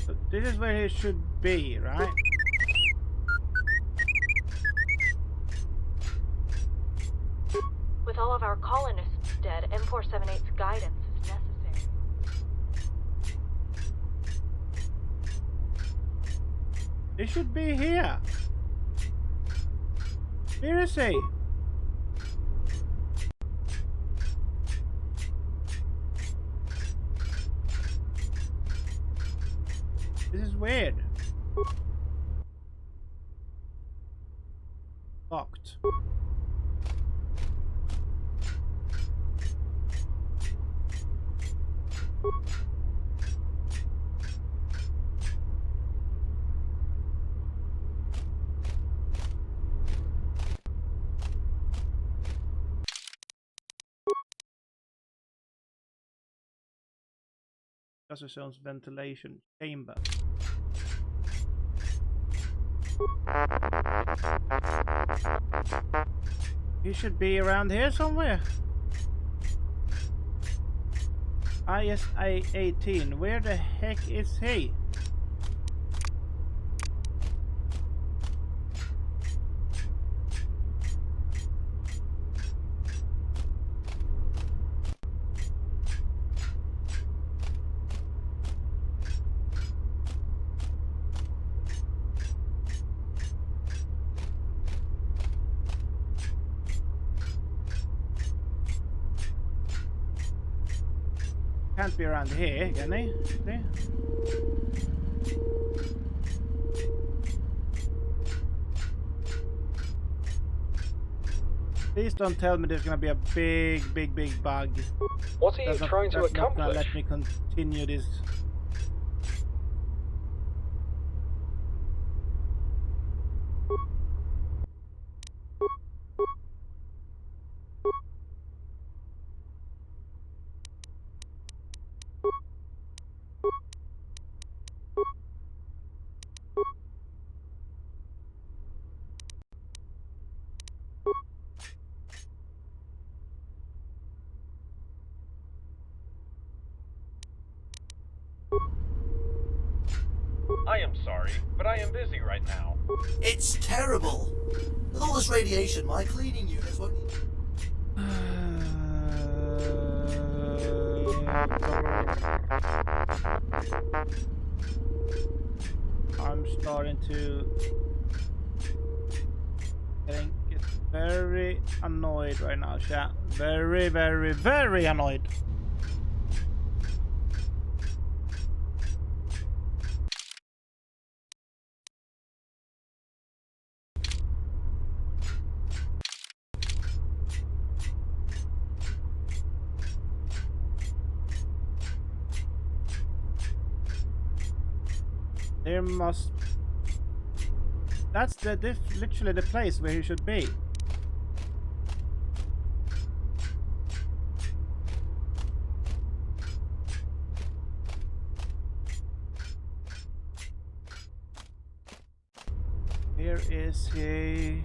So this is where he should be, right? With all of our colonists dead, M478's guidance is necessary. He should be here. Where is he? This is weird. Locked. Industrial zone's ventilation chamber. He should be around here somewhere. ISA-18, where the heck is he? Can't be around here, can he? See? Please don't tell me there's gonna be a big bug. What are you trying to That's not gonna accomplish? let me continue this. I am sorry, but I am busy right now. It's terrible. With all this radiation, my cleaning units won't need... I'm starting to get very annoyed right now, chat. Very annoyed. There must... That's literally the place where he should be. Where is he?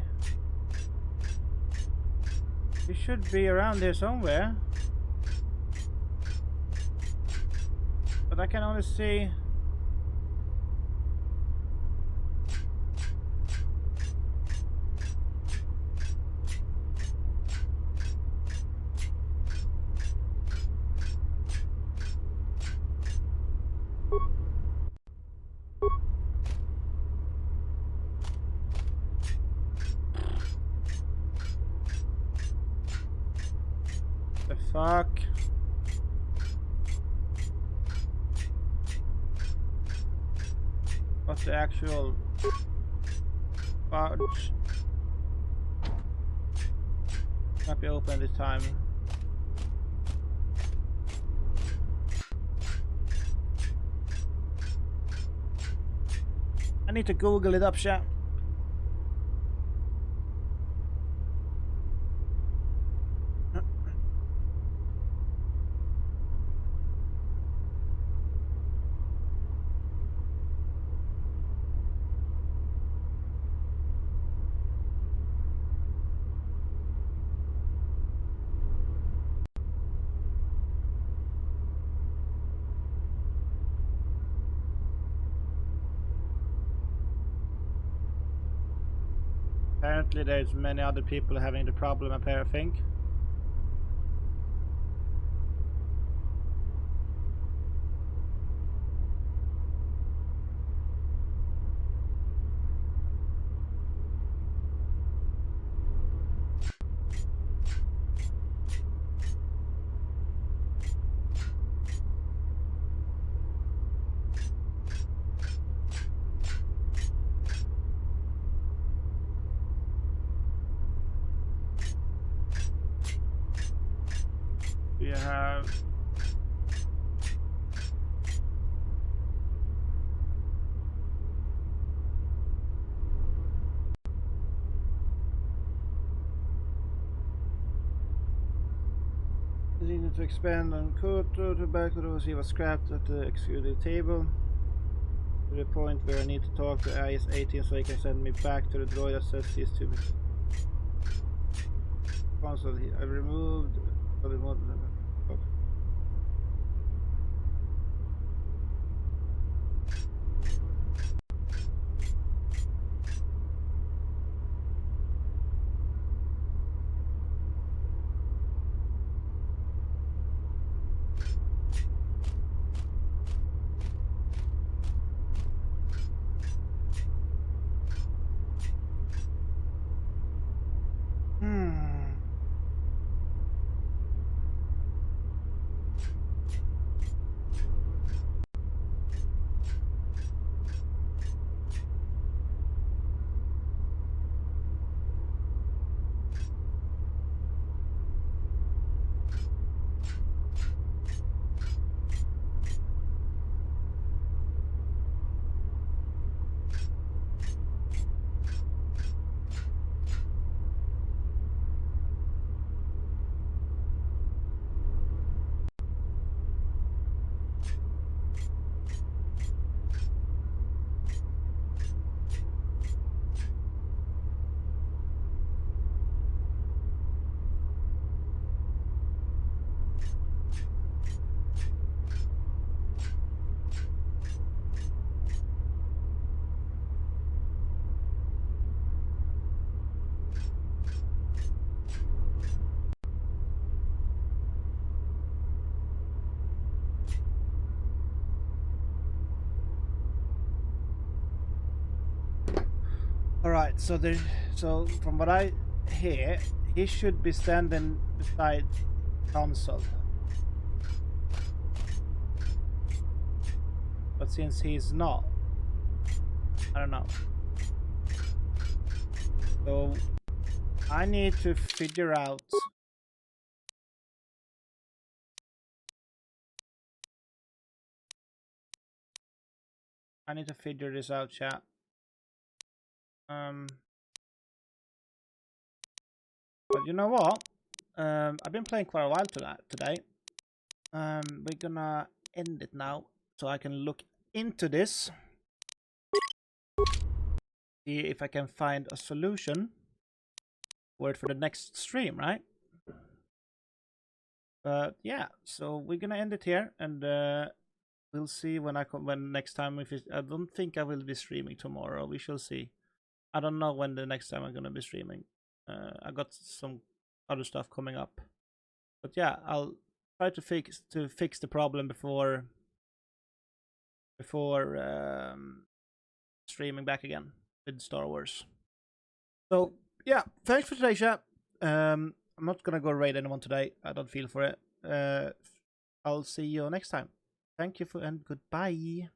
He should be around here somewhere. But I can only see... The fuck? What's the actual fudge? Can't be open this time. I need to Google it up, chat. Apparently there's many other people having the problem, I think. We have needed to expand on KOTOR to back to he was scrapped at the executive table to the point where I need to talk to IS-18 so he can send me back to the droid that says he's to console. I removed Alright, so from what I hear, he should be standing beside console. But since he's not, I don't know. So I need to figure out this out, chat. But you know what? I've been playing quite a while today. We're gonna end it now so I can look into this. See if I can find a solution for it for the next stream, right? But yeah, so we're gonna end it here, and we'll see when next time. I don't think I will be streaming tomorrow. We shall see. I don't know when the next time I'm gonna be streaming. I got some other stuff coming up, but yeah, I'll try to fix the problem before streaming back again with Star Wars. So yeah, thanks for today, chat. I'm not gonna go raid anyone today. I don't feel for it. I'll see you next time. Thank you and goodbye.